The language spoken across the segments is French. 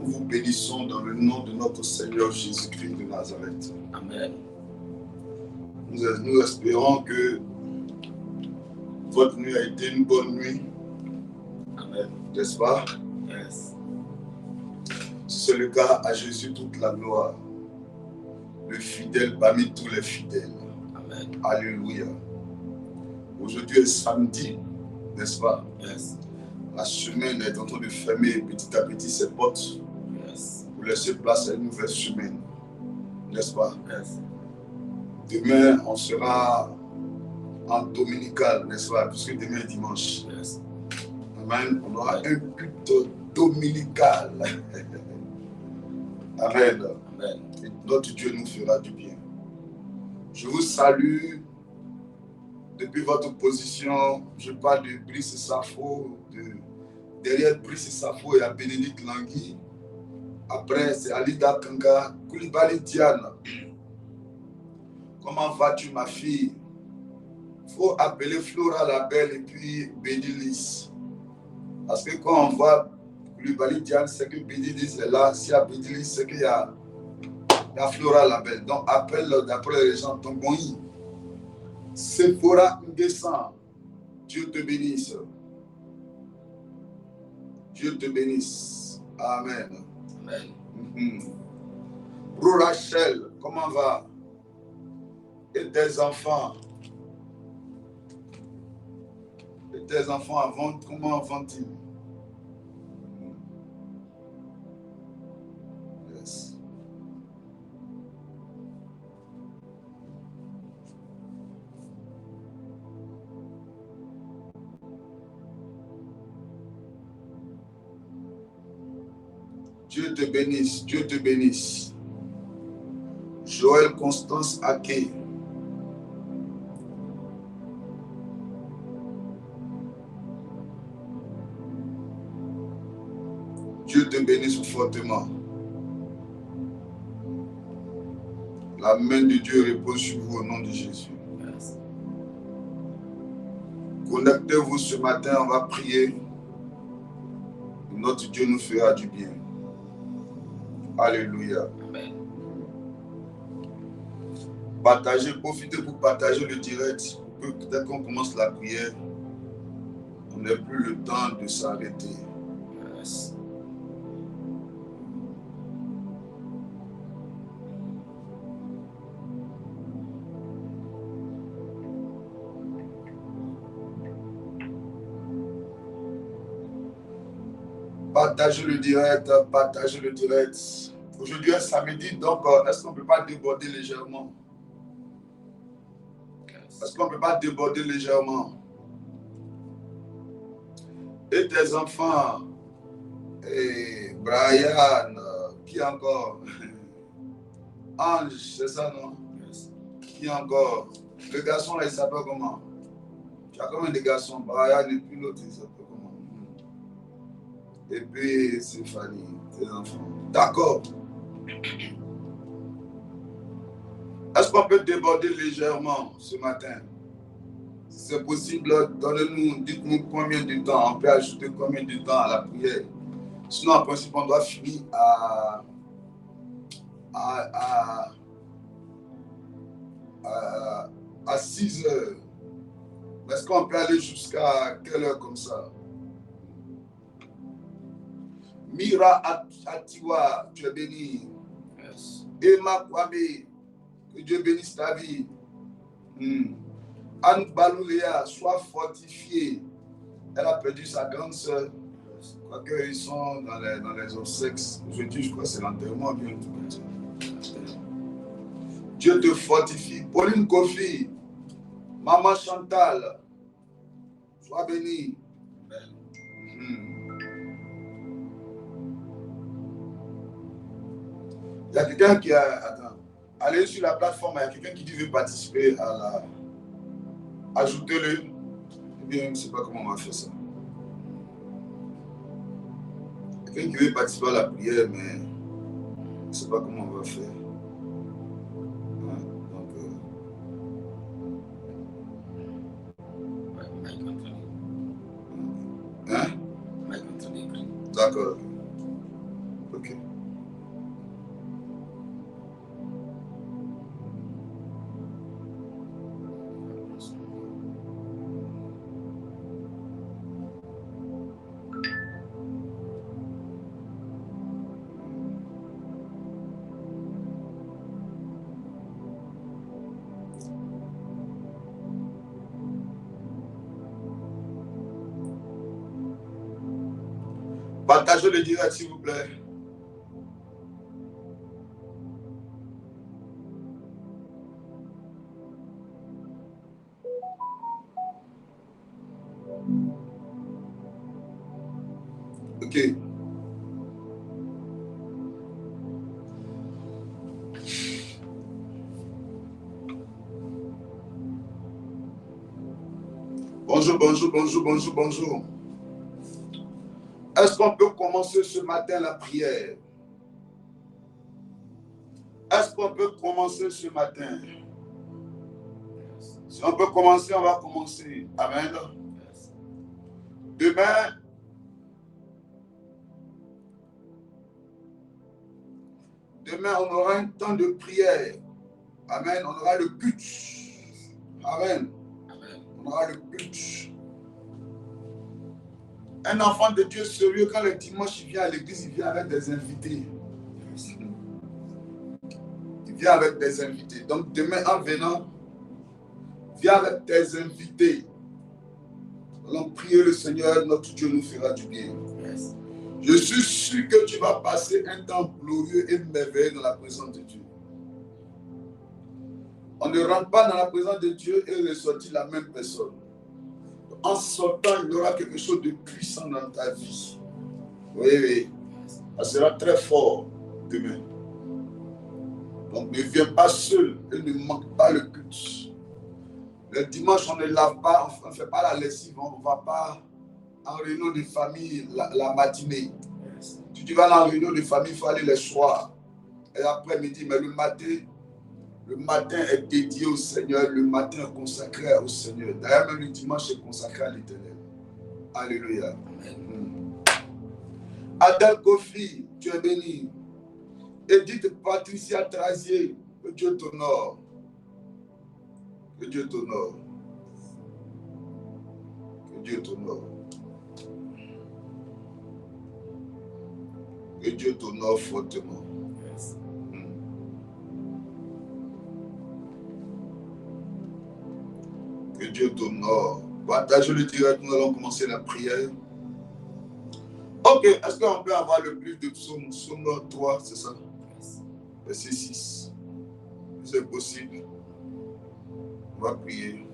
Nous vous bénissons dans le nom de notre Seigneur Jésus-Christ de Nazareth. Amen. Nous espérons que votre nuit a été une bonne nuit. Amen. N'est-ce pas? Yes. Si c'est le cas, à Jésus toute la gloire. Le fidèle parmi tous les fidèles. Amen. Alléluia. Aujourd'hui est samedi, n'est-ce pas? Yes. La semaine est en train de fermer petit à petit ses portes. Yes. Pour laisser place à une nouvelle semaine. N'est-ce pas? Yes. Demain, on sera en dominical, n'est-ce pas? Puisque demain est dimanche. Yes. Amen. On aura un culte dominical. Amen. Amen. Et notre Dieu nous fera du bien. Je vous salue depuis votre position. Je parle de Brice Safo, derrière Brice Safo, il y a Bénédicte Langui. Après, c'est Alida Kanga, Koulibaly Diane. Comment vas-tu, ma fille? Il faut appeler Flora la Belle et puis Bédilis. Parce que quand on voit Koulibaly Diane, c'est que Bédilis est là. S'il y a Bédilis, c'est qu'il y a Flora la Belle. Donc, appelle d'après les gens Tongoni. Sephora Ngesan. Dieu te bénisse. Dieu te bénisse. Amen. Amen. Bro Rachel, comment va? Et tes enfants? Et tes enfants, comment vont-ils? Yes. Dieu te bénisse, Dieu te bénisse. Joël Constance Ake. Dieu te bénisse fortement. La main de Dieu repose sur vous au nom de Jésus. Yes. Connectez-vous ce matin, on va prier. Notre Dieu nous fera du bien. Alléluia. Amen. Partagez, profitez pour partager le direct. Peut-être qu'on commence la prière. On n'a plus le temps de s'arrêter. Yes. Partagez le direct, partagez le direct. Aujourd'hui est samedi, donc est-ce qu'on ne peut pas déborder légèrement? Yes. Est-ce qu'on ne peut pas déborder légèrement? Et tes enfants, et Brian, qui encore? Ange, c'est ça, non? Yes. Qui encore? Le garçon là, il s'appelle comment? Tu as combien de garçons? Brian et puis l'autre, il s'appelle comment? Et puis Stéphanie, tes enfants. D'accord. Est-ce qu'on peut déborder légèrement ce matin? Si c'est possible, donnez-nous, dites-nous combien de temps. On peut ajouter combien de temps à la prière. Sinon, en principe, on doit finir à 6 heures. Est-ce qu'on peut aller jusqu'à quelle heure comme ça? Mira Atiwa, tu es béni. Yes. Emma Kwame, que Dieu bénisse ta vie. Anne Balouléa, sois fortifiée. Elle a perdu sa grande sœur. Je crois qu'ils sont dans les obsèques. Aujourd'hui, je crois que c'est l'enterrement bien tout. Dieu te fortifie. Pauline Kofi, Maman Chantal, sois bénie. Il y a quelqu'un qui a... Attends. Allez sur la plateforme, il y a quelqu'un qui dit veut participer à la... Ajoutez-le. Eh bien, je ne sais pas comment on va faire ça. Quelqu'un qui veut participer à la prière, mais je ne sais pas comment on va faire. Hein? D'accord. Ok. Ok. Partagez le direct, s'il vous plaît. Ok. Bonjour, bonjour, bonjour, bonjour, bonjour. Est-ce qu'on peut commencer ce matin la prière? Est-ce qu'on peut commencer ce matin? Si on peut commencer, on va commencer. Amen. Demain, on aura un temps de prière. Amen. On aura le culte. Amen. On aura le culte. Un enfant de Dieu sérieux, quand le dimanche il vient à l'église, il vient avec des invités. Il vient avec des invités. Donc demain, en venant, viens avec tes invités. Allons prier le Seigneur, notre Dieu nous fera du bien. Yes. Je suis sûr que tu vas passer un temps glorieux et merveilleux dans la présence de Dieu. On ne rentre pas dans la présence de Dieu et ressortir la même personne. En sortant, il y aura quelque chose de puissant dans ta vie. Oui, oui. Ça sera très fort demain. Donc ne viens pas seul et ne manque pas le culte. Le dimanche, on ne lave pas, on ne fait pas la lessive, on ne va pas en réunion de famille la matinée. Si tu vas dans la réunion de famille, il faut aller le soir. Et l'après-midi, mais le matin est dédié au Seigneur, le matin est consacré au Seigneur. D'ailleurs, même le dimanche est consacré à l'Éternel. Alléluia. Amen. Adèle Kofi, tu es béni. Edith Patricia Trazier, que Dieu t'honore. Que Dieu t'honore. Que Dieu t'honore. Que Dieu t'honore fortement. Yes. Que Dieu t'honore. Partagez le direct, nous allons commencer la prière. Ok, est-ce qu'on peut avoir le plus de psaume 3, c'est ça? Yes. Verset 6. C'est possible. On va prier.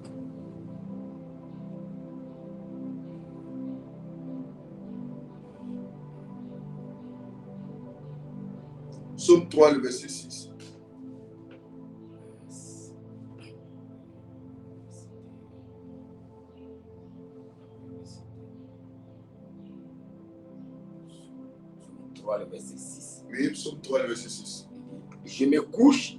Psaume 3, le verset 6. Le verset 6. Oui, psaume 3, le verset 6. Je me couche.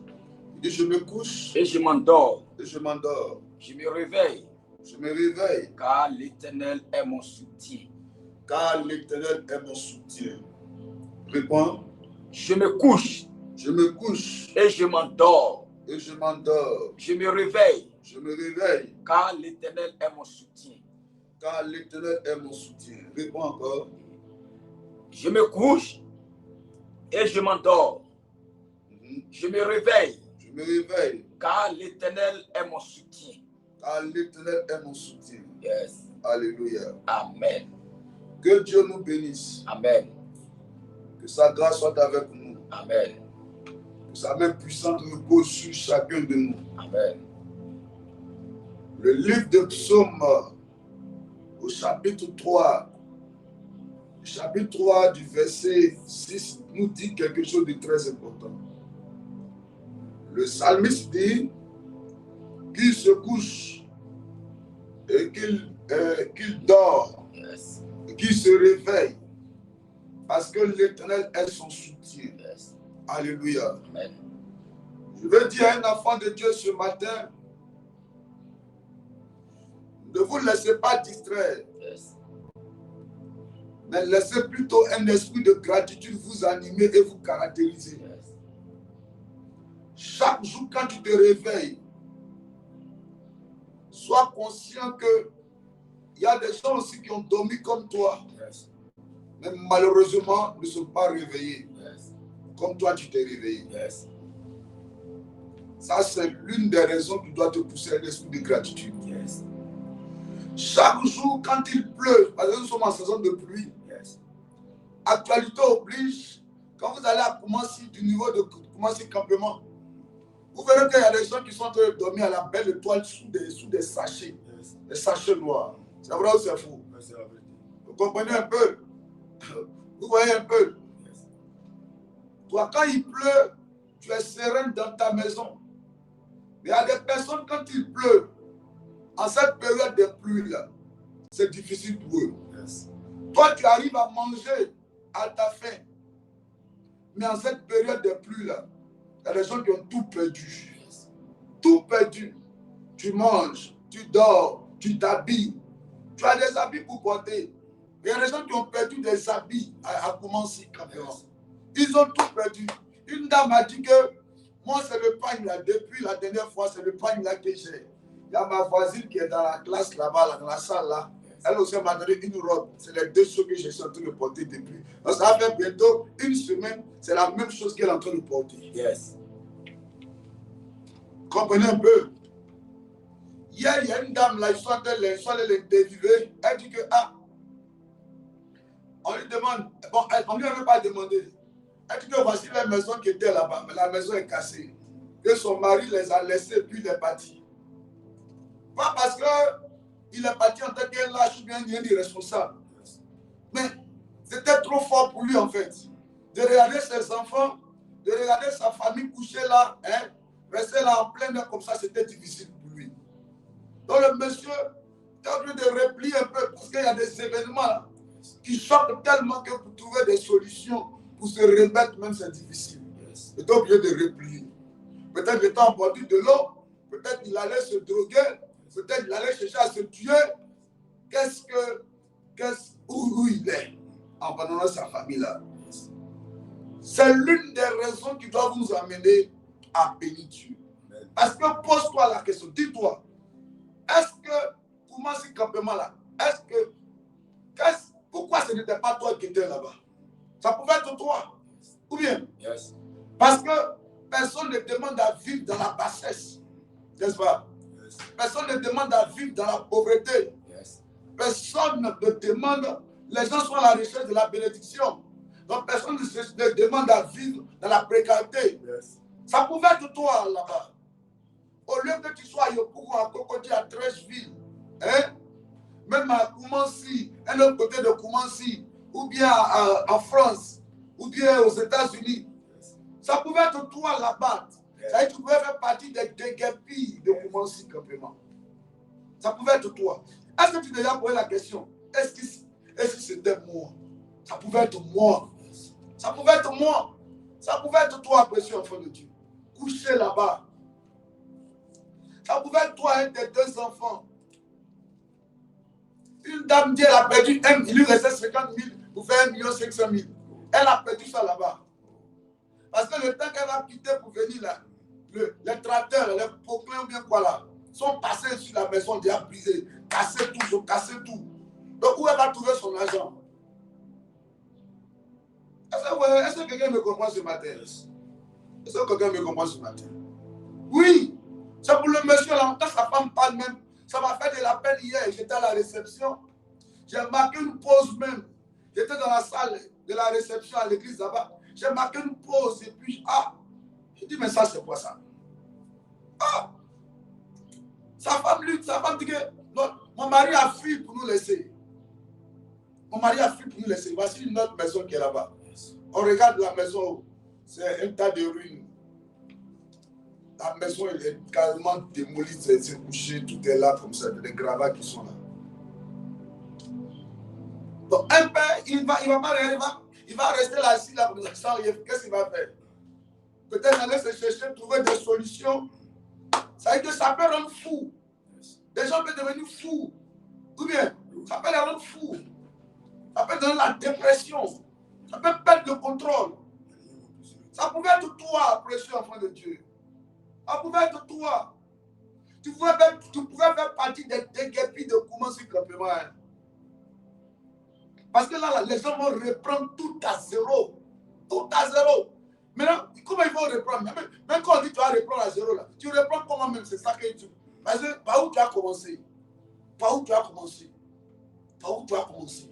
Il dit, je me couche. Et je m'endors. Et je m'endors. Je me réveille. Je me réveille. Car l'Éternel est mon soutien. Car l'Éternel est mon soutien. Réponds. Je me couche. Je me couche. Et je m'endors. Et je m'endors. Je me réveille. Je me réveille. Car l'Éternel est mon soutien. Car l'Éternel est mon soutien. Réponds encore. Je me couche et je m'endors. Je me réveille. Je me réveille. Car l'Éternel est mon soutien. Car l'Éternel est mon soutien. Yes. Alléluia. Amen. Que Dieu nous bénisse. Amen. Que sa grâce soit avec nous. Amen. Que sa main puissante repose sur chacun de nous. Amen. Le livre de Psaume au chapitre 3. Chapitre 3 du verset 6 nous dit quelque chose de très important. Le psalmiste dit qu'il se couche et qu'il dort, Yes. et qu'il se réveille parce que l'Éternel est son soutien. Yes. Alléluia. Amen. Je veux dire à un enfant de Dieu ce matin, ne vous laissez pas distraire. Yes. Mais laissez plutôt un esprit de gratitude vous animer et vous caractériser. Yes. Chaque jour, quand tu te réveilles, sois conscient que il y a des gens aussi qui ont dormi comme toi, Yes. mais malheureusement ne sont pas réveillés. Yes. Comme toi, tu t'es réveillé. Yes. Ça, c'est l'une des raisons qui doit te pousser à un esprit de gratitude. Yes. Chaque jour, quand il pleut, parce que nous sommes en saison de pluie, Yes. actualité oblige, quand vous allez à Koumassi, du niveau de Koumassi campement, vous verrez qu'il y a des gens qui sont en train de dormir à la belle étoile sous des sachets, Yes. des sachets noirs. C'est vrai ou c'est faux? C'est la vérité. Vous comprenez un peu? Vous voyez un peu? Yes. Toi, quand il pleut, tu es serein dans ta maison. Mais il y a des personnes, quand il pleut, en cette période de pluie-là, c'est difficile pour eux. Yes. Toi, tu arrives à manger à ta faim. Mais en cette période de pluie-là, il y a des gens qui ont tout perdu. Yes. Tout perdu. Tu manges, tu dors, tu t'habilles. Tu as des habits pour porter. Il y a des gens qui ont perdu des habits à commencer quand même. Yes. Ils ont tout perdu. Une dame a dit que moi, c'est le pagne là. Depuis la dernière fois, c'est le pagne là que j'ai. Il y a ma voisine qui est dans la classe là-bas, là, dans la salle là. Yes. Elle aussi m'a donné une robe. C'est les deux choses que j'ai suis en train de porter depuis. Donc ça va faire bientôt une semaine. C'est la même chose qu'elle est en train de porter. Yes. Comprenez un peu. Hier, il y a une dame là, ils sont allés l'interviewer. Elle dit que, on lui demande, bon, on ne lui avait pas demandé. Elle dit que voici la maison qui était là-bas, mais la maison est cassée. Que son mari les a laissés puis il est parti. Pas parce qu'il est parti en tant qu'un lâche ou bien un irresponsable. Mais c'était trop fort pour lui en fait. De regarder ses enfants, de regarder sa famille couchée là, hein, rester là en plein air comme ça, c'était difficile pour lui. Donc le monsieur est en train de replier un peu parce qu'il y a des événements là, qui choquent tellement que pour trouver des solutions, pour se remettre même c'est difficile. Yes. Il est obligé de replier. Peut-être qu'il était emporté de l'eau, peut-être qu'il allait se droguer, peut-être qu'il allait chercher à se tuer. Où il est en abandonnant sa famille là. C'est l'une des raisons qui doit vous amener à bénir Dieu. Parce que pose-toi la question, dis-toi, est-ce que, comment ce campement là, pourquoi ce n'était pas toi qui étais là-bas? Ça pouvait être toi. Ou bien? Yes. Parce que personne ne demande à vivre dans la bassesse. N'est-ce pas? Yes. Personne ne demande à vivre dans la pauvreté. Yes. Personne ne demande, les gens sont à la recherche de la bénédiction. Donc personne ne demande à vivre dans la précarité. Yes. Ça pouvait être toi là-bas. Au lieu que tu sois à Yopougon, à Cocody, à Trècheville, hein? Même à Koumassi, un autre côté de Koumassi, ou bien en France, ou bien aux États-Unis. Yes. Ça pouvait être toi là-bas. Yes. Ça veut dire que tu pouvais faire partie des déguerpis de Koumassi campement. Ça pouvait être toi. Est-ce que tu t'es déjà posé la question? Est-ce que c'était moi? Ça pouvait être moi. Ça pouvait être moi. Ça pouvait être toi, précieux enfant de Dieu. Couché là-bas. Ça pouvait être toi, un des deux enfants. Une dame dit, elle a perdu il lui restait 50 000 pour faire 1 500 000. Elle a perdu ça là-bas. Parce que le temps qu'elle va quitter pour venir là, les tracteurs, les proclins, bien quoi là, sont passés sur la maison déjà brisée, cassé tout, ils ont cassé tout. Donc où elle va trouver son argent? Est-ce que quelqu'un me comprend ce matin? Est-ce que quelqu'un me comprend ce matin? Oui, c'est pour le monsieur là, quand sa femme parle même, ça m'a fait de la peine hier, j'étais à la réception, j'ai marqué une pause même, j'étais dans la salle de la réception à l'église là-bas, j'ai marqué une pause et puis, je dis mais ça c'est quoi ça? Sa femme dit que non, mon mari a fui pour nous laisser. Mon mari a fui pour nous laisser. Voici une autre maison qui est là-bas. On regarde la maison, c'est un tas de ruines. La maison elle est carrément démolie, c'est couché, tout est là comme ça, des gravats qui sont là. Donc un père, il va rester là, assis là, sans rien. Qu'est-ce qu'il va faire? Peut-être aller se chercher, trouver des solutions. Ça veut dire que ça peut rendre fou. Des gens peuvent devenir fous. Ou bien, ça peut les rendre fous. Ça peut donner la dépression. Ça peut perdre le contrôle. Ça pouvait être toi, précieux enfant de Dieu. Ça pouvait être toi. Tu pouvais faire partie des déguerpis de comment sur campement. Hein. Parce que là, les gens vont reprendre tout à zéro. Tout à zéro. Maintenant, comment ils vont reprendre? Même quand on dit que tu vas reprendre à zéro, là, tu reprends comment même? C'est ça que tu... Parce que par où tu as commencé? Par où tu as commencé? Par où tu as commencé?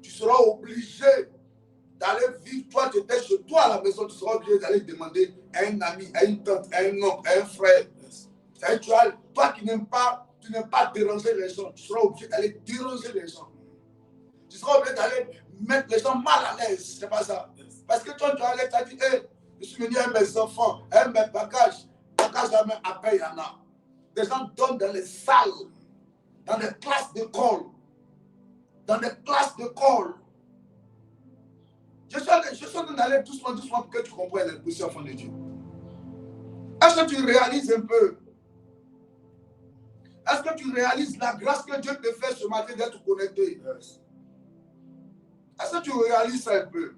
Tu seras obligé d'aller vivre. Toi, tu étais chez toi à la maison, tu seras obligé d'aller demander à un ami, à une tante, à un oncle, à un frère. Toi qui n'aimes pas, déranger les gens, tu seras obligé d'aller déranger les gens. Tu seras obligé d'aller mettre les gens mal à l'aise. C'est pas ça. Parce que toi, tu as dit, hey, je suis venu avec mes enfants, avec mes bagages. Bagages à main, après, il y en a. Des gens donnent dans les salles, dans les classes d'école. Dans les classes d'école. Je suis en train d'aller doucement pour que tu comprennes les positions enfants de Dieu. Est-ce que tu réalises un peu? Est-ce que tu réalises la grâce que Dieu te fait ce matin d'être connecté? Yes. Est-ce que tu réalises ça un peu?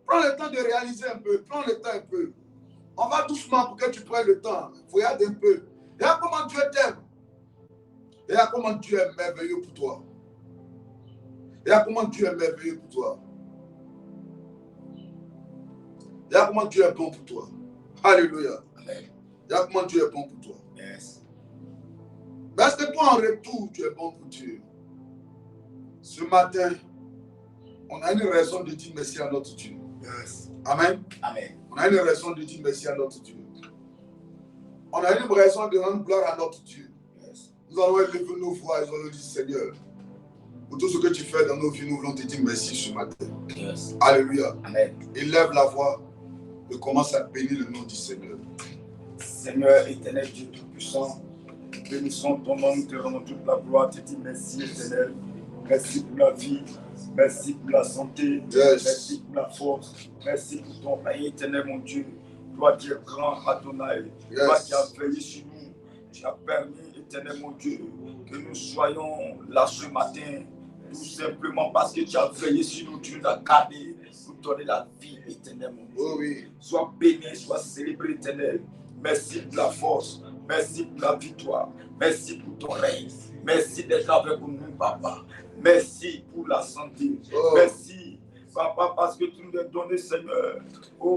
Prends le temps de réaliser un peu. Prends le temps un peu. On va doucement pour que tu prennes le temps. Regarde un peu. Regarde comment Dieu t'aime. Regarde comment Dieu est merveilleux pour toi. Regarde comment Dieu est merveilleux pour toi. Regarde comment Dieu est bon pour toi. Alléluia. Regarde comment Dieu est bon pour toi. Yes. Est-ce que toi en retour, tu es bon pour Dieu? Ce matin, on a une raison de dire merci à notre Dieu. Yes. Amen. Amen. On a une raison de dire merci à notre Dieu. On a une raison de rendre gloire à notre Dieu. Yes. Nous allons élever nos voix et nous allons dire Seigneur, pour tout ce que tu fais dans nos vies, nous voulons te dire merci ce matin. Yes. Alléluia. Amen. Élève la voix et commence à bénir le nom du Seigneur. Seigneur éternel, Dieu tout-puissant, bénissons ton nom, nous te rendons toute la gloire, te dis merci éternel. Merci pour la vie, merci pour la santé, yes. Merci pour la force, merci pour ton règne éternel, mon Dieu. Toi qui es grand, Adonai, yes. Toi qui as veillé sur nous, tu as permis, éternel, mon Dieu, que nous soyons là ce matin, tout simplement parce que tu as veillé sur nous, tu nous as gardés pour donner la vie éternelle, mon Dieu. Oh, oui. Sois béni, sois célébré, éternel. Merci pour la force, merci pour la victoire, merci pour ton règne, merci d'être avec nous, papa. Merci pour la santé. Oh. Merci, papa, parce que tu nous as donné, Seigneur,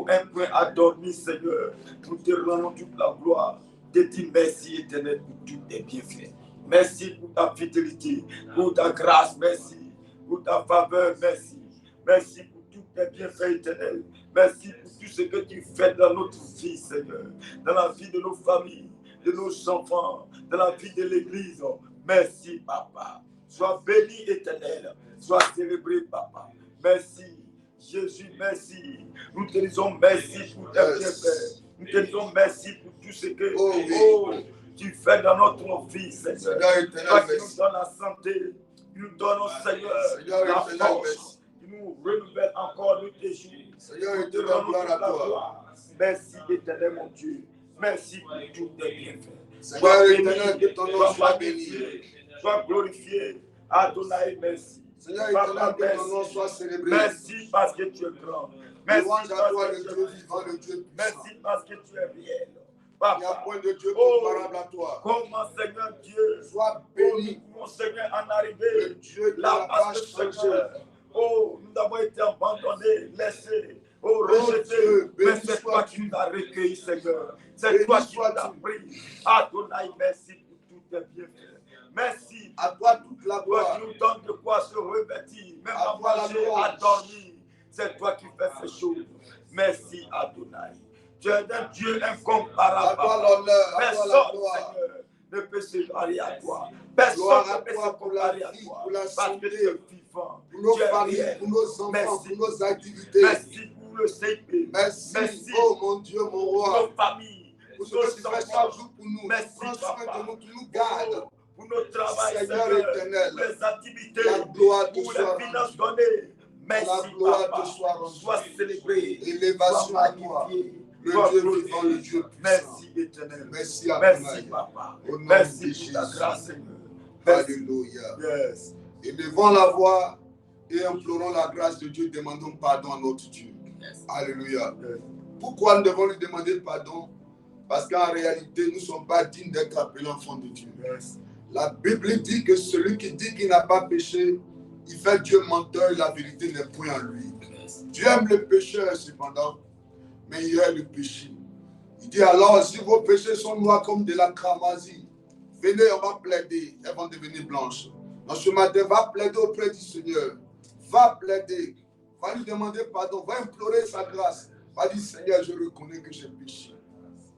un point à dormir, Seigneur. Nous te rendons toute la gloire. Te dis merci, éternel, pour tous tes bienfaits. Merci pour ta fidélité, pour ta grâce, merci. Pour ta faveur, merci. Merci pour tous tes bienfaits, éternels. Merci pour tout ce que tu fais dans notre vie, Seigneur. Dans la vie de nos familles, de nos enfants, dans la vie de l'Église. Merci, papa. Sois béni, éternel. Sois célébré, papa. Merci, Jésus, merci. Nous te disons merci pour tes bienfaits. Nous te disons merci pour tout ce que tu fais dans notre vie, Seigneur. Toi qui nous donnes la santé, tu nous donnes, Seigneur, la force. Tu nous renouvelles encore de tes jours. Seigneur, te rendons la gloire. Merci, éternel, mon Dieu. Merci pour tous tes bienfaits. Seigneur, éternel, que ton nom soit béni. Sois glorifié. Adonai, merci. Seigneur, éternel, que ton nom soit célébré. Merci parce que tu es grand. Merci parce que tu es vivant, le Dieu puissant. Merci parce que tu es réel. Papa, il n'y a point de Dieu comparable à toi. Comment, Seigneur Dieu, sois béni. Nous pouvons, Seigneur, en arriver là parce que, Seigneur, nous avons été abandonnés, laissés, rejetés. Mais c'est toi qui nous as recueillis, Seigneur. C'est toi qui nous as pris. Adonai, merci pour tous tes bienfaits. Merci à toi toute la gloire. Toi qui nous donnes de quoi se revêtir, même à manger, à dormir. C'est toi qui fais ces choses. Merci Adonai. Tu es un Dieu incomparable. À toi l'honneur, à toi la gloire. Seigneur, ne peut se marier à toi. Personne ne peut se comparer à toi. Pour la santé, parce que tu es vivant. Pour nos familles, pour nos enfants, merci. Pour nos activités. Merci pour le CP. Merci. Oh mon Dieu, mon roi. Pour nos familles. Pour ce que tu fais chaque jour pour nous. Merci, papa. Tu nous gardes. Pour notre travail, Seigneur éternel, pour les activités, la gloire pour les finances données. Merci, la gloire papa. te soit rendue. Sois célébré. Élévation à toi. Le Dieu vivant, le Dieu puissant. Merci éternel. Merci à merci papa. Au nom merci de pour ta grâce, Seigneur. Alléluia. Yes. Et devant la voix, et implorons la grâce de Dieu, demandons pardon à notre Dieu. Yes. Alléluia. Yes. Pourquoi nous devons lui demander pardon? Parce qu'en réalité, nous ne sommes pas dignes d'être appelés enfants de Dieu. Yes. La Bible dit que celui qui dit qu'il n'a pas péché, il fait Dieu menteur et la vérité n'est point en lui. Yes. Dieu aime le pécheur cependant, mais il aime le péché. Il dit alors, si vos péchés sont noirs comme de la cramoisie, venez, on va plaider, elles vont devenir blanches. Donc ce matin, va plaider auprès du Seigneur. Va plaider, va lui demander pardon, va implorer sa grâce. Va dire, Seigneur, je reconnais que j'ai péché.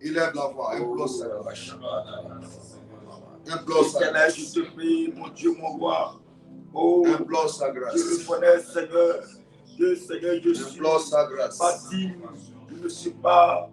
Il lève la voix, implore sa grâce. Implore sa grâce. Je te prie, mon Dieu, mon roi. Oh, implore sa grâce. Je reconnais, Seigneur. Seigneur, je suis pas digne. Je ne suis pas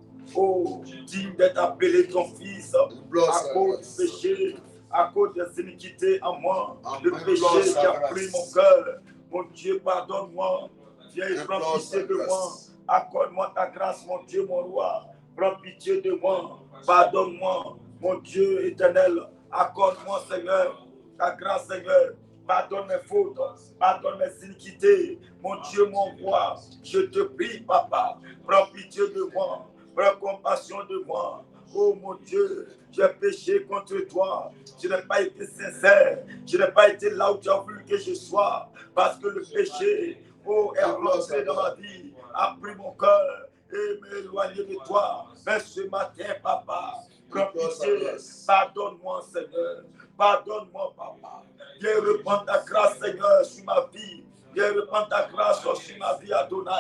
digne d'être appelé ton fils à cause du péché, à cause des iniquités en moi. Le péché qui a pris mon cœur. Mon Dieu, pardonne-moi. Viens et prends pitié de moi. Accorde-moi ta grâce, mon Dieu, mon roi. Prends pitié de moi. Pardonne-moi, mon Dieu éternel. Accorde-moi, Seigneur, ta grâce, Seigneur. Pardonne mes fautes, pardonne mes iniquités. Mon Dieu, mon roi, je te prie, papa. Prends pitié de moi. Prends compassion de moi. Oh mon Dieu, j'ai péché contre toi. Je n'ai pas été sincère. Je n'ai pas été là où tu as voulu que je sois. Parce que le péché, est rentré dans ma vie, a pris mon cœur et m'a éloigné de toi. Mais ce matin, papa, prends pitié. Pardonne-moi, Seigneur. Pardonne-moi, papa. Viens reprendre ta grâce, Seigneur, sur ma vie. Viens reprendre ta grâce sur ma vie, Adonai.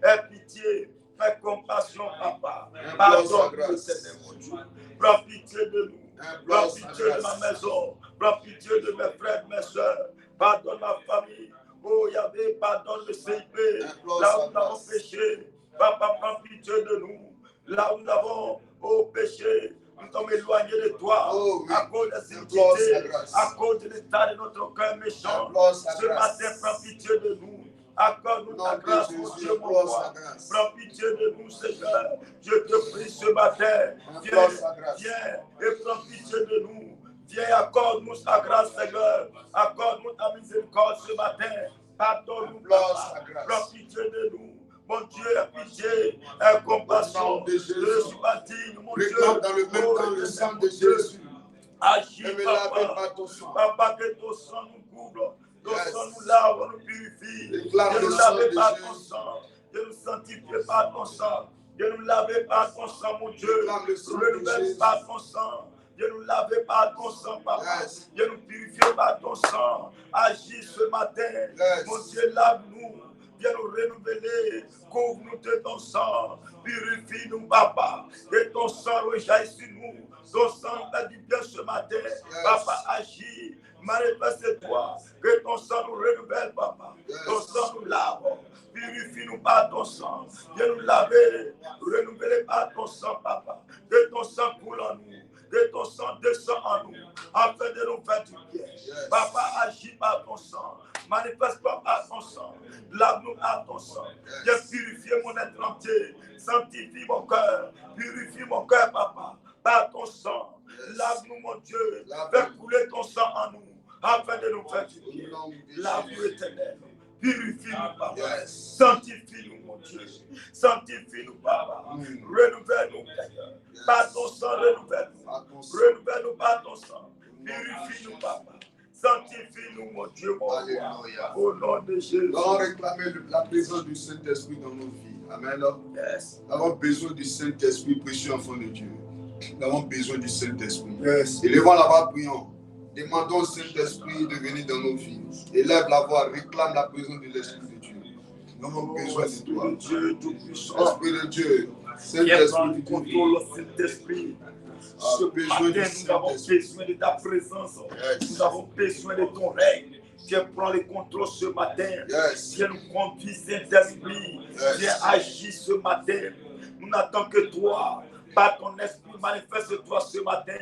Aie pitié. Fais compassion, papa. Pardonne-nous, Seigneur, mon Dieu. Prends pitié de nous. Prends pitié de ma maison. Prends pitié de mes frères, mes soeurs. Pardonne ma famille. Oh, Yahvé, pardonne le CIP. Là où nous avons péché. Papa, prends pitié de nous. Là où nous avons péché. Nous sommes éloignés de toi à cause des iniquités, à cause de l'état de notre cœur méchant. Ce matin, prends pitié de nous. Accorde-nous ta grâce, mon Dieu, mon roi. Prends pitié de nous, Seigneur. Je te prie ce matin. Viens et prends pitié de nous. Viens, accorde-nous ta grâce, Seigneur. Accorde-nous ta miséricorde ce matin. Pardonne-nous, papa. Prends pitié de nous. Mon Dieu, pitié, compassion. Je ne suis pas digne, mon Dieu. Dans le même temps, le sang de Jésus. Agis, papa. Papa, que ton sang nous couvre. Ton sang nous lave, nous purifie. Ne nous lavez pas ton sang. Ne nous sanctifie pas ton sang. Ne nous lavez pas ton sang, mon Dieu. Ne nous lave pas ton sang. Ne nous lavez pas ton sang, papa. Ne nous purifiez pas ton sang. Agis ce matin. Mon Dieu, lave-nous. Viens nous renouveler, couvre-nous de ton sang, purifie-nous, papa, que ton sang rejaillisse sur nous, ton sang t'a dit bien ce matin, papa, agis, manifeste-toi, que ton sang nous renouvelle, papa, ton sang nous lave, purifie-nous par ton sang, viens nous laver, renouveler par ton sang, papa, que ton sang coule en nous. Que ton sang descend en nous, afin de nous faire du bien. Papa, agis par ton sang. Manifeste-toi par ton sang. Lave-nous par ton sang. Viens purifier mon être entier. Sanctifie mon cœur. Purifie mon cœur, papa. Par ton sang. Lave-nous, mon Dieu. Fais couler ton sang en nous, afin de nous faire du bien. Lave-nous, éternel. Purifie-nous, papa. Sanctifie-nous, mon Dieu. Sanctifie-nous, papa. Renouvelle-nous, Seigneur. Par ton sang, renouvelle-nous. Renouvelle-nous par ton sang. Purifie-nous, papa. Sanctifie-nous, mon Dieu, mon roi. Au nom de Jésus. Nous avons réclamé la présence du Saint-Esprit dans nos vies. Amen. Yes. Nous avons besoin du Saint-Esprit, précieux enfant de Dieu. Nous avons besoin du Saint-Esprit. Yes. Élevons la voix, prions. Demandons au Saint-Esprit de venir dans nos vies. Élève la voix, réclame la présence de l'Esprit de Dieu. Nous avons besoin de toi. Dieu tout-puissant. Esprit de Dieu. Saint-Esprit du contrôle, Saint-Esprit. Ce matin, nous avons besoin de ta présence. Nous avons besoin de ton règne. Viens prendre le contrôle ce matin. Viens nous conduire, Saint-Esprit. Viens agir ce matin. Nous n'attendons que toi. Par ton esprit, manifeste-toi ce matin.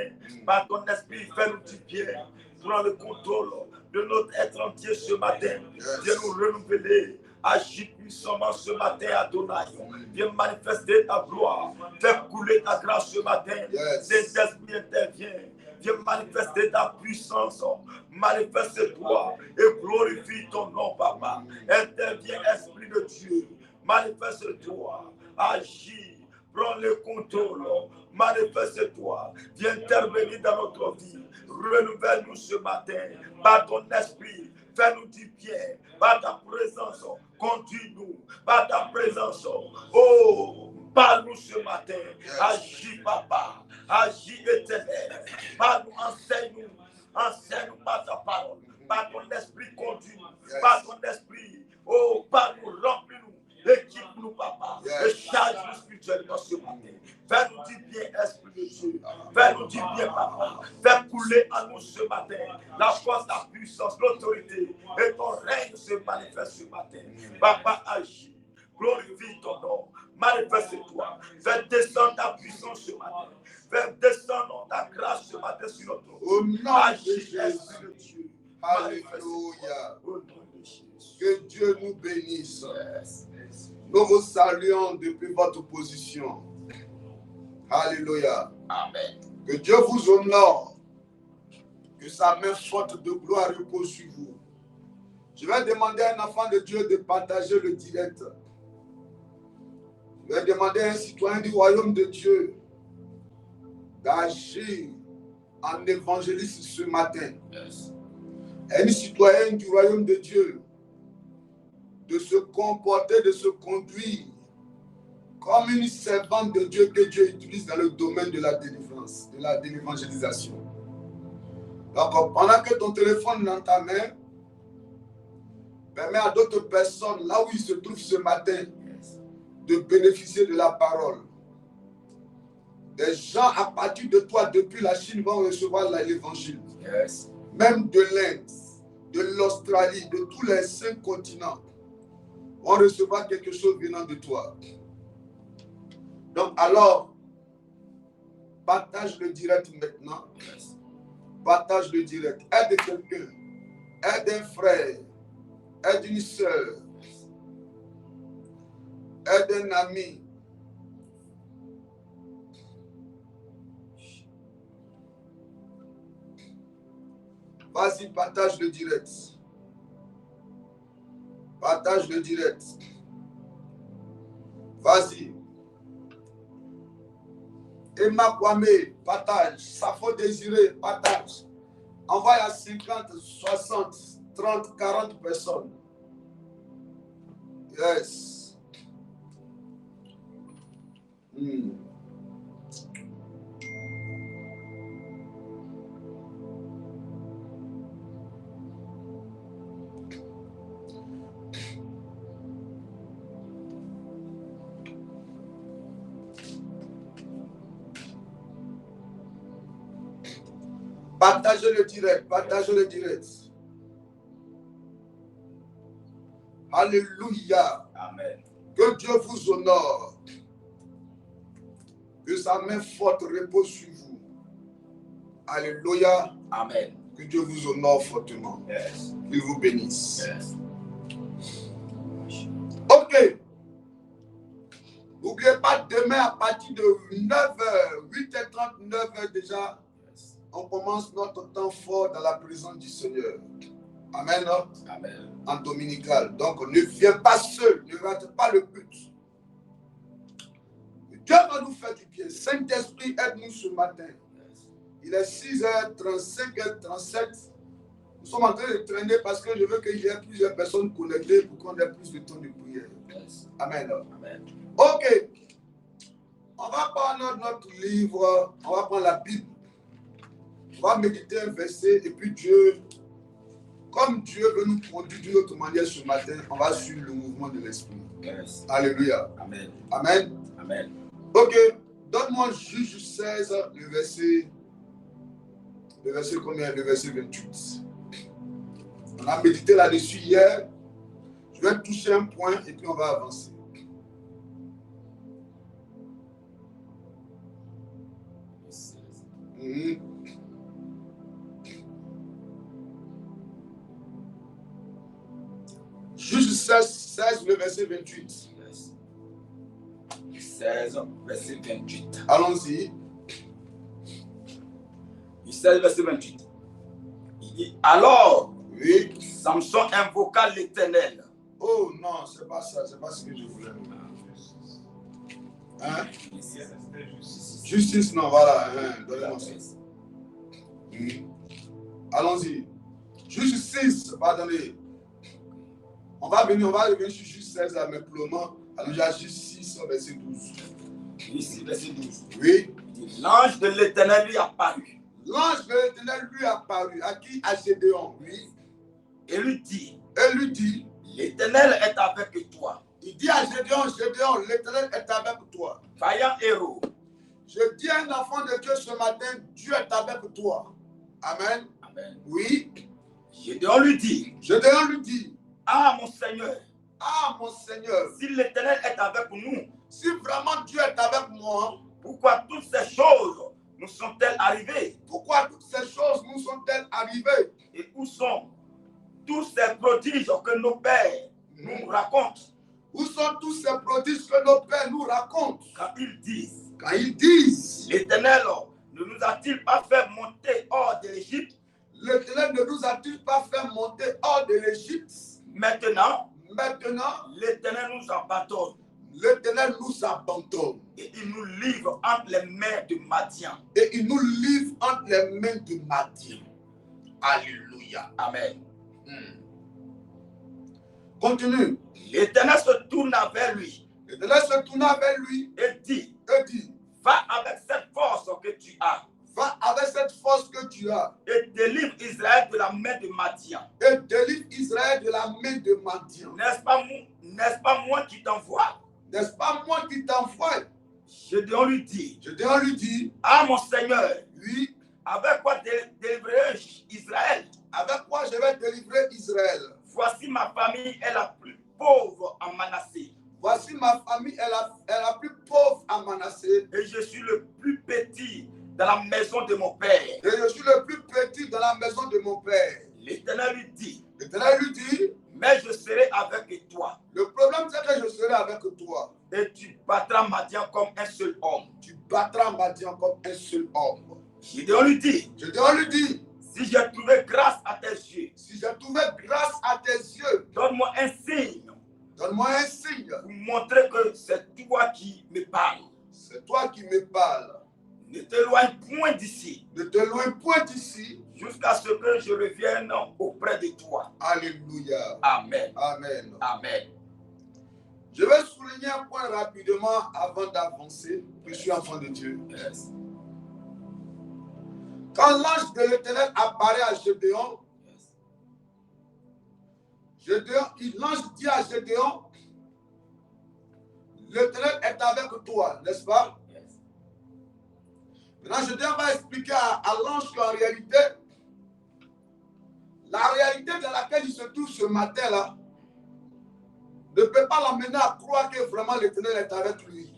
Par ton esprit, fais-nous du bien. Prends le contrôle de notre être entier ce matin. Viens nous renouveler. Agis puissamment ce matin, Adonai. Viens manifester ta gloire. Fais couler ta grâce ce matin. Saint-Esprit intervient. Viens manifester ta puissance. Manifeste-toi et glorifie ton nom, Papa. Interviens, Esprit de Dieu. Manifeste-toi. Agis. Prends le contrôle. Manifeste-toi. Viens intervenir dans notre vie. Renouvelle-nous ce matin par ton esprit. Fais-nous du bien. Par ta présence. Conduis-nous. Par ta présence. Oh, parle-nous ce matin. Agis, Papa. Agis, Éternel. Parle-nous, enseigne-nous. Enseigne-nous par ta parole. Par ton esprit, conduis-nous. Par ton esprit. Oh, parle-nous, remplis-nous. Équipe-nous, Papa. Et charge-nous spirituellement ce matin. Fais-nous du bien, Esprit de Dieu. Fais-nous du bien, Papa. Fais couler en nous ce matin la force, la puissance, l'autorité. Et ton règne se manifeste ce matin. Papa, agis. Glorifie ton nom. Manifeste-toi. Fais descendre ta puissance ce matin. Fais descendre ta grâce ce matin sur notre nom. Au nom Agis, de Jésus. Esprit de Dieu. Alléluia. Au nom de Jésus. Que Dieu nous bénisse. Nous vous saluons depuis votre position. Alléluia. Amen. Que Dieu vous honore. Que sa main forte de gloire repose sur vous. Je vais demander à un enfant de Dieu de partager le direct. Je vais demander à un citoyen du royaume de Dieu d'agir en évangéliste ce matin. Yes. Un citoyen du royaume de Dieu de se comporter, de se conduire comme une servante de Dieu que Dieu utilise dans le domaine de la délivrance, de l'évangélisation. Donc, pendant que ton téléphone est dans ta main, permet à d'autres personnes, là où ils se trouvent ce matin, de bénéficier de la parole. Des gens à partir de toi, depuis la Chine, vont recevoir l'évangile. Yes. Même de l'Inde, de l'Australie, de tous les 5 continents, vont recevoir quelque chose venant de toi. Donc alors, partage le direct maintenant. Yes. Partage le direct. Aide quelqu'un. Aide un frère. Aide une soeur. Aide un ami. Vas-y, partage le direct. Partage le direct. Vas-y. Emma Kwame, partage. Safo Désiré, partage. Envoie à 50, 60, 30, 40 personnes. Yes. Partagez le direct, partagez le direct. Alléluia. Amen. Que Dieu vous honore. Que sa main forte repose sur vous. Alléluia. Amen. Que Dieu vous honore fortement. Yes. Qu'il vous bénisse. Yes. Ok. N'oubliez pas, demain à partir de 9h, 8h30, 9h déjà, on commence notre temps fort dans la présence du Seigneur. Amen. Amen. En dominical. Donc, ne viens pas seul. Ne rate pas le but. Dieu va nous faire du bien. Saint-Esprit, aide-nous ce matin. Il est 6h35, 6h37. Nous sommes en train de traîner parce que je veux qu'il y ait plusieurs personnes connectées pour qu'on ait plus de temps de prière. Amen. Amen. Ok. On va prendre notre livre. On va prendre la Bible. On va méditer un verset et puis Dieu, comme Dieu veut nous conduire d'une autre manière ce matin, on va suivre le mouvement de l'Esprit. Yes. Alléluia. Amen. Amen. Amen. Ok, donne-moi Juge 16, le verset combien? Le verset 28. On a médité là-dessus hier. Je vais toucher un point et puis on va avancer. Juge 16, le verset 28. Yes. 16, verset 28. Allons-y. Il 16, verset 28. Il dit, alors, Oui. Samson invoqua l'Éternel. Oh non, c'est pas ça, c'est pas ce que je voulais. Hein? Justice, non, voilà. Hein, donnez-moi ça. Allons-y. Justice, pardonnez. On va revenir sur juste 16 là, mais pour le moment, allons-y à justice, verset 12. Ici, verset 12. Oui. L'ange de l'Éternel lui apparut. L'ange de l'Éternel lui apparut. À qui? À Gédéon. Oui. Et lui dit, l'Éternel est avec toi. Il dit à Gédéon, l'Éternel est avec toi. Vaillant héros. Je dis à un enfant de Dieu ce matin, Dieu est avec toi. Amen. Amen. Oui. Gédéon lui dit, ah mon Seigneur, si l'Éternel est avec nous, si vraiment Dieu est avec moi, pourquoi toutes ces choses nous sont-elles arrivées? Et où sont tous ces prodiges que nos pères nous racontent? Où sont tous ces prodiges que nos pères nous racontent? Quand ils disent, l'Éternel ne nous a-t-il pas fait monter hors de l'Égypte? L'Éternel ne nous a-t-il pas fait monter hors de l'Égypte? Maintenant, l'Éternel nous abandonne. Et il nous livre entre les mains de Madian. Alléluia. Amen. Continue. L'Éternel se tourna vers lui. Et dit, va avec cette force que tu as. Et délivre Israël de la main de Madian. N'est-ce pas moi qui t'envoie? Gédéon lui dit, ah mon Seigneur, oui, avec quoi délivrer Israël? Avec quoi je vais délivrer Israël? Voici ma famille est la plus pauvre en Manassé. Voici ma famille est la plus pauvre en Manassé. Et je suis le plus petit dans la maison de mon père. L'Éternel lui dit, mais je serai avec toi. Le problème c'est que je serai avec toi. Et tu battras Madian comme un seul homme. Gédéon lui dit, si j'ai trouvé grâce à tes yeux, donne-moi un signe. Pour montrer que c'est toi qui me parles. Ne t'éloigne point d'ici. Jusqu'à ce que je revienne auprès de toi. Alléluia. Amen. Amen. Amen. Je vais souligner un point rapidement avant d'avancer. Je suis enfant de Dieu. Yes. Quand l'ange de l'Éternel apparaît à Gédéon, l'ange dit à Gédéon, l'Éternel est avec toi, n'est-ce pas? Yes. Maintenant, Gédéon va expliquer à l'ange qu'en réalité, la réalité dans laquelle il se trouve ce matin-là ne peut pas l'amener à croire que vraiment l'Éternel est avec lui.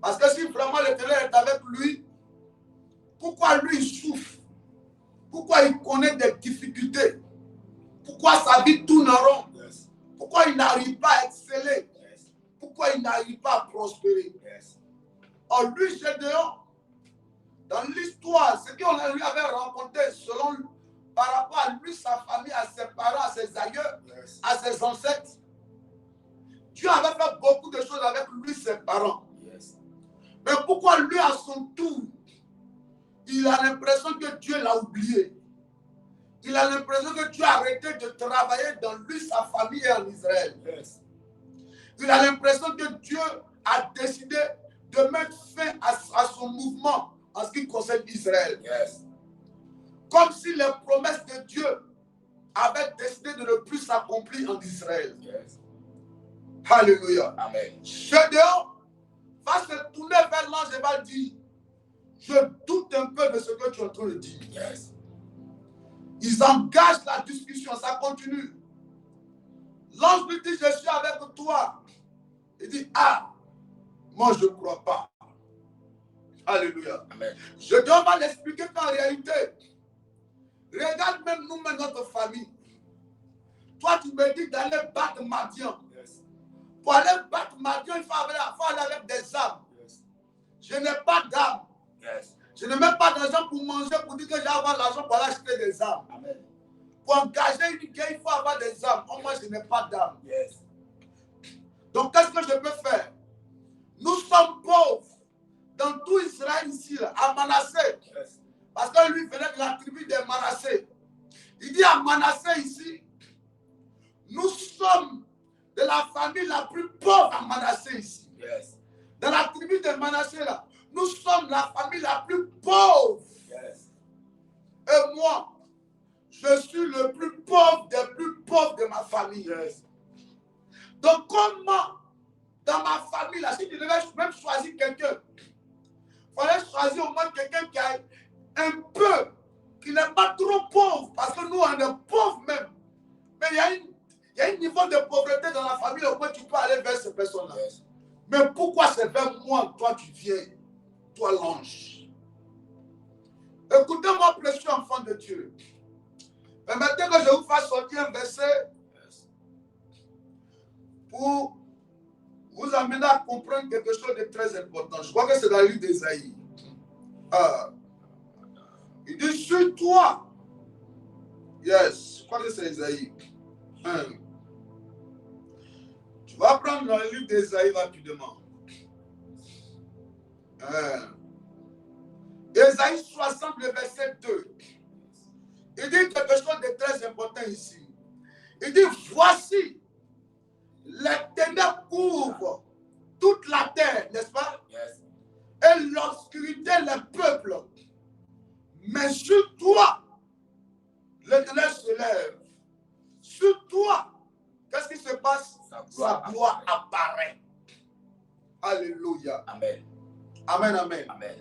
Parce que si vraiment l'Éternel est avec lui, pourquoi lui il souffre? Pourquoi il connaît des difficultés? Pourquoi sa vie tourne en rond? Yes. Pourquoi il n'arrive pas à exceller? Yes. Pourquoi il n'arrive pas à prospérer? Yes. Or lui, Gédéon, dans l'histoire, ce qu'on lui avait rencontré par rapport à lui, sa famille, à ses parents, à ses aïeux, yes, à ses ancêtres, Dieu avait fait beaucoup de choses avec lui, ses parents. yes. Mais pourquoi lui, à son tour, il a l'impression que Dieu l'a oublié? Il a l'impression que Dieu a arrêté de travailler dans lui, sa famille et en Israël. Yes. Il a l'impression que Dieu a décidé de mettre fin à son mouvement en ce qui concerne Israël. Yes. Comme si les promesses de Dieu avaient décidé de ne plus s'accomplir en Israël. Yes. Alléluia. Amen. Gédéon va se tourner vers l'ange et va dire, je doute un peu de ce que tu es en train de dire. Yes. Ils engagent la discussion, ça continue. L'ange lui dit, je suis avec toi. Il dit, ah, moi je ne crois pas. Alléluia. Amen. Gédéon va l'expliquer qu'en réalité, regarde même nous, même notre famille. Toi, tu me dis d'aller battre Madian. Yes. Pour aller battre Madian, il faut aller avec des armes. Yes. Je n'ai pas d'armes. Yes. Je n'ai même pas d'argent pour manger, pour dire que j'ai avoir l'argent pour aller acheter des armes. Amen. Pour engager une guerre, il faut avoir des armes. Moi, je n'ai pas d'armes. Yes. Donc, qu'est-ce que je peux faire? Nous sommes pauvres dans tout Israël ici, là, à Manassé. Yes. Parce que lui venait de la tribu de Manassé. Il dit à Manassé ici, nous sommes de la famille la plus pauvre à Manassé ici. Yes. Dans la tribu de Manassé, là, nous sommes la famille la plus pauvre. Yes. Et moi, je suis le plus pauvre des plus pauvres de ma famille. Yes. Donc, comment, dans ma famille, là, si tu devais même choisir quelqu'un, il fallait choisir au moins quelqu'un qui a un peu, qui n'est pas trop pauvre, parce que nous, on est pauvres même. Mais il y a un niveau de pauvreté dans la famille, au moins tu peux aller vers ces personnes-là. Yes. Mais pourquoi c'est vers moi, toi, tu viens, toi, l'ange? Écoutez-moi, précieux enfant de Dieu. Permettez que je vous fasse sortir un verset pour vous amener à comprendre quelque chose de très important. Je crois que c'est dans le livre d'Ésaïe. Il dit sur toi. Yes, je crois que c'est Ésaïe. Tu vas prendre dans le livre d'Ésaïe rapidement. Ésaïe 60, le verset 2. Il dit quelque chose de très important ici. Il dit, voici, les ténèbres couvrent toute la terre, n'est-ce pas? Yes. Et l'obscurité les peuples. Mais sur toi, l'Éternel se lève. Sur toi, qu'est-ce qui se passe? Sa gloire apparaît. Alléluia. Amen. Amen, amen. Amen.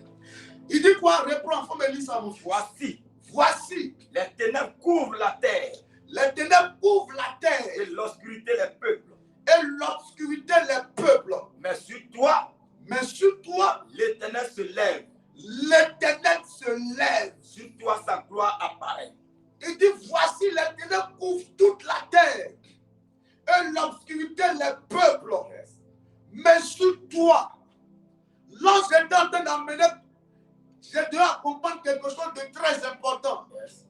Il dit quoi? Reprends, il faut me lire ça, mon fils. Voici, les ténèbres couvrent la terre. Les ténèbres couvrent la terre. Et l'obscurité les peuples. Et l'obscurité les peuples. Mais sur toi, l'Éternel se lève. L'Éternel se lève. Sur toi, sa gloire apparaît. Il dit, voici, les ténèbres couvrent toute la terre. Et l'obscurité les peuples. Yes. Mais sur toi, l'ange est en train d'emmener, je dois comprendre quelque chose de très important. Yes.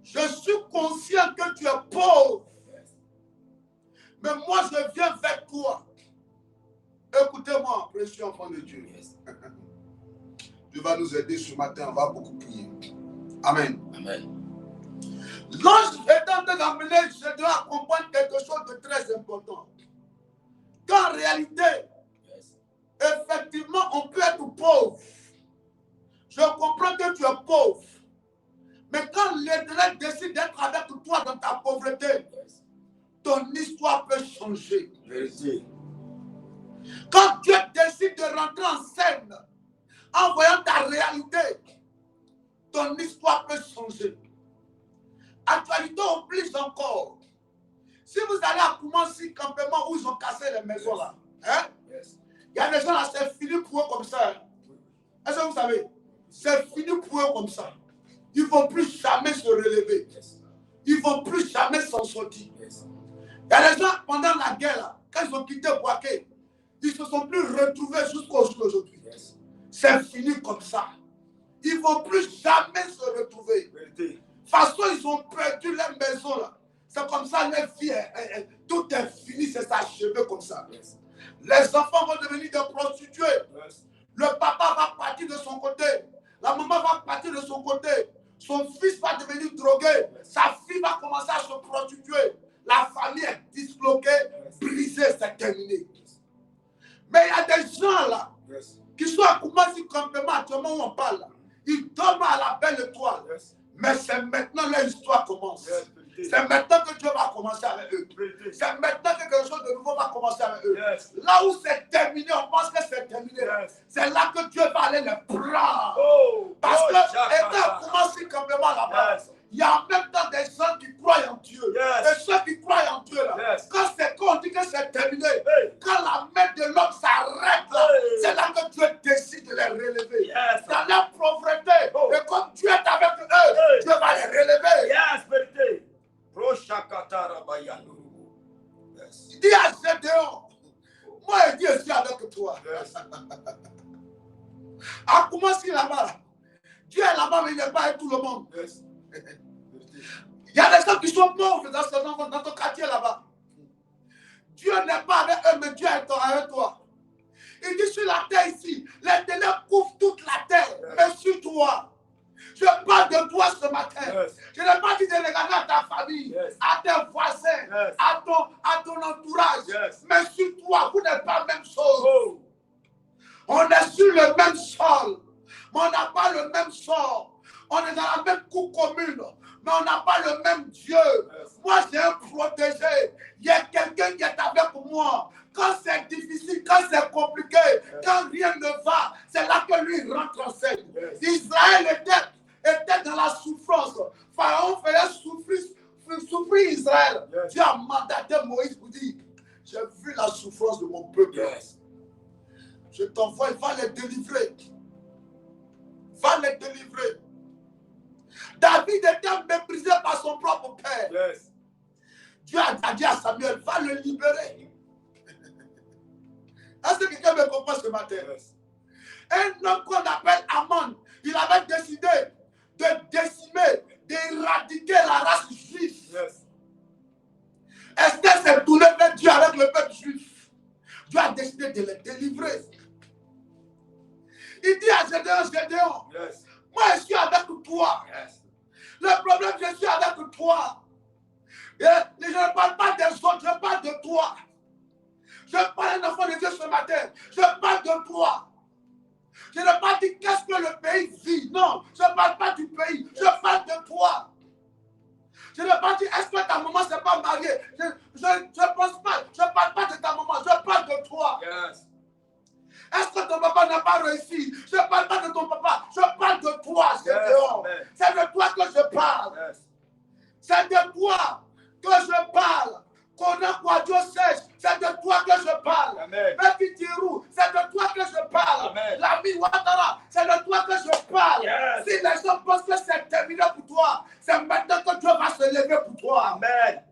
Je suis conscient que tu es pauvre. Yes. Mais moi, je viens vers toi. Écoutez-moi, précieux enfant de Dieu. Yes. Dieu va nous aider ce matin, on va beaucoup prier. Amen. Amen. L'ange est en train d'amener, je dois comprendre quelque chose de très important. Qu'en réalité, yes, effectivement, on peut être pauvre. Je comprends que tu es pauvre. Mais quand l'Éternel décide d'être avec toi dans ta pauvreté, yes, ton histoire peut changer. vérité. Quand Dieu décide de rentrer en scène, en voyant ta réalité, ton histoire peut changer. Actualité oblige encore. Si vous allez à Koumansi, campement où ils ont cassé les maisons là, hein? Yes. Il y a des gens là, c'est fini pour eux comme ça. Hein? Est-ce que vous savez? C'est fini pour eux comme ça. Ils ne vont plus jamais se relever. Yes. Ils ne vont plus jamais s'en sortir. Yes. Il y a des gens, pendant la guerre, là, quand ils ont quitté Boaké, ils ne se sont plus retrouvés jusqu'au jour d'aujourd'hui. Yes. C'est fini comme ça. Ils ne vont plus jamais se retrouver. Vérité. De toute façon, ils ont perdu leur maison là. C'est comme ça, leur vie, tout est fini, c'est achevé comme ça. Yes. Les enfants vont devenir des prostituées. Yes. Le papa va partir de son côté. La maman va partir de son côté. Son fils va devenir drogué. Yes. Sa fille va commencer à se prostituer. La famille est disloquée, Yes. brisée, c'est terminé. Mais il y a des gens là, Yes. qui sont à Koumansi campement actuellement où on parle. Là. Ils dorment à la belle étoile. Yes. Mais c'est maintenant leur histoire commence. Yes. C'est maintenant que Dieu va commencer avec eux. Vérité. C'est maintenant que quelque chose de nouveau va commencer avec eux. Yes. Là où c'est terminé, on pense que c'est terminé. Yes. C'est là que Dieu va aller les prendre. Oh. Parce Oh, que, étant commencé campement là-bas, Yes. il y a en même temps des gens qui croient en Dieu. Yes. Et ceux qui croient en Dieu, là, Yes. quand on dit que c'est terminé, Hey. quand la main de l'homme s'arrête, là, Hey. c'est là que Dieu décide de les relever. Yes. Dans leur pauvreté, Oh. et comme Dieu est avec eux, Hey. Dieu va les relever. Yes, vérité. Yes. Il dit à Gédéon, moi et Dieu, je suis avec toi. Yes. À commencer là-bas, Dieu est là-bas, mais il n'est pas avec tout le monde. Yes. Il y a des gens qui sont pauvres dans ton quartier là-bas. Dieu n'est pas avec eux, mais Dieu est avec toi. Il dit sur la terre ici, les ténèbres couvrent toute la terre, mais sur toi. Je parle de toi ce matin. Yes. Je n'ai pas dit de regarder à ta famille, Yes. à tes voisins, Yes. à ton entourage. Yes. Mais sur toi, vous n'êtes pas la même chose. Oh. On est sur le même sol, mais on n'a pas le même sort. On est dans la même cour commune, mais on n'a pas le même Dieu. Yes. Moi, j'ai un protégé. Il y a quelqu'un qui est avec moi. Quand c'est difficile, quand c'est compliqué, quand rien ne va, c'est là que lui rentre en scène. Yes. Israël était dans la souffrance. Pharaon faisait souffrir Israël. Yes. Dieu a mandaté Moïse pour dire, j'ai vu la souffrance de mon peuple. Yes. Je t'envoie, va les délivrer. Va les délivrer. David était méprisé par son propre père. Yes. Dieu a dit à Samuel, va le libérer. Est-ce que quelqu'un me comprend ce matin? Yes. Un homme qu'on appelle Amon, il avait décidé de décimer, d'éradiquer la race juive. Yes. Esther s'est tournée vers Dieu avec le peuple juif. Dieu a décidé de les délivrer. Il dit à Gédéon, Yes. moi je suis avec toi. Yes. Le problème, je suis avec toi. Et je ne parle pas des autres, je parle de toi. Je parle d'un enfant de Dieu ce matin. Je parle de toi. Je ne parle pas de qu'est-ce que le pays vit. Non, je ne parle pas du pays. Je parle de toi. Je ne parle pas de est-ce que ta maman ne s'est pas mariée. Je ne pense pas. Je ne parle pas de ta maman. Je parle de toi. Yes. Est-ce que ton papa n'a pas réussi? Je ne parle pas de ton papa. Je parle de toi. C'est dehors. C'est de toi que je parle. Yes. C'est de toi que je parle. Dieu sèche, c'est de toi que je parle. Amen. Petit Tirou, c'est de toi que je parle. Amen. L'ami Ouattara, c'est de toi que je parle. Yes. Si les gens pensent que c'est terminé pour toi, c'est maintenant que Dieu va se lever pour toi. Amen.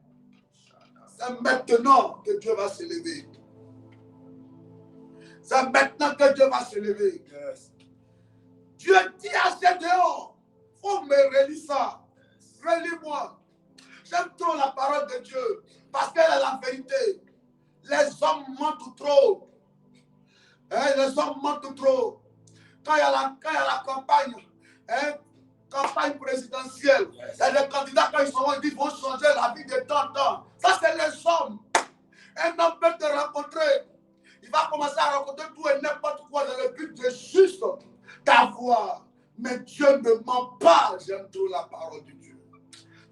C'est maintenant que Dieu va se lever. C'est maintenant que Dieu va se lever. Yes. Dieu dit à Gédéon, faut me relire ça. Relis-moi. J'aime trop la parole de Dieu parce qu'elle est la vérité. Les hommes mentent trop. Les hommes mentent trop. Quand il y a la campagne présidentielle, il y a des candidats, quand ils disent qu'ils vont changer la vie de tant. Ça, c'est les hommes. Un homme peut te rencontrer. Il va commencer à rencontrer tout et n'importe quoi dans le but de juste t'avoir. Mais Dieu ne ment pas. J'aime trop la parole de Dieu.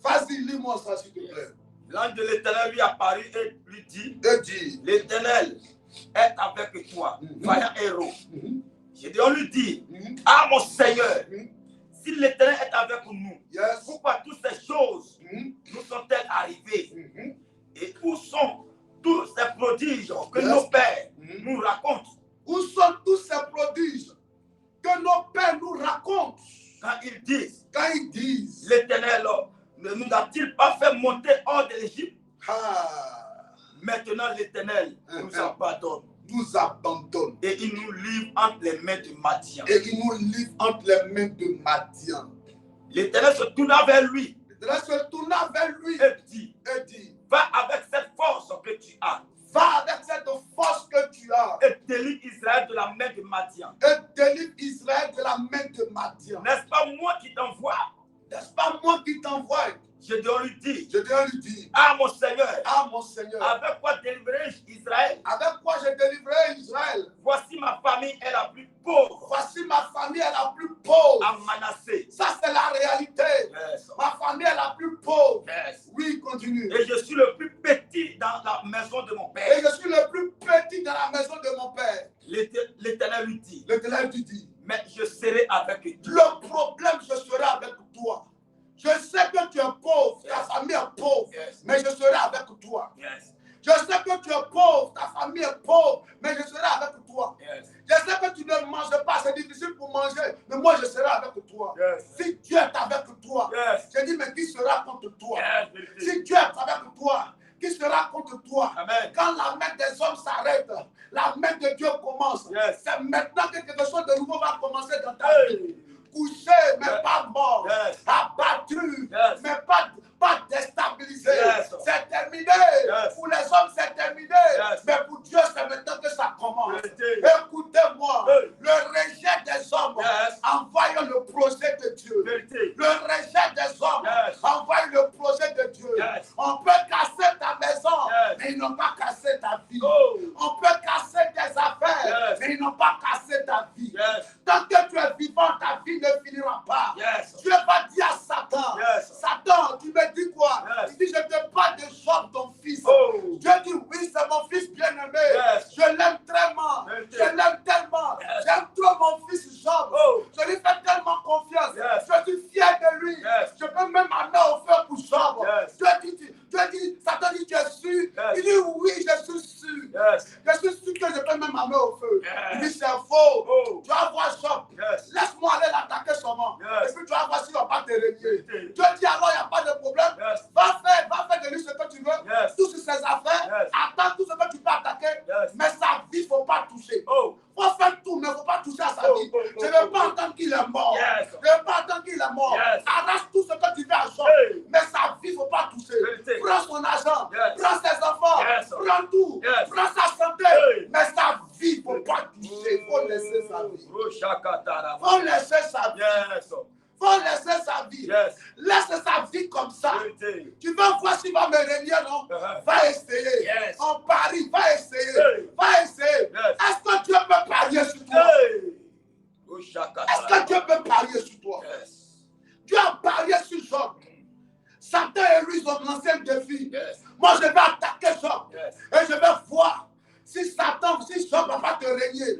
Vas-y, lis-moi ça, s'il te plaît. L'ange de l'Éternel lui apparut et lui dit, l'Éternel est avec toi, vaillant héros. Gédéon lui dit, ah mon Seigneur, si l'Éternel est avec nous, pourquoi toutes ces choses nous sont-elles arrivées? Et où sont tous ces prodiges que nos pères nous racontent? Où sont tous ces prodiges que nos pères nous racontent? Quand ils disent, l'Éternel ne nous a-t-il pas fait monter hors de l'Égypte? Maintenant l'Éternel nous abandonne. Nous abandonne. Et il nous livre entre les mains de Madian. L'Éternel se tourna vers lui. Et dit, va avec cette force que tu as. Et délivre Israël de la main de Madian. N'est-ce pas moi qui t'envoie? Gédéon lui dit, ah mon Seigneur, avec quoi délivrerai-je Israël? Voici ma famille est la plus pauvre. À Manassé. Ça, c'est la réalité. Yes. Ma famille est la plus pauvre. Yes. Oui, continue. Et je suis le plus petit dans la maison de mon père. Et je suis le plus petit dans la maison de mon père. L'Éternel lui dit, mais je serai avec toi. Le problème, je serai avec toi. Je sais que tu es pauvre, ta famille est pauvre, mais je serai avec toi. Je sais que tu es pauvre, ta famille est pauvre, mais je serai avec toi. Je sais que tu ne manges pas, c'est difficile pour manger, mais moi je serai avec toi. Si Dieu est avec toi, je dis, mais qui sera contre toi? Si Dieu est avec toi, qui sera contre toi? Amen. Quand la main des hommes s'arrête, la main de Dieu commence. C'est maintenant que quelque chose de nouveau va commencer dans ta vie. couché, mais pas mort. Abattu, mais pas déstabilisé. C'est terminé. Pour les hommes, c'est terminé. Mais pour Dieu, c'est maintenant que ça commence. Écoutez-moi. Le rejet des hommes envoie le projet de Dieu. Le rejet des hommes envoie le projet de Dieu. On peut casser ta maison, mais ils n'ont pas cassé ta vie. On peut casser tes affaires, mais ils n'ont pas cassé ta vie. Tant que tu es vivant, ta vie ne finira pas. Dieu va dire à Satan, Satan, tu me dis quoi? Il dit, je te parle de Job, ton fils. Dieu dit, oui, c'est mon fils bien-aimé. Je l'aime tellement. Je l'aime tellement. J'aime trop mon fils Job. Je lui fais tellement confiance. Je suis fier de lui. Je peux même amener au feu pour Job. Dieu dit, Satan dit, tu es sûr? Il dit, oui, je suis sûr. Je suis sûr que je peux même amener au feu. Il dit, c'est faux. Tu vas voir Job. Laisse-moi aller l'attaquer seulement. Et puis tu vas voir s'il ne va pas te régner. Dieu dit, alors il n'y a pas de problème. Va faire de lui ce que tu veux. Tout sur ses affaires. Attends tout ce que tu peux attaquer. Mais sa vie, il ne faut pas toucher. Il faut faire tout, mais il ne faut pas toucher à sa vie. Je ne veux pas entendre qu'il est mort. Je ne veux pas entendre qu'il est mort. Arrache tout ce que tu veux à Job. Mais sa vie, il ne faut pas toucher. Prends son argent. Prends ses enfants. Prends tout. Prends sa santé. Mais sa vie, il ne faut pas toucher. Il faut laisser sa vie. Il faut laisser sa vie. Faut laisser sa vie. Laisse sa vie comme ça. Tu vas voir s'il va me régner, non? Va essayer. On parie, va essayer. Va essayer. Est-ce que Dieu peut parier sur toi? Est-ce que Dieu peut parier sur toi? Dieu a parié sur Job. Satan et lui, ils ont lancé un défi. Moi, je vais attaquer Job. Et je vais voir si Satan, si Job ne va pas te régner.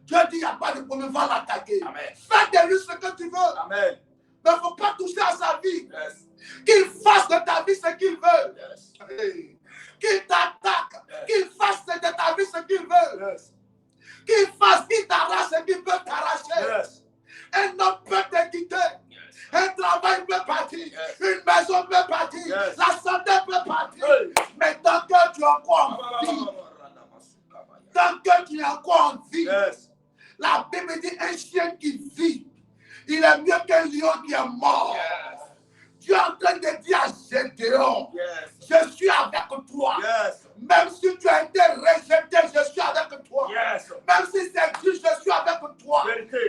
Dieu dit, il n'y a pas de problème, va l'attaquer. Fais de lui ce que tu veux. Amen. Mais il ne faut pas toucher à sa vie. Qu'il fasse de ta vie ce qu'il veut. Qu'il t'attaque. Qu'il fasse de ta vie ce qu'il veut. Qu'il fasse, qu'il t'arrache ce qu'il veut t'arracher. Un homme peut te quitter. Un travail peut partir. Une maison peut partir. La santé peut partir. Mais tant que tu es encore en vie, tant que tu es encore en vie, la Bible dit un chien qui vit, il est mieux qu'un lion qui est mort. Tu es en train de dire à Gédéon, je suis avec toi. Même si tu as été rejeté, je suis avec toi. Même si c'est dur, je suis avec toi.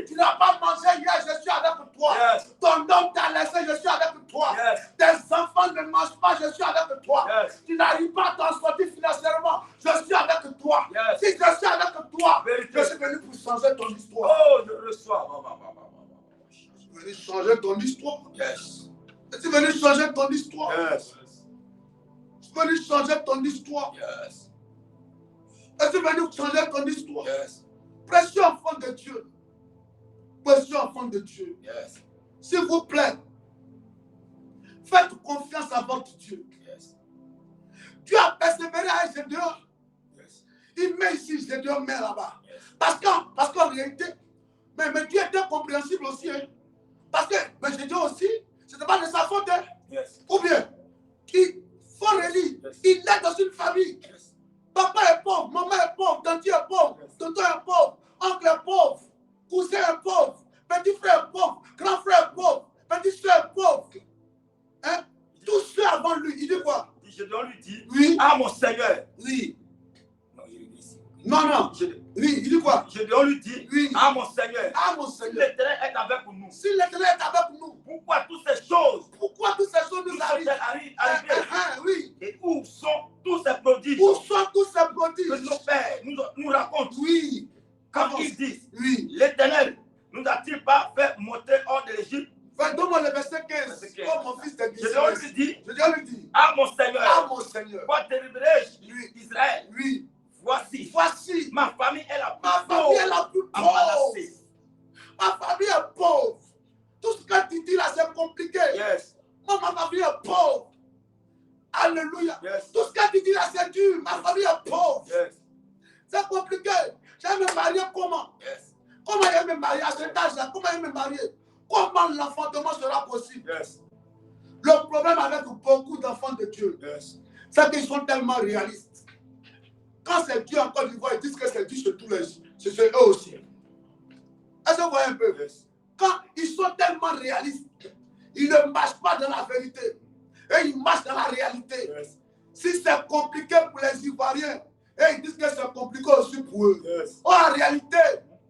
Tu n'as pas mangé hier, je suis avec toi. Ton homme t'a laissé, je suis avec toi. Tes enfants ne mangent pas, je suis avec toi. Tu n'arrives pas à t'en sortir financièrement, je suis avec toi. Si je suis avec toi, je suis venu pour changer ton histoire. Oh, je reçois. Je suis venu changer ton histoire. Je suis venu changer ton histoire. Je suis venu changer ton histoire. Je suis venu changer ton histoire. Précieux enfant de Dieu. Précieux enfant de Dieu. S'il vous plaît, faites confiance à votre Dieu. Dieu a persévéré à Gédéon. Il met ici, Gédéon met là-bas. Parce qu'en réalité, mais Dieu était compréhensible aussi. Hein. Parce que Gédéon aussi, ce n'était pas de sa faute. Hein. Ou bien, il faut relire. Il est dans une famille. Papa est pauvre, maman est pauvre, tante est pauvre, tonton est pauvre, oncle est pauvre, cousin est pauvre, petit frère est pauvre, grand frère est pauvre, petit soeur est pauvre. Hein? Tous ceux avant lui, il dit quoi? Gédéon lui dit, oui. Ah mon Seigneur. Oui. Non. Oui, il dit quoi? Gédéon lui dit, oui. Ah mon Seigneur. Ah mon Seigneur. Si l'Éternel est avec nous. Si l'Éternel est avec nous. Pourquoi toutes ces choses? Pourquoi toutes ces choses nous arrivent? Oui. Et où sont tous ces prodiges? Où sont tous ces prodiges? Que nos pères nous racontent. Oui. Quand ils disent, oui. L'Éternel nous a-t-il pas fait monter hors de l'Égypte? Donne-moi le verset 15. Oh mon fils de Gédéon lui dit, Ah mon Seigneur. Quoi te révéler, Israël? Oui. Voici, ma famille est la plus pauvre. Ma famille est pauvre. Tout ce que tu dis là, c'est compliqué. Moi, ma famille est pauvre. Alléluia. Tout ce que tu dis là, c'est dur. Ma famille est pauvre. C'est compliqué. Je vais me marier comment? Comment je vais me marier à cet âge-là? Comment je vais me marier? Comment l'enfantement sera possible? Le problème avec beaucoup d'enfants de Dieu, c'est qu'ils sont tellement réalistes. Quand c'est Dieu en Côte d'Ivoire, ils disent que c'est Dieu sur tous les jours. C'est eux aussi. Est-ce que vous voyez un peu? Yes. Oh, en réalité,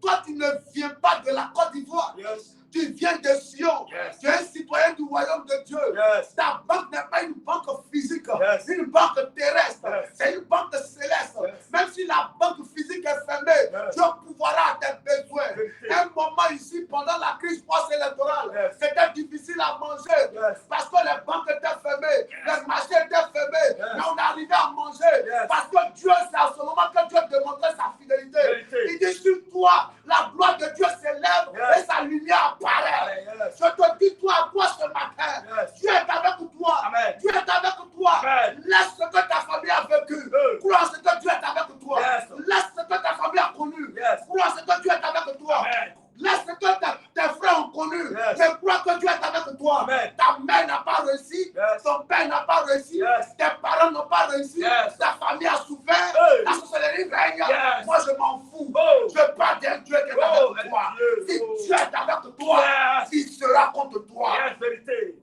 toi, tu ne viens pas de la Côte d'Ivoire. Yes. Tu viens de Sion. Yes. Tu es un citoyen du royaume de Dieu. Yes. Ta banque n'est pas une banque physique, Yes. une banque terrestre. Yes. C'est une banque céleste. Yes. Même si la banque physique est fermée, Yes. Dieu pourvoira à tes besoins. Vérité. Un moment ici, pendant la crise post-électorale, Yes. c'était difficile à manger Yes. parce que les banques étaient fermées, les marchés étaient fermés. Yes. Mais on arrivait à manger Yes. parce que Dieu, c'est à ce moment que Dieu démontrait sa fidélité. Vérité. Il dit sur toi, la gloire de Dieu s'élève Yes. et sa lumière apparaît. Yes. Je te dis, toi, à toi ce matin, Yes. Dieu est avec toi. Amen. Dieu est avec toi. Amen. Laisse ce que ta famille a vécu. Crois en ce que Dieu est avec toi. Yes. Laisse ce que ta famille a connu. Yes. Crois en ce que Dieu est avec toi. Amen. Laisse ce que tes frères ont connu. Yes. Mais crois que Dieu est avec toi. Amen. Ta mère n'a pas réussi. Yes. Ton père n'a pas réussi. Yes. Tes parents n'ont pas réussi. Yes. Ta famille a souffert. Hey. La sorcellerie règne. Yes. Moi, je m'en fous. Oh. Je parle d'un Dieu qui est Oh, avec toi. Dieu. Si Oh. Dieu est avec toi, Yes. il sera contre toi. Yes, vérité.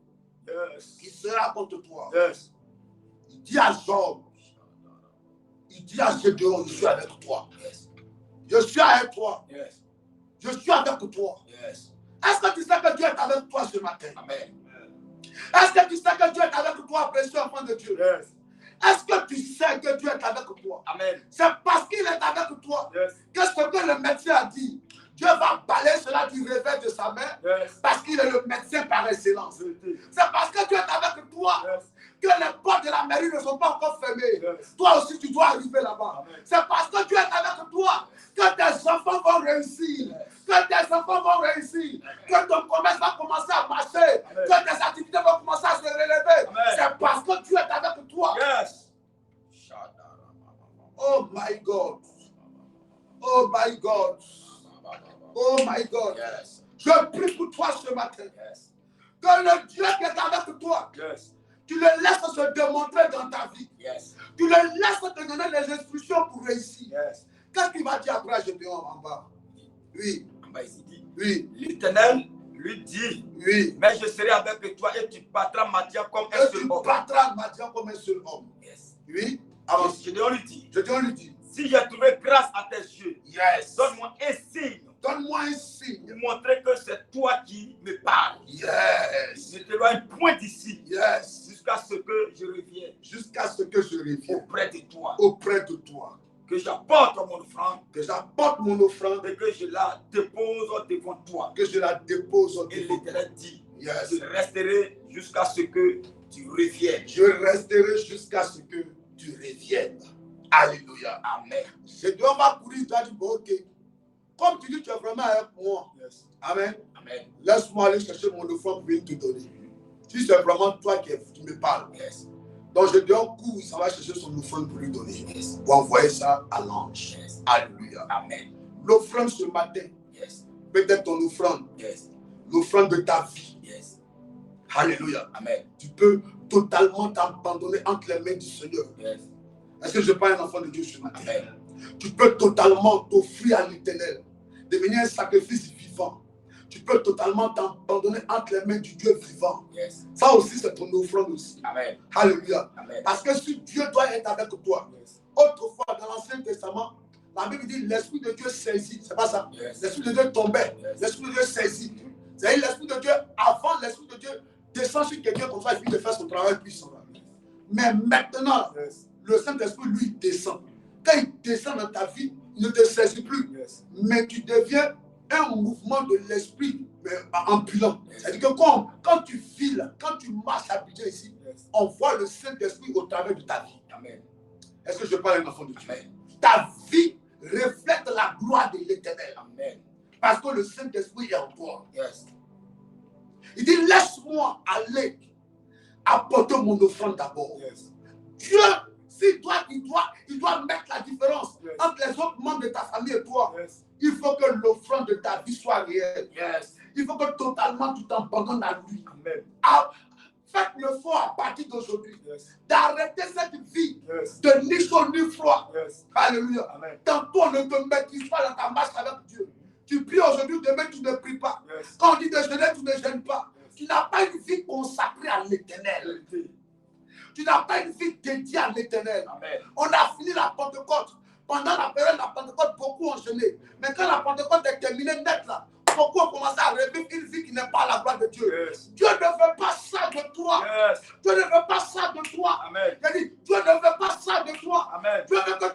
Yes. Il sera contre toi. Yes. Il dit à Job, il dit à Gédéon, je suis avec toi. Yes. Je suis avec toi. Yes. Je suis avec toi. Yes. Est-ce que tu sais que Dieu est avec toi ce matin? Amen. Est-ce que tu sais que Dieu est avec toi, précieux enfant de Dieu? Yes. Est-ce que tu sais que Dieu est avec toi? Amen. C'est parce qu'il est avec toi Yes. que ce que le médecin a dit, Dieu va balayer cela du réveil de sa main Yes. parce qu'il est le médecin par excellence. Vérité. C'est parce que Dieu est avec toi Yes. que les portes de la mairie ne sont pas encore fermées. Yes. Toi aussi, tu dois arriver là-bas. Amen. C'est parce que Dieu est avec toi que tes enfants vont réussir. Que tes enfants vont réussir. Que ton commerce va commencer à marcher. Amen. Que tes activités vont commencer à se relever. Amen. C'est parce que Dieu est avec toi. Yes. Oh my God. Oh my God. Oh my God. Yes. Je prie pour toi ce matin. Yes. Que le Dieu qui est avec toi, Yes. tu le laisses se démontrer dans ta vie. Yes. Tu le laisses te donner les instructions pour réussir. Yes. Qu'est-ce qu'il va dire après Gédéon en bas? Oui, En bas, il dit, oui, l'Éternel lui dit, oui. mais je serai avec toi et tu battras Madian comme un Et seul tu homme. battras Madian comme un seul homme. Yes. Oui, Alors, avance. Gédéon lui dit, Gédéon lui dit, si j'ai trouvé grâce à tes yeux, yes. donne-moi un signe Donne-moi un signe. pour montrer que c'est toi qui me parles. Yes. Ne t'éloigne point d'ici Yes. jusqu'à ce que je revienne Jusqu'à ce que je revienne auprès de toi, auprès de toi. que j'apporte mon offrande Que j'apporte mon offrande. et que je la dépose devant toi. Que je la dépose au Et devant. l'Éternel dit, Yes. je resterai jusqu'à ce que tu reviennes. Je resterai jusqu'à ce que tu reviennes. Alléluia. Amen. Gédéon va courir, il doit dire, bon, ok. Comme tu dis, tu es vraiment avec moi. Yes. Amen. Amen. Laisse-moi aller chercher mon offrande pour venir te donner. Si c'est vraiment toi qui me parles. Yes. Donc Gédéon court, il s'en va chercher son offrande pour lui donner. Yes. Pour envoyer ça à l'ange. Yes. Alléluia. Amen. L'offrande ce matin, Yes. peut-être ton offrande, Yes. l'offrande de ta vie. Yes. Alléluia. Amen. Tu peux totalement t'abandonner entre les mains du Seigneur. Yes. Est-ce que je parle à un enfant de Dieu ce matin? Amen. Tu peux totalement t'offrir à l'Éternel, devenir un sacrifice vivant. Tu peux totalement t'abandonner entre les mains du Dieu vivant. Yes. Ça aussi, c'est ton offrande aussi. Amen. Alléluia. Amen. Parce que si Dieu doit être avec toi, Yes. autrefois dans l'Ancien Testament, la Bible dit l'Esprit de Dieu saisit. C'est pas ça. Yes. L'Esprit de Dieu tombait. Yes. L'Esprit de Dieu saisit. C'est-à-dire l'Esprit de Dieu, avant l'Esprit de Dieu descend sur quelqu'un comme ça, il finit de faire son travail puissant. Mais maintenant, Yes. le Saint-Esprit, lui, descend. Quand il descend dans ta vie, il ne te saisit plus. Yes. Mais tu deviens un mouvement de l'esprit ambulant. Yes. C'est-à-dire que quand tu files, quand tu marches à Abidjan ici, Yes. on voit le Saint-Esprit au travers de ta vie. Amen. Est-ce que je parle à un enfant de Dieu? Amen. Ta vie reflète la gloire de l'Éternel. Amen. Parce que le Saint-Esprit est en toi. Yes. Il dit, laisse-moi aller apporter mon offrande d'abord. Yes. Dieu, si toi, il doit mettre la différence Yes. entre les autres membres de ta famille et toi. Yes. Il faut que l'offrande de ta vie soit réelle. Yes. Il faut que totalement tu t'abandonnes à lui. Amen. Faites le fort à partir d'aujourd'hui Yes. d'arrêter cette vie Yes. de ni chaud ni froid. Yes. Alléluia. Amen. Tantôt on ne te maîtrise pas dans ta marche avec Dieu. Tu pries aujourd'hui, demain tu ne pries pas. Yes. Quand on dit de jeûner, tu ne jeûnes pas. Yes. Tu n'as pas une vie consacrée à l'Éternel. Vérité. Tu n'as pas une vie dédiée à l'Éternel. Amen. On a fini la Pentecôte. pendant la période de la Pentecôte, beaucoup ont jeûné. Mais quand la Pentecôte est terminée net là, beaucoup ont commencé à revivre une vie qui n'est pas à la gloire de Dieu. Dieu ne veut pas ça de toi. Dieu ne veut pas ça de toi. Dieu ne veut pas ça de toi. Dieu veut que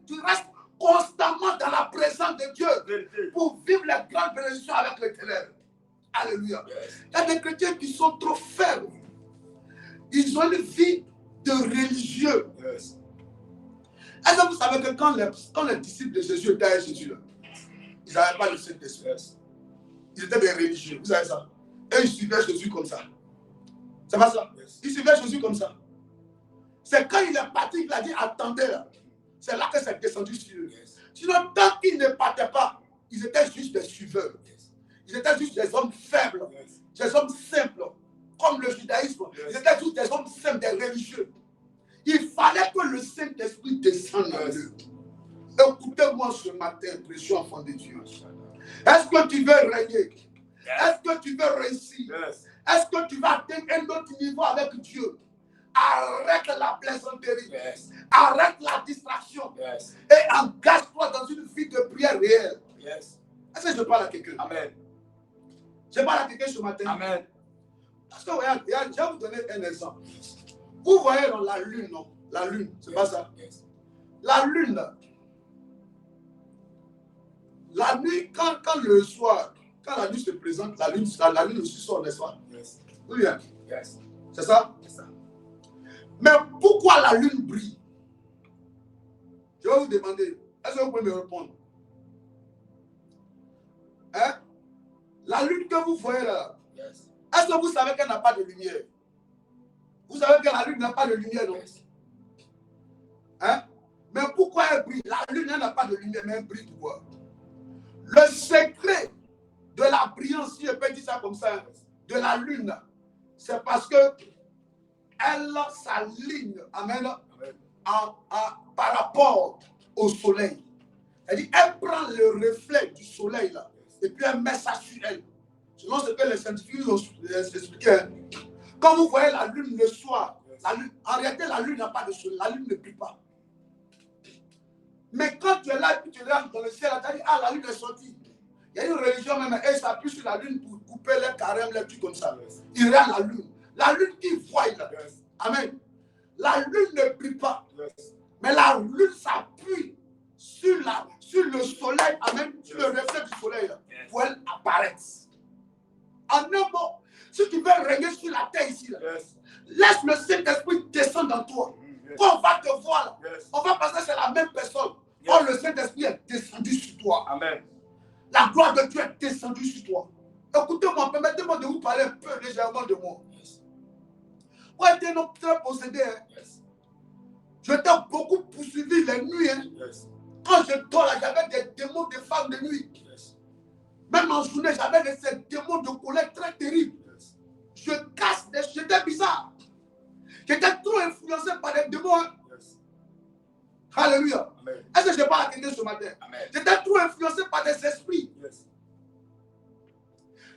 tu restes constamment dans la présence de Dieu pour vivre les grandes bénédictions avec l'Éternel. Alléluia. Il y a des chrétiens qui sont trop faibles. Ils ont une vie de religieux. Est-ce que vous savez que quand les disciples de Jésus étaient avec Jésus, là, ils n'avaient pas le Saint-Esprit. Ils étaient des religieux. Vous savez ça? Et ils suivaient Jésus comme ça. C'est pas ça? Ils suivaient Jésus comme ça. C'est quand il est parti qu'il a dit attendez là. C'est là que c'est descendu sur eux. Sinon, tant qu'ils ne partaient pas, ils étaient juste des suiveurs. Ils étaient juste des hommes faibles, des hommes simples, comme le judaïsme. Ils étaient juste des hommes simples, des religieux. Il fallait que le Saint-Esprit descende en eux. Écoutez-moi ce matin, précieux enfant de Dieu. Est-ce que tu veux régner? Est-ce que tu veux réussir? Est-ce que tu vas atteindre un autre niveau avec Dieu? Arrête la plaisanterie. Arrête la distraction. Et engage-toi dans une vie de prière réelle. Est-ce que je parle à quelqu'un? Amen. Je parle à quelqu'un ce matin. Amen. Parce que regarde, je vais vous donner un exemple. Vous voyez dans la lune, non? La lune, c'est pas ça? La lune, la nuit, quand le soir, quand la nuit se présente, la lune aussi sort, n'est-ce pas? Oui, bien. C'est ça? Mais pourquoi la lune brille? Je vais vous demander, est-ce que vous pouvez me répondre? Hein? La lune que vous voyez là, est-ce que vous savez qu'elle n'a pas de lumière? Vous savez que la lune n'a pas de lumière, non? Hein? Mais pourquoi elle brille? La lune n'a pas de lumière, mais elle brille pourquoi? Le secret de la brillance, si je peux dire ça comme ça, de la lune, c'est parce que elle s'aligne, amen, par rapport au soleil. C'est-à-dire, elle prend le reflet du soleil là, et puis elle met ça sur elle. Selon ce que les scientifiques ont expliqué. Quand vous voyez la lune le soir, en réalité, la lune n'a pas de soleil, la lune ne brille pas. Mais quand tu es là et puis tu regardes dans le ciel, tu as dit, ah, la lune est sortie. Il y a une religion même, elle s'appuie sur la lune pour couper les carèmes, les trucs comme ça. Il regarde la lune. La lune qui voit là. Amen. La lune ne brille pas. Mais la lune s'appuie sur le soleil, amen, sur le reflet du soleil là, pour elle apparaître. En un mot, si tu veux régner sur la terre ici, là, laisse le Saint-Esprit descendre dans toi. Quand on va te voir, là, on va penser que c'est la même personne. Quand le Saint-Esprit est descendu sur toi. Amen. La gloire de Dieu est descendue sur toi. Écoutez-moi, permettez-moi de vous parler un peu légèrement de moi. Moi, j'étais un homme très possédé. Hein. Je t'ai beaucoup poursuivi les nuits. Hein. Quand je dors là, j'avais des démons de femmes de nuit. Même en journée, j'avais ces démons de colère très terribles. Je casse des... J'étais bizarre. J'étais trop influencé par des démons. Hein. Alléluia. Est-ce que je parle à quelqu'un ce matin? J'étais trop influencé par des esprits.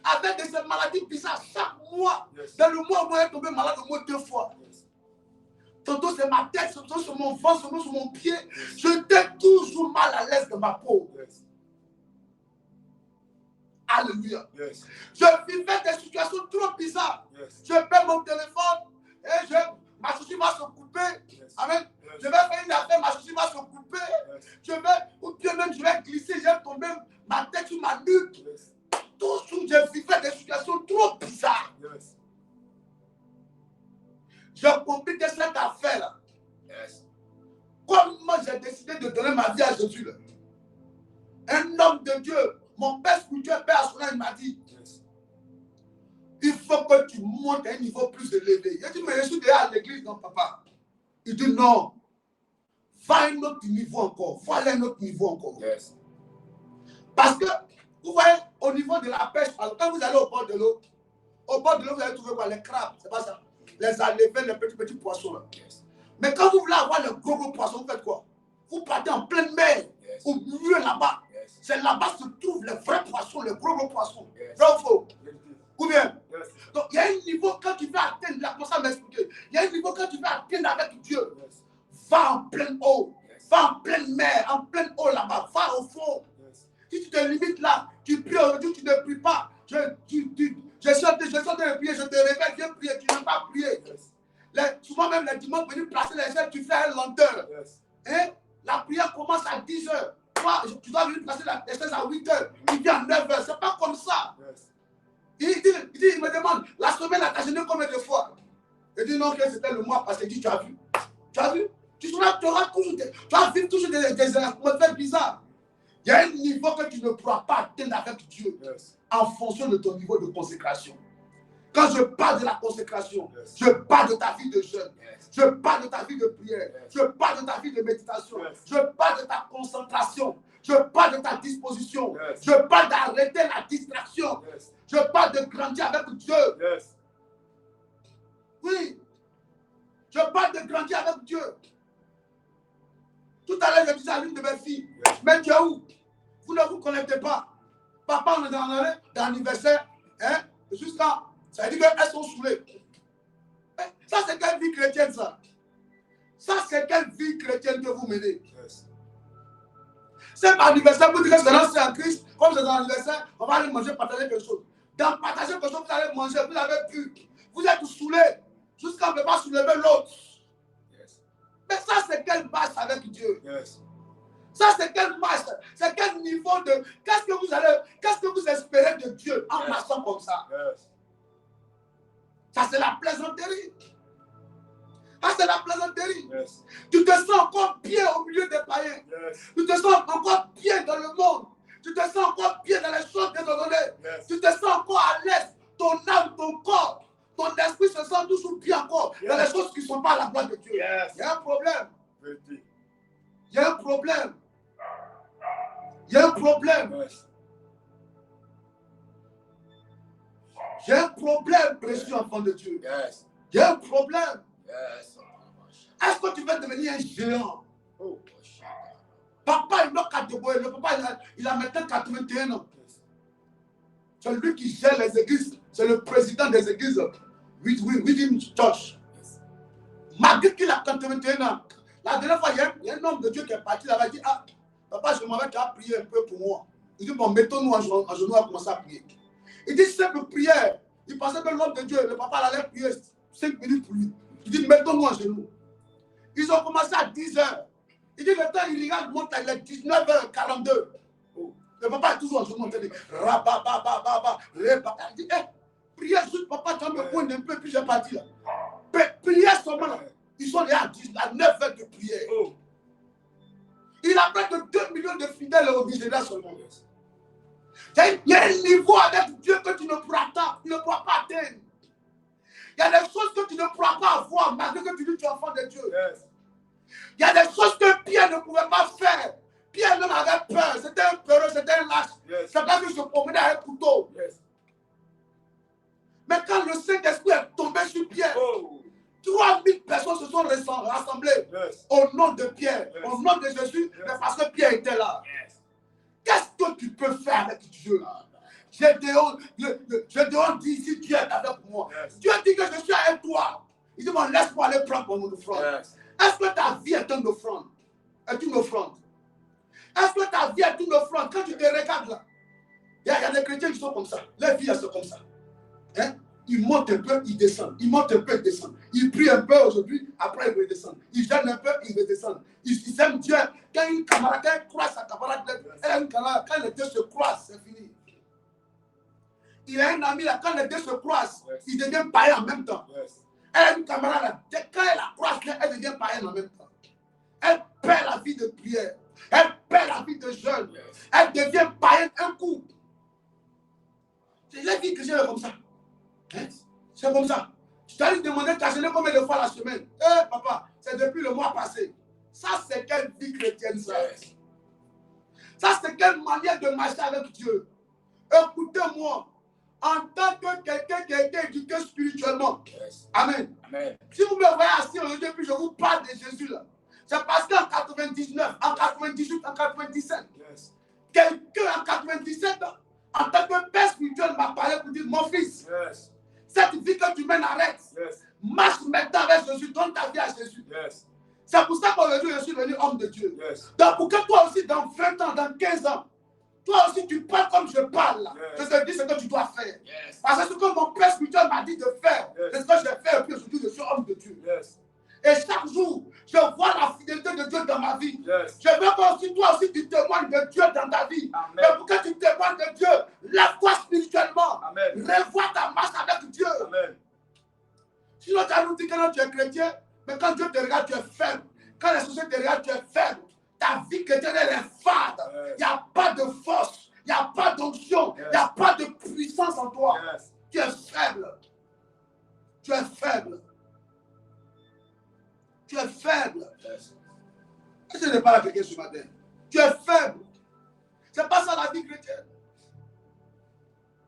Avec de ces maladies bizarres, chaque mois, dans le mois où je suis tombé malade au moins 2 fois. Tantôt c'est ma tête, tantôt sur mon ventre, tantôt sur mon pied. J'étais toujours mal à l'aise de ma peau. Alléluia. Je vivais des situations trop bizarres. Je perds mon téléphone et ma chaussure va se couper. Amen. Je vais faire une affaire, ma chaussure va se couper. Ou bien même je vais glisser, je vais tomber ma tête sur ma nuque. Toujours, je vivais des situations trop bizarres. J'ai compris que cette affaire-là, comment j'ai décidé de donner ma vie à Jésus, là. Un homme de Dieu, mon père spirituel, Père Assouna, il m'a dit, il faut que tu montes à un niveau plus élevé. Il dit, mais je suis déjà à l'église, non, papa. Il dit, non, va à un autre niveau encore, va aller à un autre niveau encore. Parce que, vous voyez, au niveau de la pêche, quand vous allez au bord de l'eau, vous allez trouver quoi? Les crabes, c'est pas ça? Les alévins, les petits poissons là. Mais quand vous voulez avoir les gros poissons, vous faites quoi? Vous partez en pleine mer, au milieu là-bas. C'est là-bas que se trouvent les vrais poissons, les gros poissons. Vrai ou faux? Ou bien? Donc il y a un niveau quand tu veux atteindre, là, comment ça m'expliquer? Il y a un niveau quand tu veux atteindre avec Dieu. Va en pleine eau. Va va en pleine mer, en pleine eau là-bas, va au fond. Yes. Si tu te limites là, tu pries aujourd'hui, tu ne pries pas. Je chante de prier, je te réveille, viens prier, tu n'as pas prié. Yes. Souvent même les dimanches, venir placer les ailes, tu fais un lenteur. Yes. Hein? La prière commence à 10 h. Toi, tu dois venir placer les ailes à 8 h. Il vient à 9 h. C'est pas comme ça. Yes. Il me demande, la semaine, elle t'a gêné combien de fois? Il dit non, que c'était le mois passé. Il dit, tu as vu? Tu as vu? Tu vas vivre toujours des atmosphères bizarres. Il y a un niveau que tu ne pourras pas atteindre avec Dieu. Yes. En fonction de ton niveau de consécration. Quand je parle de la consécration, Yes. je parle de ta vie de jeûne. Yes. Je parle de ta vie de prière. Yes. Je parle de ta vie de méditation. Yes. Je parle de ta concentration. Je parle de ta disposition. Yes. Je parle d'arrêter la distraction. Yes. Je parle de grandir avec Dieu. Yes. Oui. Je parle de grandir avec Dieu. Tout à l'heure, je disais à l'une de mes filles, Yes. mais tu es où? Vous ne vous connectez pas. Papa, on est dans l'anniversaire. Hein? Jusqu'à. Ça veut dire qu'elles sont saoulées. Ça, c'est quelle vie chrétienne, ça? Ça, c'est quelle vie chrétienne que vous menez? Yes. C'est pas anniversaire, vous dites que c'est lancé en Christ. Comme c'est dans l'anniversaire, on va aller manger, partager quelque chose. Dans partager quelque chose, vous allez manger, vous avez bu. Vous êtes saoulés. Jusqu'à ne pas soulever l'autre. Yes. Mais ça, c'est quelle base avec Dieu? Yes. Ça, c'est quelle marche? C'est quel niveau de... Qu'est-ce que vous espérez de Dieu en marchant comme ça? Yes. Ça, c'est la plaisanterie. Ça, c'est la plaisanterie. Yes. Tu te sens encore bien au milieu des païens. Yes. Tu te sens encore bien dans le monde. Tu te sens encore bien dans les choses que tu as données. Yes. Tu te sens encore à l'aise. Ton âme, ton corps, ton esprit se sent toujours bien encore dans les choses qui ne sont pas à la gloire de Dieu. Yes. Il y a un problème. Vérité. Il y a un problème. Il y a un problème. Yes. Il y a un problème, précieux enfant de Dieu. Yes. Il y a un problème. Yes. Est-ce que tu veux devenir un géant? Oh. Papa, il a 4 boys. Le papa, il a maintenant 81 ans. Yes. C'est lui qui gère les églises. C'est le président des églises. Within Church. Yes. Malgré qu'il a 81 ans. La dernière fois, il y a un homme de Dieu qui est parti là-bas. Il dit, ah, papa, je m'avais qu'à prier un peu pour moi. Il dit, bon, mettons-nous en genoux, on va commencer à prier. Il dit, simple prière. Il pensait que l'homme de Dieu, le papa allait prier 5 minutes pour lui. Il dit, mettons-nous en genoux. Ils ont commencé à 10 h. Il dit, le temps, il regarde, monte, il est 19 h 42. Oh. Le papa est toujours en genoux. Il dit, rababababa, rebaba. Il dit, priez juste, papa, tu vas me poindre un peu, puis j'ai parti là. Priez seulement là. Ils sont là à 9 h de prière. Oh. Il a près de 2 millions de fidèles au Nigeria seulement. Il y a un niveau avec Dieu que tu ne pourras pas atteindre. Il y a des choses que tu ne pourras pas avoir malgré que tu dis que tu es enfant de Dieu. Yes. Il y a des choses que Pierre ne pouvait pas faire. Pierre même avait peur. C'était un peureux, c'était un lâche. Yes. C'est pas qu'il se promenait avec un couteau. Yes. Mais quand le Saint-Esprit est tombé sur Pierre, 3000 personnes se sont rassemblées au nom de Pierre, au nom de Jésus, mais parce que Pierre était là. Qu'est-ce que tu peux faire avec Dieu? Gédéon dit ici, Dieu est avec moi. Dieu dit que je suis avec toi. Il dit, bon, laisse-moi aller prendre mon offrande. Est-ce que ta vie est une offrande? Est une offrande? Est-ce que ta vie est une offrande? Quand tu te regardes là, il y a des chrétiens qui sont comme ça. Leur vie, elles sont comme ça. Hein? Ils montent un peu, ils descendent. Ils montent un peu, ils descendent. Ils prient un peu aujourd'hui, après ils redescendent. Ils gênent un peu, ils redescendent. Ils aiment Dieu. Quand une camarade, quand elle croise sa camarade, quand les deux se croisent, c'est fini. Il a un ami là, quand les deux se croisent, ils deviennent païens en même temps. Elle a une camarade là, quand elle la croise, elle devient païenne en même temps. Elle perd la vie de prière. Elle perd la vie de jeûne. Elle devient païenne un coup. C'est la vie que j'ai comme ça. Hein? C'est comme ça. Tu t'as demandé de t'acheter combien de fois la semaine? Papa, c'est depuis le mois passé. Ça, c'est quelle vie chrétienne, ça? Ça, c'est quelle manière de marcher avec Dieu? Écoutez-moi, en tant que quelqu'un qui a été éduqué spirituellement. Amen. Amen. Si vous me voyez assis aujourd'hui, puis je vous parle de Jésus là, c'est parce qu'en 99, en 98, en 97, quelqu'un en 97, en tant que père spirituel, m'a parlé pour dire, mon fils, cette vie que tu mènes, arrête. Marche maintenant avec Jésus, donne ta vie à Jésus. C'est pour ça qu'aujourd'hui, je suis devenu homme de Dieu. Yes. Donc, pour que toi aussi, dans 20 ans, dans 15 ans, toi aussi, tu parles comme je parle. Là. Yes. Je te dis ce que tu dois faire. Yes. Parce que ce que mon père spirituel m'a dit de faire, Yes. c'est ce que j'ai fait. Et puis aujourd'hui, je suis homme de Dieu. Yes. Et chaque jour, je vois la fidélité de Dieu dans ma vie. Yes. Je veux que aussi, toi aussi, tu témoignes de Dieu dans ta vie. Amen. Mais pour que tu témoignes de Dieu, lève-toi spirituellement. Amen. Revois ta marche avec Dieu. Amen. Sinon, tu as nous dit que non, tu es chrétien, mais quand Dieu te regarde, tu es faible. Quand la société te regarde, tu es faible. Ta vie chrétienne, elle est fade. Il n'y a pas de force, il n'y a pas d'onction, il n'y a pas de puissance en toi. Yes. Tu es faible. Tu es faible. Tu es faible. Yes. Est-ce que je ne parle à quelqu'un ce matin? Tu es faible. C'est pas ça la vie chrétienne.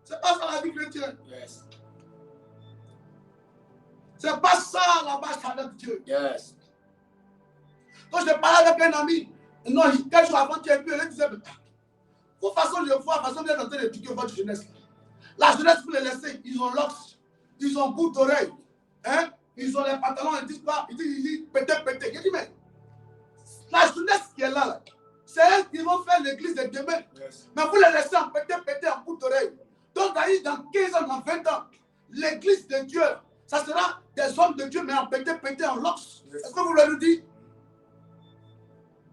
C'est pas ça la vie chrétienne. Yes. C'est pas ça la marche avec Dieu. Yes. Quand je parlais avec un ami, non, quelques jours avant qu'il ait pu, il disait, de toute façon, je vois, de toute façon, vous êtes en train d'éduquer votre jeunesse. La jeunesse, vous les laissez, ils ont l'ox, ils ont bout d'oreille, hein? Ils ont les pantalons, ils disent pas, ils disent, pété. Je dis, mais la jeunesse qui est là, c'est eux qui vont faire l'église de demain. Yes. Mais vous les laissez en pété, en bout d'oreille. Donc, dans 15 ans, dans 20 ans, l'église de Dieu, ça sera des hommes de Dieu, mais en pété, en lox. Yes. Est-ce que vous le dites?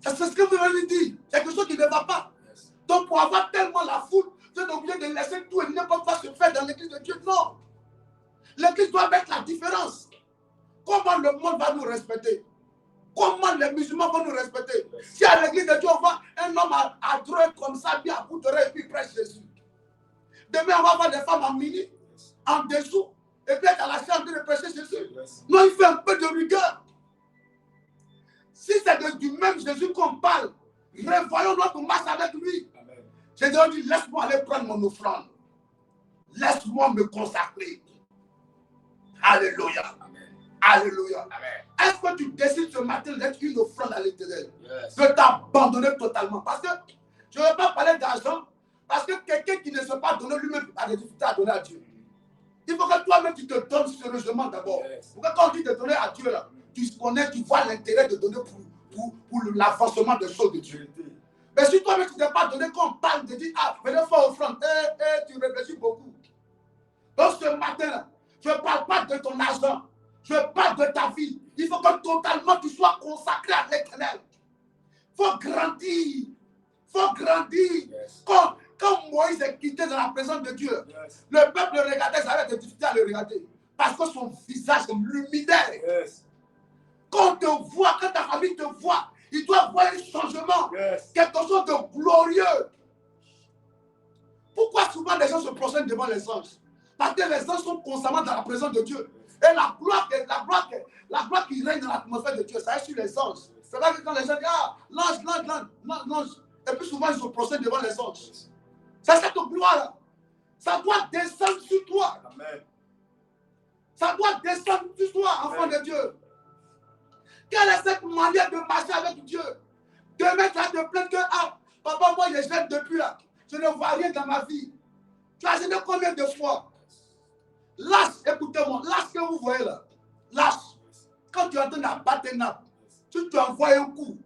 C'est ce que vous voulez dire. C'est quelque chose qui ne va pas. Yes. Donc, pour avoir tellement la foule, vous êtes obligé de laisser tout et n'importe quoi se faire dans l'église de Dieu. Non. L'église doit mettre la différence. Comment le monde va nous respecter? Comment les musulmans vont nous respecter? Yes. Si à l'église de Dieu, on voit un homme à droite comme ça, bien à bout d'oreille, et puis il prêche Jésus. Demain, on va voir des femmes en mini, en dessous, et puis être à la chair en train de prêcher Jésus. Yes. Non, il fait un peu de rigueur. Si c'est du même Jésus qu'on parle, revoyons notre marche avec lui. Amen. J'ai dit, laisse-moi aller prendre mon offrande. Laisse-moi me consacrer. Alléluia. Amen. Alléluia. Est-ce que tu décides ce matin d'être une offrande à l'Éternel? Yes. De t'abandonner totalement? Parce que je ne veux pas parler d'argent, parce que quelqu'un qui ne se pas donner lui-même a des difficultés à donner à Dieu. Il faut que toi-même tu te donnes sérieusement d'abord. Yes. Pour que quand on dit de donner à Dieu, là, tu connais, tu vois l'intérêt de donner pour l'avancement des choses de Dieu. Mais si toi-même tu ne t'es pas donné, quand on parle de dire, ah, venez faire offrande, tu réfléchis beaucoup. Donc ce matin, je ne parle pas de ton argent, je parle de ta vie. Il faut que totalement tu sois consacré à l'Éternel. Il faut grandir. Il faut grandir. Yes. Quand Moïse est quitté dans la présence de Dieu, yes, le peuple le regardait, ça avait des difficultés à le regarder. Parce que son visage luminait. Yes. Quand on te voit, quand ta famille te voit, il doit voir un changement. Yes. Quelque chose de glorieux. Pourquoi souvent les gens se prosternent devant les anges? Parce que les anges sont constamment dans la présence de Dieu. Et la gloire qui règne dans l'atmosphère de Dieu, ça est sur les anges. C'est là que quand les gens disent, ah, l'ange. Et puis souvent ils se prosternent devant les anges. C'est cette gloire-là. Ça doit descendre sur toi. Amen. Ça doit descendre sur toi, enfant Amen. De Dieu. Quelle est cette manière de marcher avec Dieu? De mettre à te plaindre que, ah, papa, moi je jeûne depuis là. Je ne vois rien dans ma vie. Tu as jeûné combien de fois? Lâche, écoutez-moi, lâche que vous voyez là. Lâche. Quand tu es en train d'abattre un arbre, si tu envoies un coup,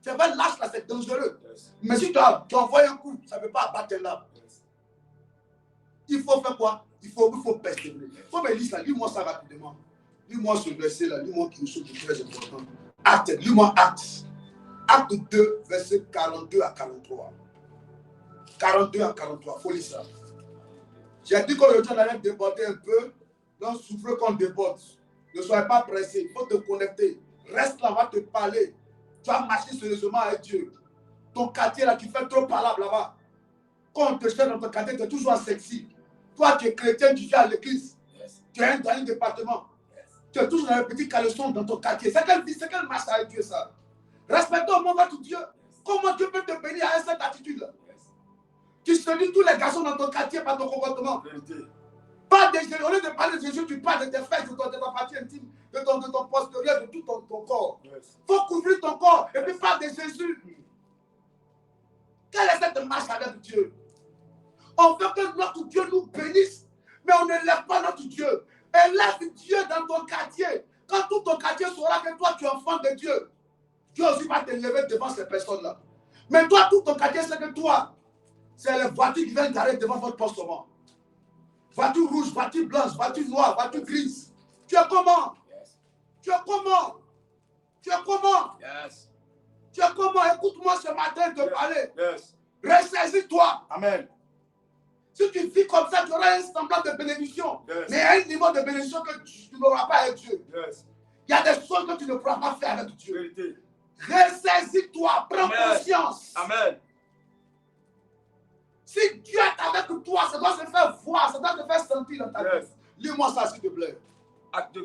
c'est vrai, lâche là, c'est dangereux. Mais si tu envoies un coup, ça ne peut pas abattre un arbre. Il faut faire quoi? Il faut persévérer. Il faut me lire ça, lis-moi ça rapidement. Lis-moi ce verset là, lis-moi quelque chose de très important. Acte, lis-moi Acte. Acte 2, verset 42 à 43. 42 à 43, il faut lire ça. J'ai dit qu'aujourd'hui on allait déborder un peu, donc souffle qu'on déborde. Ne soyez pas pressé, il faut te connecter. Reste là, on va te parler. Tu vas marcher sérieusement avec Dieu. Ton quartier là, tu fais trop parlable là-bas. Quand on te cherche dans ton quartier, tu es toujours sexy. Toi, tu es chrétien, tu viens à l'église. Yes. Tu es dans un département. Yes. Tu es toujours dans un petit caleçon dans ton quartier. C'est quelle marche avec Dieu ça? Respectons au monde votre Dieu. Yes. Comment Dieu peut te bénir avec cette attitude-là? Yes. Tu séduis tous les garçons dans ton quartier par ton comportement. Pas de Jésus. Au lieu de parler de Jésus, tu parles de tes fesses, de ta partie intime, de ton postérieur, de tout ton corps. Il yes. faut couvrir ton corps et puis parle de Jésus. Quelle est cette marche avec Dieu? On veut que notre Dieu nous bénisse, mais on ne lève pas notre Dieu. Élève Dieu dans ton quartier. Quand tout ton quartier saura que toi tu es enfant de Dieu, Dieu aussi va te lever devant ces personnes-là. Mais toi, tout ton quartier, c'est que toi, c'est les voitures qui viennent garer devant votre poste seulement. Voiture rouge, voiture blanche, voiture noire, voiture grise. Tu es comment? Yes. Tu es comment? Tu es comment? Yes. Tu es comment? Écoute-moi ce matin te parler. Yes. Ressaisis-toi. Amen. Si tu vis comme ça, tu auras un semblant de bénédiction. Yes. Mais il y a un niveau de bénédiction que tu n'auras pas avec Dieu. Yes. Il y a des choses que tu ne pourras pas faire avec Dieu. Ressaisis-toi, prends conscience. Amen. Si Dieu est avec toi, ça doit se faire voir, ça doit se faire sentir dans ta vie. Lis-moi ça, s'il te plaît. Acte 2,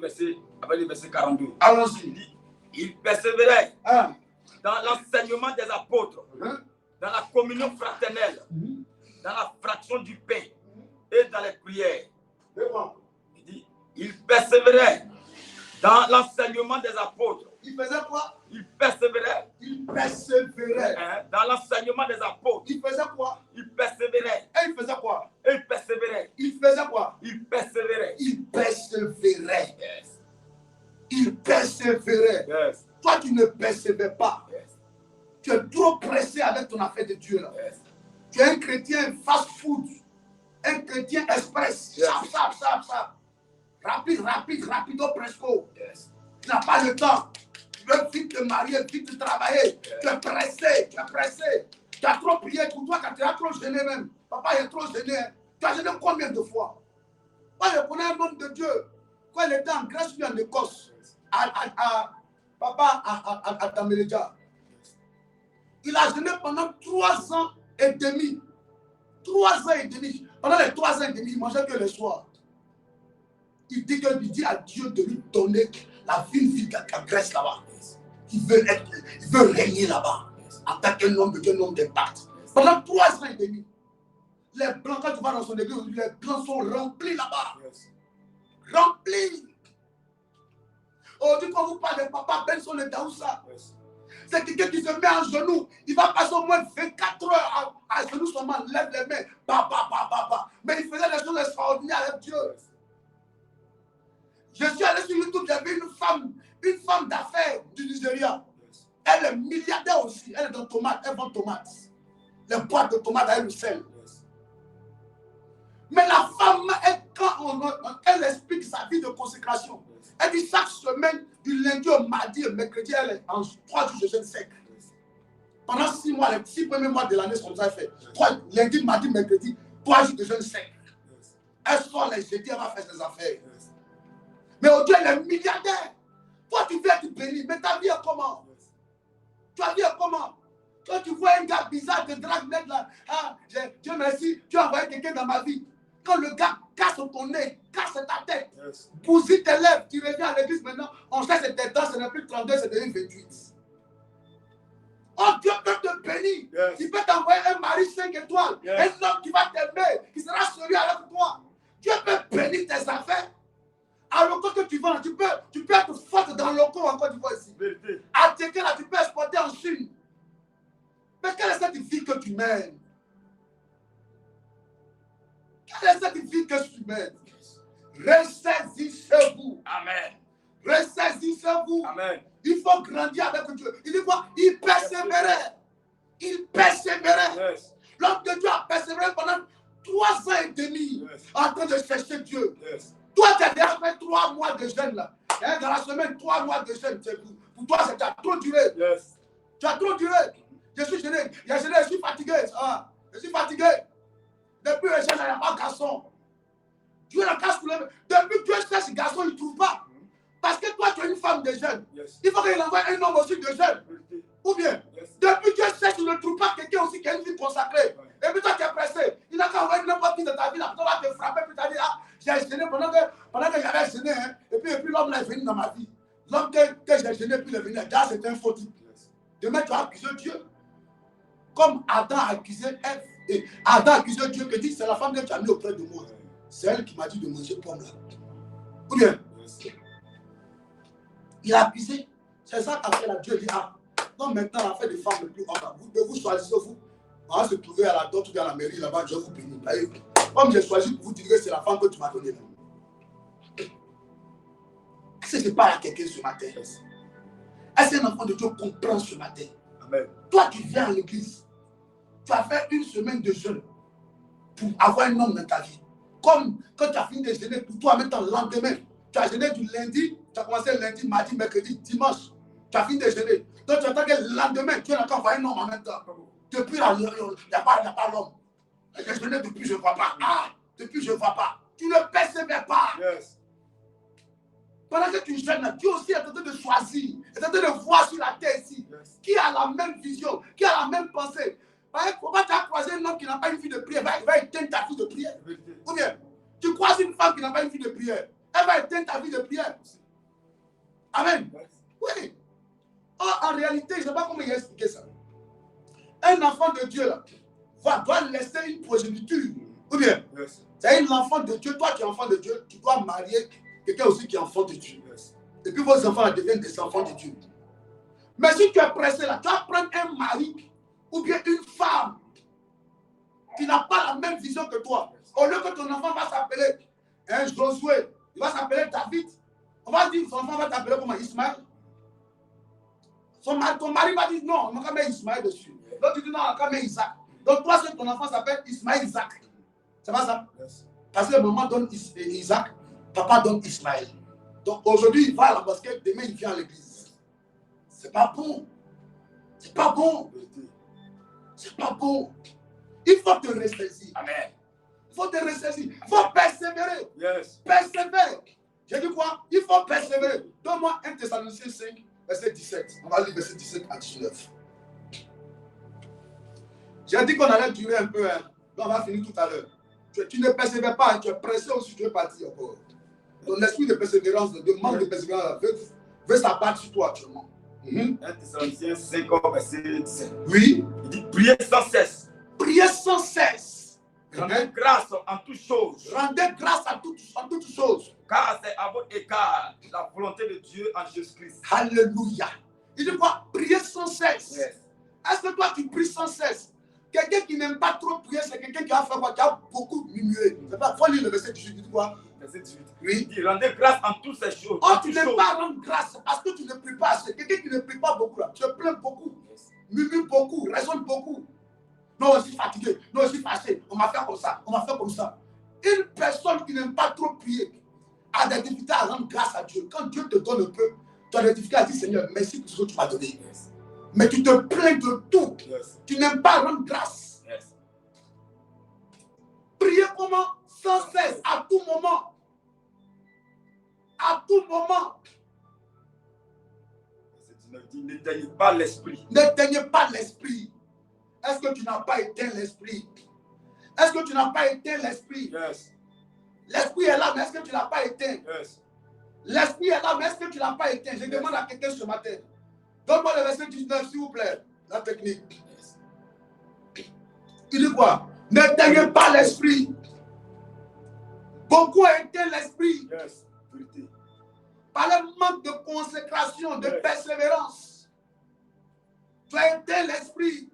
avec le verset 42. Allons-y. Il persévérait dans l'enseignement des apôtres, dans la communion fraternelle, dans la fraction du pain et dans les prières. Il dit, il persévérait dans l'enseignement des apôtres. Il faisait quoi? Il persévérait. Il persévérait. Dans l'enseignement des apôtres. Il faisait quoi? Il persévérait. Et il faisait quoi? Et il persévérait. Il faisait quoi? Il persévérait. Il persévérait. Yes. Il persévérait. Yes. Toi, tu ne persévères pas. Yes. Tu es trop pressé avec ton affaire de Dieu là. Yes. Tu es un chrétien fast-food. Un chrétien express. Yes. Sap. Rapide, rapido, presco. Yes. Tu n'as pas le temps. Tu veux vite te marier, vite travailler. Yes. Tu es pressé. Tu as trop prié pour toi quand tu as trop gêné même. Papa est trop gêné. Tu as gêné combien de fois? Moi, je connais un homme de Dieu. Quand il était en Grèce ou en Écosse, à Tamereja, il a gêné pendant 3 ans et demi. 3 ans et demi. Pendant les 3 ans et demi, il mangeait que le soir. Il dit à Dieu de lui donner la ville en Grèce là-bas. Il veut régner là-bas. En tant qu'un homme d'impact. Pendant 3 ans et demi. Les blancs, quand tu vas dans son église, les blancs sont remplis là-bas. Remplis. Aujourd'hui, quand vous parlez de Papa Benson et Daoussa, c'est quelqu'un qui se met en genoux. Il va passer au moins 24 heures à genoux seulement, lève les mains. Mais il faisait des choses extraordinaires avec Dieu. Je suis allé sur YouTube, j'ai vu une femme d'affaires du Nigeria. Elle est milliardaire aussi. Elle est dans tomates, elle vend tomates. Les boîtes de tomates avec le sel. Mais la femme, quand elle explique sa vie de consécration, elle dit chaque semaine, du lundi au mardi et mercredi, elle est en 3 jours de jeûne sec. Pendant 6 mois, les 6 premiers mois de l'année, c'est comme ça elle fait. 3 lundi, mardi, mercredi, 3 jours de jeûne sec. Elle sort les jeudis, elle va faire ses affaires. Mais aujourd'hui, elle est milliardaire. Toi, tu veux être béni, mais ta vie est comment? Ta vie est comment? Quand tu vois un gars bizarre de drague net là, Dieu merci, tu as envoyé quelqu'un dans ma vie. Quand le gars casse ton nez, casse ta tête, bousille tes lèvres, tu reviens à l'église maintenant, on sait que c'est tes dents, ce n'est plus 32, c'est devenu 28. Oh, Dieu peut te bénir. Yes. Il peut t'envoyer un mari 5 étoiles, un homme qui va t'aimer, qui sera sérieux avec toi. Dieu peut bénir tes affaires. À l'eau que tu vends, tu peux être forte dans l'eau encore, tu vois ici. À Tchèque, là, tu peux exporter en Chine. Mais quelle est cette vie que tu mènes? Quelle est cette vie que tu mènes? Ressaisissez-vous. Amen. Ressaisissez-vous. Amen. Il faut grandir avec Dieu. Il dit quoi? Il persévérait. Il persévérait. Yes. L'homme de Dieu a persévéré pendant 3 ans et demi en train de chercher Dieu. Yes. Toi, tu as déjà fait 3 mois de jeûne là. Et dans la semaine, 3 mois de jeûne. Pour toi, ça a trop duré. Yes. Tu as trop duré. Je suis gêné. Je suis fatigué. Je suis fatigué. Depuis le jeûne, il n'y a pas de garçon. Dieu la casse pour le. Depuis que Dieu cherche ce garçon, il ne trouve pas. Parce que toi, tu es une femme de jeûne. Yes. Il faut qu'il envoie un homme aussi de jeûne. Ou bien, depuis que Dieu cherche, il ne trouve pas quelqu'un aussi qui a une vie consacrée. Et puis toi, tu es pressé. Il n'a qu'à envoyer n'importe qui de ta vie. Là, toi, va te frapper. Puis tu as dit, j'ai gêné pendant que j'avais gêné. Hein. Et puis l'homme là est venu dans ma vie. L'homme que j'ai gêné, puis il est venu. Là, c'était un faux type. Demain, tu vas accuser Dieu. Comme Adam a accusé Ève. Et Adam a accusé Dieu qui dit, c'est la femme que tu as mis auprès de moi. C'est elle qui m'a dit de manger pomme là. Ou bien, il a accusé. C'est ça qu'a fait là. Dieu dit, donc maintenant, l'affaire des femmes le plus homme, vous choisissez vous. On va se trouver à la dot ou à la mairie là-bas, je vais vous bénir. Comme j'ai choisi pour vous dire que c'est la femme que tu m'as donnée là. Est-ce que je parle à quelqu'un ce matin? Est-ce qu'un enfant de Dieu comprend ce matin? Amen. Toi, tu viens à l'église. Tu as fait une semaine de jeûne pour avoir un homme dans ta vie. Comme quand tu as fini de jeûner pour toi, maintenant, le lendemain, tu as jeûné du lundi, tu as commencé lundi, mardi, mercredi, dimanche. Tu as fini de jeûner. Donc, tu attends que le lendemain, tu as encore un homme en même temps. Depuis là, il n'y a pas l'homme. J'ai jeûné depuis, je ne vois pas. Ah, depuis, je ne vois pas. Tu ne persévères pas. Yes. Pendant que tu jeûnes, tu aussi es en train de choisir, es en train de voir sur la terre ici, qui a la même vision, qui a la même pensée. Il ne faut pas croiser un homme qui n'a pas une vie de prière, il va éteindre ta vie de prière. Ou bien, tu croises une femme qui n'a pas une vie de prière, elle va éteindre ta vie de prière. Amen. Oui. Oh, en réalité, je ne sais pas comment il a expliqué ça. Un enfant de Dieu là, doit laisser une progéniture. Ou bien, c'est un enfant de Dieu, toi qui es enfant de Dieu, tu dois marier quelqu'un aussi qui est enfant de Dieu. Et puis vos enfants deviennent des enfants de Dieu. Mais si tu es pressé là, tu vas prendre un mari ou bien une femme qui n'a pas la même vision que toi. Au lieu que ton enfant va s'appeler Josué, il va s'appeler David. On va dire son enfant va t'appeler comment? Ismaël. Ton mari va dire non, on va mettre Ismaël dessus. Donc tu dis non, on va mettre Isaac. Donc toi, si ton enfant s'appelle Ismaël Isaac. C'est pas ça? Parce que maman donne Isaac, papa donne Ismaël. Donc aujourd'hui, il va à la basket, demain il vient à l'église. C'est pas bon. C'est pas bon. C'est pas bon. Il faut te ressaisir. Amen. Il faut te ressaisir. Il faut persévérer. Yes. Persévérer. J'ai dit quoi? Il faut persévérer. Donne-moi 1 Thessaloniciens 5, verset 17. On va lire verset 17 à 19. J'ai dit qu'on allait durer un peu. Hein. Donc on va finir tout à l'heure. Tu ne persévères pas. Tu es pressé aussi. Tu es parti encore. Donc l'esprit de persévérance, de manque de persévérance, veut s'abattre sur toi actuellement. 1 Thessaloniciens 5, verset 17. Oui. Il dit priez sans cesse. Priez sans cesse. Rendez grâce en toutes choses. Rendez grâce en toutes choses. Car c'est à votre égard la volonté de Dieu en Jésus-Christ. Alléluia. Il dit quoi? Priez sans cesse. Yes. Est-ce que toi tu pries sans cesse? Quelqu'un qui n'aime pas trop prier, c'est quelqu'un qui a fait quoi? Qui a beaucoup murmuré. C'est pas, faut lire le verset 18. Il dit quoi? Verset 18. Oui. Il dit rendez grâce en toutes ces choses. Oh, tu n'aimes pas rendre grâce parce que tu ne pries pas assez. Quelqu'un qui ne prie pas beaucoup, là, tu te plains beaucoup. Murmure beaucoup, raisonne beaucoup. Non, je suis fatigué. Non, je suis fâché. On m'a fait comme ça. On m'a fait comme ça. Une personne qui n'aime pas trop prier a des difficultés à rendre grâce à Dieu. Quand Dieu te donne un peu, tu as des difficultés à dire Seigneur, merci pour ce que tu m'as donné. Yes. Mais tu te plains de tout. Yes. Tu n'aimes pas rendre grâce. Yes. Prier comment? Sans cesse, à tout moment. À tout moment. N'éteignez pas l'esprit. N'éteignez pas l'esprit. Est-ce que tu n'as pas éteint l'esprit? Est-ce que tu n'as pas éteint l'esprit? Yes. L'esprit est là, mais est-ce que tu ne l'as pas éteint? Yes. L'esprit est là, mais est-ce que tu ne l'as pas éteint? Je demande à quelqu'un ce matin. Donne-moi le verset 19, s'il vous plaît. La technique. Yes. Il dit quoi? N'éteignez pas l'esprit. Beaucoup ont éteint l'esprit. Yes. Par le manque de consécration, de persévérance. Tu as éteint l'esprit.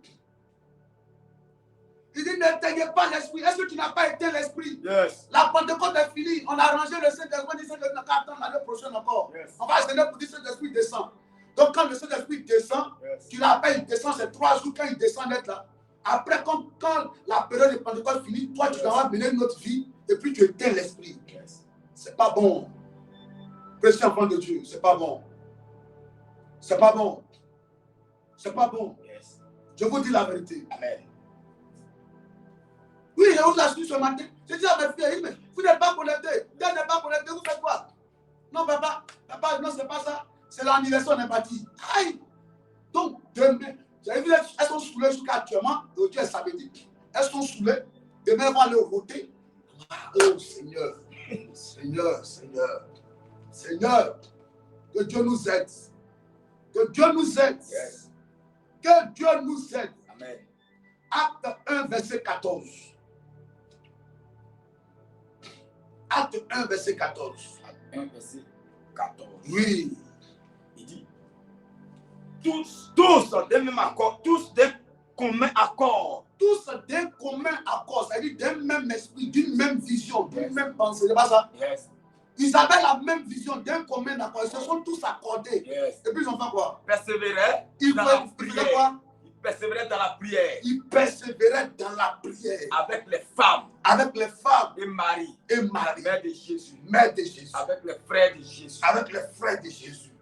Il dit n'éteignez pas l'esprit. Est-ce que tu n'as pas éteint l'esprit? Yes. La Pentecôte est finie. On a rangé le Saint-Esprit. Il dit qu'on n'a qu'à attendre l'année prochaine encore. Yes. On va essayer pour dire que le Saint-Esprit descend. Donc quand le Saint-Esprit descend, tu l'appelles, il descend, c'est 3 jours quand il descend d'être là. Après, quand la période de Pentecôte finit, toi tu dois mener une autre vie et puis tu éteins l'esprit. Yes. C'est pas bon. Précieux enfant de Dieu, c'est pas bon. C'est pas bon. C'est pas bon. Yes. Je vous dis la vérité. Amen. Oui, j'ai eu la suite ce matin. J'ai dit à mes filles, mais vous n'êtes pas connectés. Vous n'êtes pas connectés, vous faites quoi? Non, papa, non, c'est pas ça. C'est l'anniversaire, on est parti. Aïe! Donc, demain, j'avais vu, elles sont saoulées jusqu'à actuellement. Aujourd'hui, elles samedi. Elles sont saoulées. Demain, elles vont aller voter. Oh, Seigneur. Seigneur, Seigneur. Seigneur, que Dieu nous aide. Que Dieu nous aide. Yes. Que Dieu nous aide. Amen. Acte 1, verset 14. Acte 1, verset 14. Acte 1, verset 14. Oui. Il dit, tous d'un même accord, tous d'un commun accord. Tous d'un commun accord, c'est-à-dire d'un même esprit, d'une même vision, d'une même pensée. C'est pas ça? Yes. Ils avaient la même vision d'un commun accord. Ils se sont tous accordés. Yes. Et puis ils ont fait quoi? Persévérer Ils dans la faisaient quoi? Ils persévéraient dans la prière. Ils persévéraient dans la prière. Avec les femmes. Avec les femmes. Et Marie. Et Marie. Mère de Jésus. Mère de Jésus. Avec les frères de Jésus. Avec les frères de Jésus.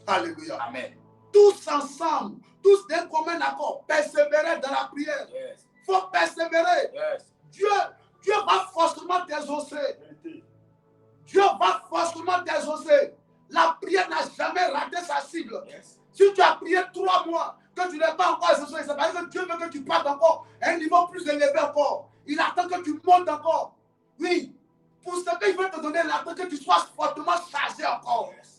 Alléluia. Amen. Tous ensemble, tous d'un commun accord, persévérer dans la prière. Yes. Faut persévérer. Yes. Dieu va forcément t'exaucer. Dieu va forcément t'exaucer. La prière n'a jamais raté sa cible. Yes. Si tu as prié 3 mois, que tu n'es pas encore exaucé, c'est parce que Dieu veut que tu partes encore à un niveau plus élevé encore. Il attend que tu montes encore. Oui. Pour ce qu'il veut te donner, il attend que tu sois fortement chargé encore. Yes.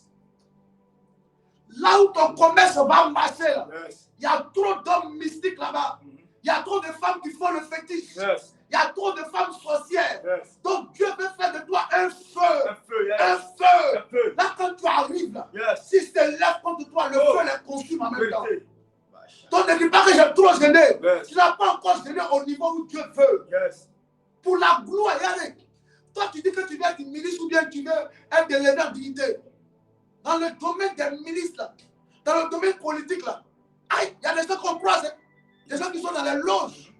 Là où ton commerce va marcher, là, Yes. il y a trop d'hommes mystiques là-bas. Il y a trop de femmes qui font le fétiche. Yes. Il y a trop de femmes sorcières. Yes. Donc Dieu veut faire de toi un feu. Un feu, yes. Un feu. Un feu. Là, quand tu arrives, là, Yes. si c'est lève contre toi, le feu les consume en même temps. Vérité. Donc ne dis pas que j'ai trop gêné. Yes. Tu n'as pas encore gêné au niveau où Dieu veut. Yes. Pour la gloire, Yannick. Toi, tu dis que tu veux être une ministre ou bien tu veux être élevé en dignité. Dans le domaine des ministres, là, dans le domaine politique, là, aïe, il y a des gens qu'on croise, hein. Des gens qui sont dans les loges,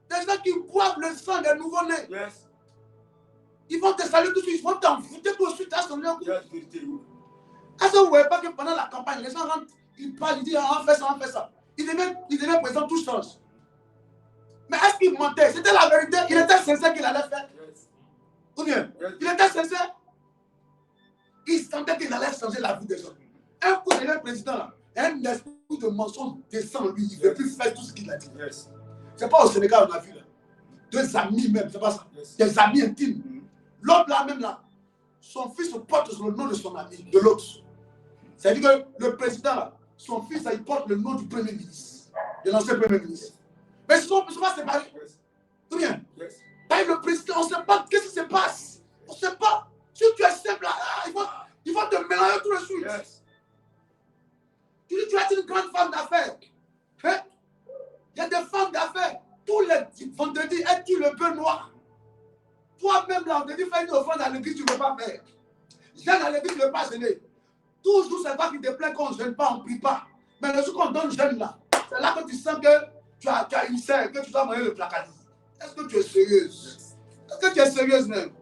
des gens qui boivent le sang des nouveau-nés. Yes. Ils vont te saluer tout de suite, ils vont t'envoûter tout de suite à son lieu. Yes, vérité. Est-ce que vous ne voyez pas que pendant la campagne, les gens rentrent, ils parlent, ils disent ah, on fait ça, on fait ça. Ils deviennent présents, tout change. Mais est-ce qu'il mentait? C'était la vérité, il était sincère qu'il allait faire. Yes. Ou bien, Yes. il était sincère. Il sentait qu'il allait changer la vie des gens. Un coup, il est président là, un esprit de mensonge descend en lui, il ne veut plus faire tout ce qu'il a dit. Yes. Ce n'est pas au Sénégal on a vu là. 2 amis même, c'est pas ça. Yes. Des amis intimes. L'autre là même là, son fils porte sur le nom de son ami, de l'autre. C'est-à-dire que le président là, son fils là, il porte le nom du premier ministre, de l'ancien premier ministre. Mais ils sont pas séparés. Yes. Tout bien. Yes. Taille le président, on ne sait pas qu'est-ce qui se passe. On ne sait pas. Si tu es simple, là, ils vont te mélanger tout de suite. Yes. Tu dis, tu es une grande femme d'affaires. Hein? Il y a des femmes d'affaires. Tous les vendredis, elles tuent le bœuf noir. Toi-même, là, on te dit, fais une offrande à l'église, tu ne veux pas faire. Jeûne à l'église, tu ne veux pas jeûner. Toujours, c'est pas qui te plaît qu'on ne jeûne pas, on ne prie pas. Mais le jour qu'on donne jeûne, là, c'est là que tu sens que tu as une serre, que tu dois manger le placardis. Est-ce que tu es sérieuse? Est-ce que tu es sérieuse même?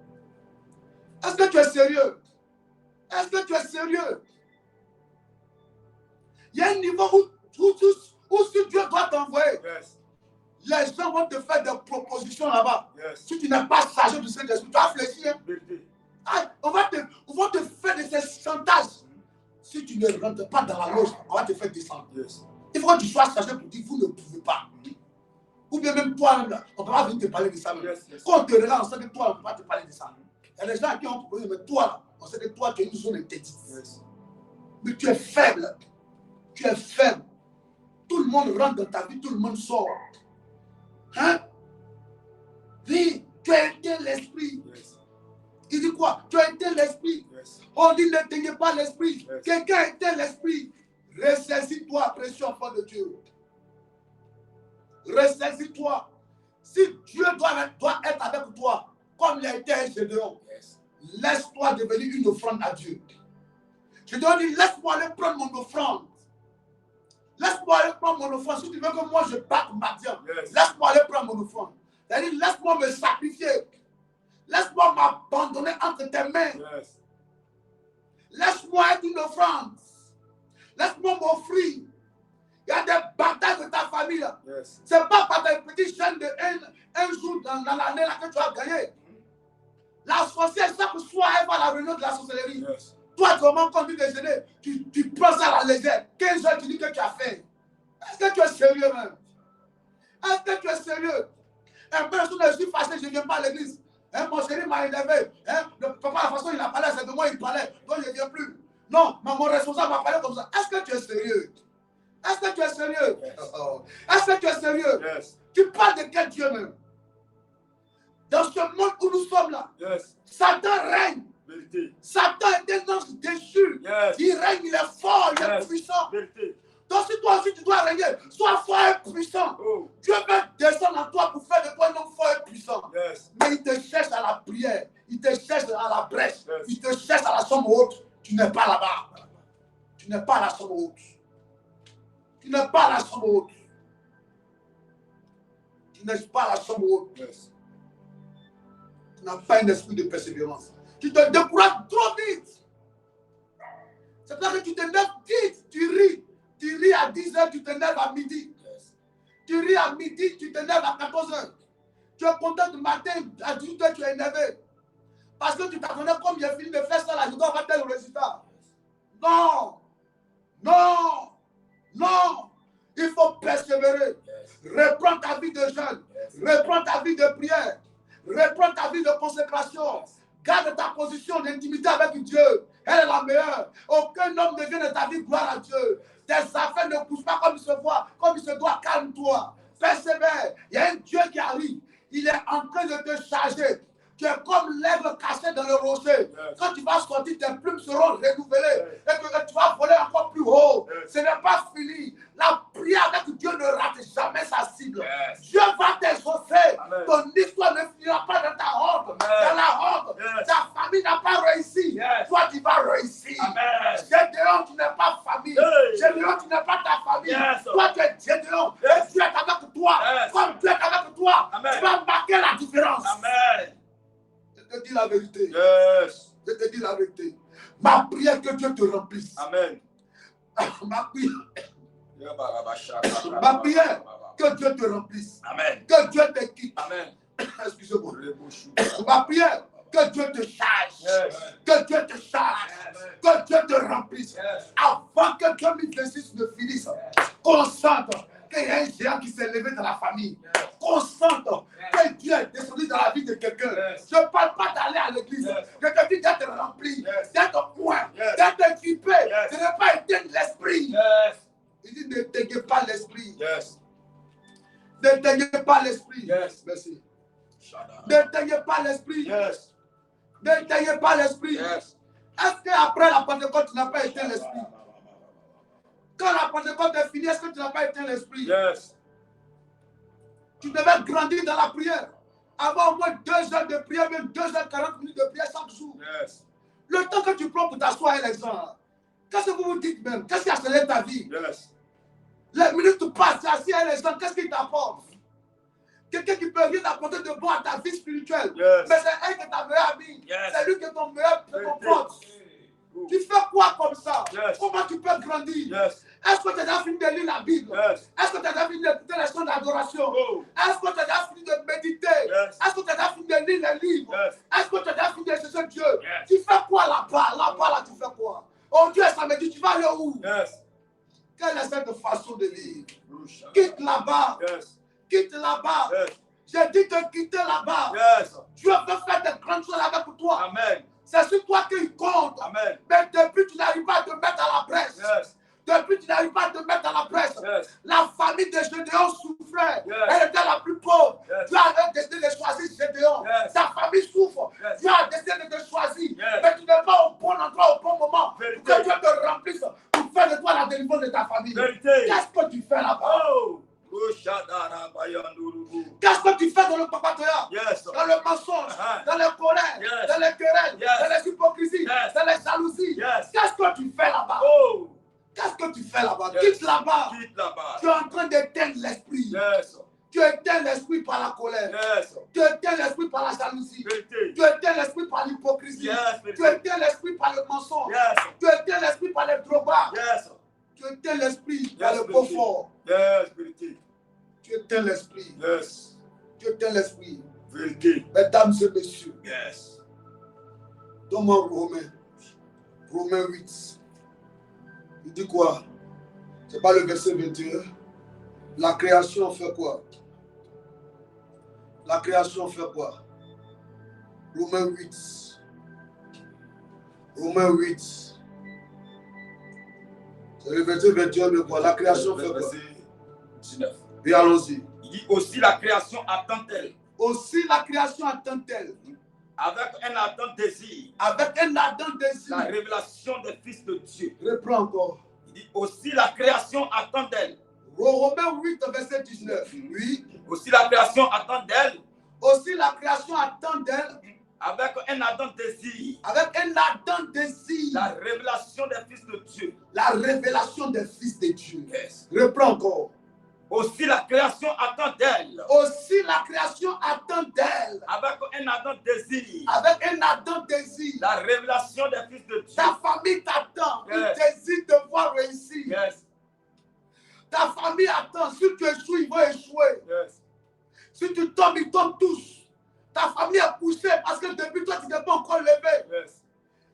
Est-ce que tu es sérieux? Est-ce que tu es sérieux? Il y a un niveau où si Dieu doit t'envoyer, Yes. les gens vont te faire des propositions là-bas. Yes. Si tu n'es pas chargé du Saint-Esprit, tu as réfléchi. Hein? Vérité. Ah, on va te faire de ces chantages. Si tu ne rentres pas dans la loge, on va te faire descendre. Yes. Il faut que tu sois chargé pour dire vous ne pouvez pas. Ou bien même toi-même, on ne peut pas venir te parler de ça. Yes, yes. Quand on te regarde, on sait que toi, on ne peut pas te parler de ça. Il y a des gens qui ont proposé, mais toi, on sait que toi, tu es une zone interdite. Yes. Mais tu es faible. Tu es faible. Tout le monde rentre dans ta vie, tout le monde sort. Hein? Oui, tu as été l'esprit. Yes. Il dit quoi? Tu as été l'esprit. Yes. On dit ne t'aignez pas l'esprit. Yes. Quelqu'un a été l'esprit. Ressaisis-toi, précieux enfant de Dieu. Ressaisis-toi. Si Dieu doit être avec toi, comme il a été un Gédéon, Yes. laisse-toi devenir une offrande à Dieu. Je te dis, laisse-moi aller prendre mon offrande. Laisse-moi aller prendre mon offrande. Si tu veux que moi je batte ma viande, Yes. laisse-moi aller prendre mon offrande. C'est-à-dire, laisse-moi me sacrifier. Laisse-moi m'abandonner entre tes mains. Yes. Laisse-moi être une offrande. Laisse-moi m'offrir. Il y a des batailles de ta famille là. Yes. Ce n'est pas par des petites chaînes de un jour dans l'année là que tu as gagné. La sorcière, chaque soir, elle va à la réunion de la sorcellerie. Yes. Toi, tu as conduit déjeuner, tu prends ça à la légère. 15 heures, tu dis que tu as faim. Est-ce que tu es sérieux même? Est-ce que tu es sérieux? Un peu, je suis fâché, je ne viens pas à l'église. Hein, mon chéri m'a élevé. Hein, le papa, la façon il a parlé, c'est de moi il parlait. Donc je ne viens plus. Non, mais mon responsable m'a parlé comme ça. Est-ce que tu es sérieux? Est-ce que tu es sérieux? Yes. Est-ce que tu es sérieux? Yes. Tu parles de quel Dieu même? Dans ce monde où nous sommes là, Yes. Satan règne. Vérité. Satan est un ange déchu. Yes. Il règne, il est fort, il est Yes. puissant. Vérité. Donc si toi aussi tu dois régner, sois fort et puissant. Oh. Dieu veut descendre en toi pour faire de toi un homme fort et puissant. Yes. Mais il te cherche à la prière, il te cherche à la brèche. pas là-bas. Tu n'es pas à la chambre haute. Tu n'es pas à la chambre haute. Tu n'es pas à la chambre haute. Yes. Tu n'as pas un esprit de persévérance. Tu te décourages trop vite. C'est pour ça que tu t'énerves vite. Tu ris. Tu ris à 10h, tu t'énerves à midi. Yes. Tu ris à midi, tu t'énerves à 14h. Tu es content du matin, à 18h, tu es énervé. Parce que tu t'attendais comme j'ai fini de faire ça, là, je dois avoir tel résultat. Non. Non. Non. Il faut persévérer. Yes. Reprends ta vie de jeûne. Yes. Reprends ta vie de prière. Reprends ta vie de consécration. Garde ta position d'intimité avec Dieu. Elle est la meilleure. Aucun homme ne vient de ta vie, gloire à Dieu. Tes affaires ne poussent pas comme il se voit, comme il se doit. Calme-toi. Persévère. Il y a un Dieu qui arrive. Il est en train de te charger. Tu es comme l'aigle caché dans le rocher. Yes. Quand tu vas sortir, tes plumes seront renouvelées. Et que tu vas voler encore plus haut. Yes. Ce n'est pas fini. La prière avec Dieu ne rate jamais sa cible. Yes. Dieu va t'exaucer. Amen. Ton histoire ne finira pas dans ta honte. Amen. Dans la honte. Yes. Ta famille n'a pas réussi. Yes. Toi, tu vas réussir. Amen. Gédéon, tu n'es pas famille. Hey. Gédéon, tu n'es pas ta famille. Yes. Toi, tu es Gédéon. Yes. Et Dieu est avec toi. Yes. Comme Dieu est avec toi, Amen. tu vas marquer la différence. Amen. Je te dis la vérité. Yes. Je te dis la vérité. Ma prière que Dieu te remplisse. Amen. Ma prière que Dieu te remplisse. Amen. Que Dieu te quitte. Amen. Excusez-moi. Ma prière que Dieu te charge. Yes. Que Dieu te charge. Que Dieu te remplisse. Yes. Avant que 2026 ne finisse, concentre qu'il y a un géant qui s'est levé dans la famille. Concentre que Dieu est descendu dans la vie de quelqu'un. Yes. Je ne parle pas d'aller à l'église. Yes. Je te dis d'être rempli, Yes. d'être point, Yes. d'être équipé. Yes. Ce n'est pas éteindre l'esprit. Yes. Il dit n'éteignez pas l'esprit. Yes. N'éteignez pas l'esprit. Yes. Merci. Shada. N'éteignez pas l'esprit. Yes. N'éteignez pas l'esprit. Yes. Est-ce qu'après la Pentecôte, tu n'as pas éteint l'esprit? Quand la Pentecôte est finie, est-ce que tu n'as pas éteint l'esprit? Yes. Tu devais grandir dans la prière. Avoir au moins 2 heures de prière, même 2h40 minutes de prière chaque jour. Yes. Le temps que tu prends pour t'asseoir avec les gens, qu'est-ce que vous vous dites même? Qu'est-ce qui a accéléré ta vie? Yes. Les minutes passent assis avec les gens, qu'est-ce qui t'apporte? Quelqu'un qui peut rien apporter de bon à ta vie spirituelle. Yes. Mais c'est elle qui est ta meilleure amie. Yes. C'est lui qui est ton meilleur pote. Yes. Tu fais quoi comme ça? Yes. Comment tu peux grandir? Yes. Est-ce que tu as déjà fini de lire la Bible? Yes. Est-ce que tu as déjà fini d'écouter les chants d'adoration? Oh. Est-ce que tu as déjà fini de méditer? Yes. Est-ce que tu as déjà fini de lire les livres? Yes. Est-ce que tu as déjà fini de chercher Dieu? Yes. Tu fais quoi là-bas? Là-bas, là, tu fais quoi? Oh Dieu, ça me dit, tu vas aller où? Yes. Quelle est cette façon de vivre? Quitte là-bas. Yes. Quitte là-bas. Yes. J'ai dit de quitter là-bas. Yes. Dieu veut faire de grandes choses avec toi. Amen. C'est sur toi qu'il compte. Amen. Mais depuis, tu n'arrives pas à te mettre à la presse. Yes. Depuis, tu n'arrives pas à te mettre à la presse. Yes. La famille de Gédéon souffrait. Yes. Elle était la plus pauvre. Yes. Dieu a décidé de choisir Gédéon. Yes. Ta famille souffre. Yes. Dieu a décidé de te choisir. Yes. Mais tu n'es pas au bon endroit, au bon moment. Vérité. Pour que Dieu te remplisse. Pour faire de toi la délivrance de ta famille. Vérité. Qu'est-ce que tu fais là-bas? Oh. Qu'est-ce que tu fais dans le papatéa? Yes. Dans le mensonge, Uh-huh. dans les colères, Yes. dans les querelles, Yes. dans les hypocrisies, Yes. dans les jalousies. Yes. Qu'est-ce que tu fais là-bas? Oh. Qu'est-ce que tu fais là-bas? Yes. Quitte là-bas. Quitte là-bas. Tu es en train d'éteindre l'esprit. Yes. Tu éteins l'esprit par la colère. Yes. Tu éteins l'esprit par la jalousie. Vérité. Tu éteins l'esprit par l'hypocrisie. Yes. Tu éteins l'esprit par le mensonge. Yes. Tu éteins l'esprit par les drogas. Yes. Tu éteins l'esprit par Yes, le confort. Yes. Vérité. Tu éteins l'esprit. Yes. Tu éteins l'esprit. Vérité. Mesdames et messieurs, Yes. donne-moi Romains 8. Il dit quoi? C'est pas le verset 21. La création fait quoi? La création fait quoi? Romains 8. Romains 8. C'est le verset 21 de quoi? La création fait quoi? Verset 19. Et allons-y. Il dit aussi la création attend-elle Aussi la création attend-elle, avec un ardent désir avec un ardent désir. la révélation des fils de Dieu. Reprends encore. Il dit aussi la création attend d'elle. Romains 8, verset 19. Oui. Aussi la création attend d'elle Aussi la création attend d'elle Avec un ardent désir. Avec un ardent désir. La révélation des fils de Dieu. La révélation des fils de Dieu. Yes. Reprends encore. Aussi la création attend d'elle. Aussi la création attend d'elle. Avec un ardent désir. Avec un ardent désir. La révélation des fils de Dieu. Ta famille t'attend. Yes. Il désire te voir réussir. Yes. Ta famille attend. Si tu échoues, ils vont échouer. Yes. Si tu tombes, ils tombent tous. Ta famille est poussée parce que depuis toi, tu n'es pas encore levé. Yes.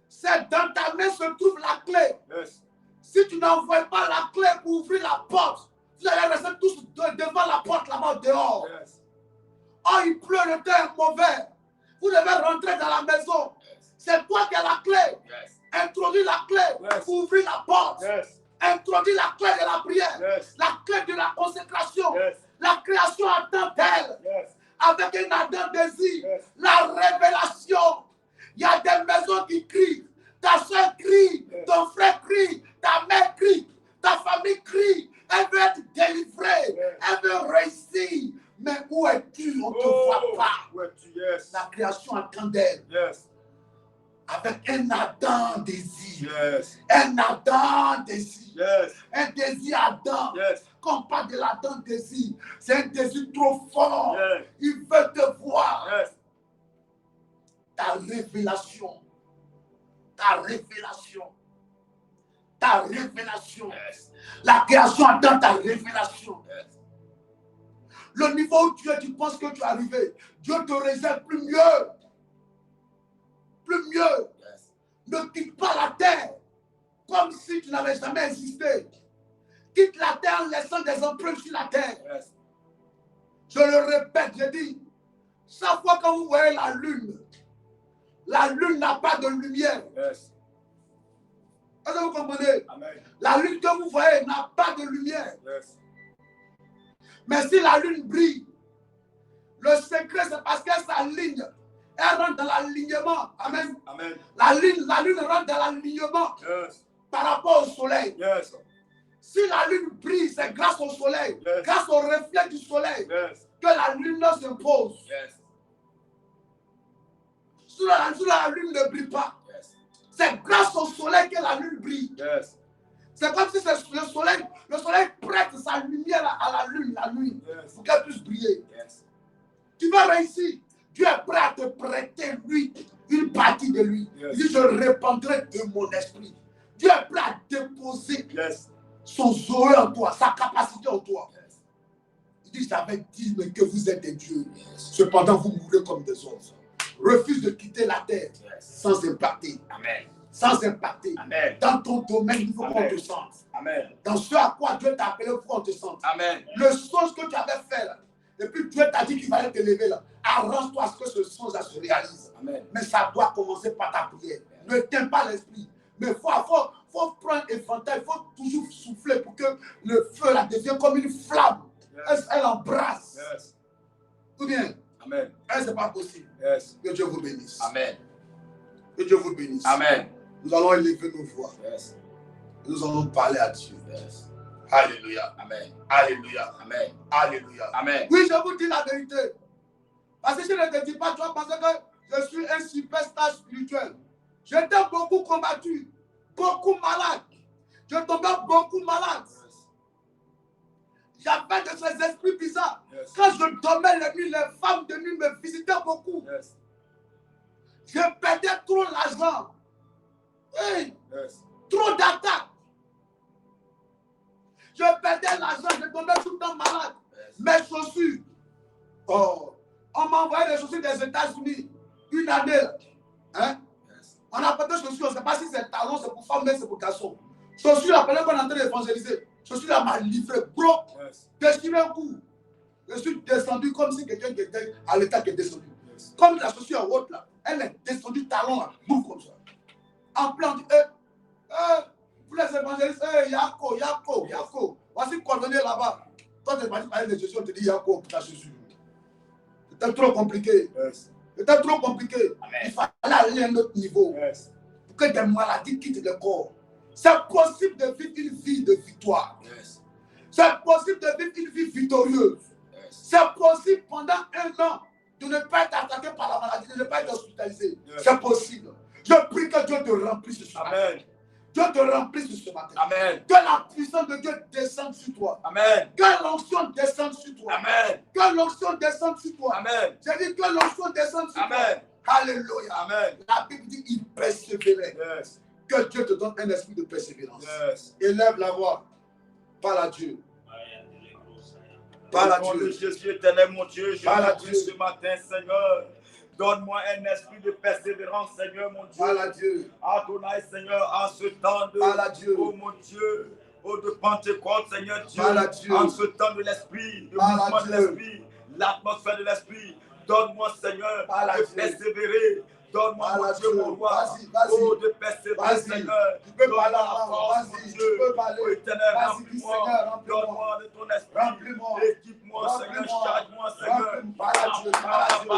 C'est dans ta main se trouve la clé. Yes. Si tu n'envoies pas la clé pour ouvrir la porte, vous allez rester tous devant la porte là-bas dehors. Yes. Oh, il pleut, le temps est mauvais. Vous devez rentrer dans la maison. Yes. C'est toi qui as la clé. Yes. Introduis la clé Yes. pour ouvrir la porte. Yes. Introduis la clé de la prière. Yes. La clé de la consécration. Yes. La création attend d'elle. Yes. Avec un ardent désir. Yes. La révélation. Il y a des maisons qui crient. Ta soeur crie. Yes. Ton frère crie. Ta mère crie. Ta famille crie. Elle veut être délivrée. Yes. Elle veut réussir. Mais où es-tu? On ne te voit pas. Où es-tu? Yes. La création attend d'elle. Yes. Avec un ardent désir. Yes. Un ardent désir. Yes. Un désir ardent. Yes. Quand on parle de l'ardent désir, c'est un désir trop fort. Yes. Il veut te voir. Yes. Ta révélation. Ta révélation. Ta révélation. Yes. La création attend ta révélation. Yes. Le niveau où tu penses que tu es arrivé, Dieu te réserve plus mieux. Plus mieux. Yes. Ne quitte pas la terre comme si tu n'avais jamais existé. Quitte la terre en laissant des empreintes sur la terre. Yes. Je le répète, je dis, chaque fois que vous voyez la lune n'a pas de lumière. Yes. Est-ce que vous comprenez? Amen. La lune que vous voyez n'a pas de lumière. Yes. Mais si la lune brille, le secret c'est parce qu'elle s'aligne. Elle rentre dans l'alignement. Amen. Amen. La lune rentre dans l'alignement Yes. par rapport au soleil. Yes. Si la lune brille, c'est grâce au soleil, Yes. grâce au reflet du soleil, Yes. que la lumière s'impose. Yes. Si la lune ne brille pas, Yes. c'est grâce au soleil que la lune brille. Yes. C'est comme si le soleil prête sa lumière à la lune la nuit Yes. pour qu'elle puisse briller. Yes. Tu vas réussir. Dieu est prêt à te prêter lui, une partie de lui. Yes. Il dit, je répandrai de mon esprit. Dieu est prêt à déposer Yes. son Zoé en toi, sa capacité en toi. Yes. Il dit, j'avais dit mais que vous êtes des dieux. Cependant, vous mourrez comme des autres. Refuse de quitter la terre sans impacter. Amen. Sans impacter. Amen. Dans ton domaine, il faut qu'on te sente. Amen. Dans ce à quoi Dieu t'a appelé, il faut qu'on te sente. Amen. Le songe que tu avais fait là, et puis Dieu t'a dit qu'il fallait te lever là, arrange-toi à ce que ce songe là se réalise. Amen. Mais ça doit commencer par ta prière. Ne tiens pas l'esprit. Mais il faut prendre éventail, il faut toujours souffler pour que le feu là devienne comme une flamme. Yes. Elle embrasse. Yes. Ou bien, Amen. c'est pas possible. Yes. Que Dieu vous bénisse. Amen. Que Dieu vous bénisse. Amen. Nous allons élever nos voix. Yes. Nous allons parler à Dieu. Yes. Alléluia. Amen. Alléluia. Amen. Alléluia. Amen. Oui, je vous dis la vérité. Parce que je ne te dis pas, tu vas penser que je suis un superstar spirituel. J'étais beaucoup combattu, beaucoup malade. Je tombais beaucoup malade. J'avais de ces esprits bizarres. Yes. Quand je dormais la nuit, les femmes de nuit me visitaient beaucoup. Yes. Je perdais trop l'argent. Oui, Yes. trop d'attaques. Je perdais l'argent, je tombais tout le temps malade. Yes. Mes chaussures. Oh, on m'a envoyé des chaussures des États-Unis. Une année. Hein? Yes. On a porté des chaussures, on ne sait pas si c'est talon, c'est pour femme, mais c'est pour garçon. Chaussures, là, pendant qu'on est en train d'évangéliser, chaussures, là, m'a livré, gros, Yes. déchiré un coup. Je suis descendu comme si quelqu'un qui était à l'état qui est descendu. Yes. Comme la chaussure en haute, là, elle est descendue talon, là, boum, comme ça. En plein, on dit, vous les évangélistes, Yako, voici coordonné là-bas. Toi, tu es parti parler de Jésus, on te dit Yako pour ta chaussure. C'était trop compliqué. Yes. C'était trop compliqué. Amen. Il fallait aller à un autre niveau Yes. pour que des maladies quittent le corps. C'est possible de vivre une vie de victoire. Yes. C'est possible de vivre une vie victorieuse. Yes. C'est possible pendant un an de ne pas être attaqué par la de ne pas être hospitalisé. C'est possible. Je prie que Dieu te remplisse ce matin. Amen. Dieu te remplisse ce matin. Amen. Que la puissance de Dieu descende sur toi. Amen. Que l'onction descende sur toi. Amen. Que l'onction descende sur toi. Amen. J'ai dit que l'onction descende sur Amen. toi. Alléluia. Amen. La Bible dit il persévérait. Yes. Que Dieu te donne un esprit de persévérance. Yes. Élève la voix. Parle à Dieu. Parle à Dieu. Jésus éternel, mon Dieu, je Parle à prie Dieu. ce matin, Seigneur. Donne-moi un esprit de persévérance, Seigneur, mon Dieu. Parle à Dieu. Adonai, Seigneur, en ce temps de... Parle à Dieu. Oh mon Dieu. Oh de Pentecôte, Seigneur Dieu. Parle à Dieu. En ce temps de l'esprit, de Parle à mouvement de Dieu. l'esprit, l'atmosphère de l'esprit. Donne-moi, Seigneur, Parle à de Dieu. persévérer. Donne-moi, Parle mon à Dieu, Dieu. mon roi. Vas-y, vas-y. Oh, de persévérer, Vas-y. Seigneur. Tu peux Donne-moi parler la avant. force, Vas-y, mon tu Dieu. peux parler. Oh, éternel, Vas-y, dis Seigneur, remplis-moi. Donne-moi de ton esprit. Remplis-moi. Équipe-moi, Seigneur. Remplis-moi. Charge-moi, Seigneur. Remplis-moi. Parle à Dieu. Parle à Dieu.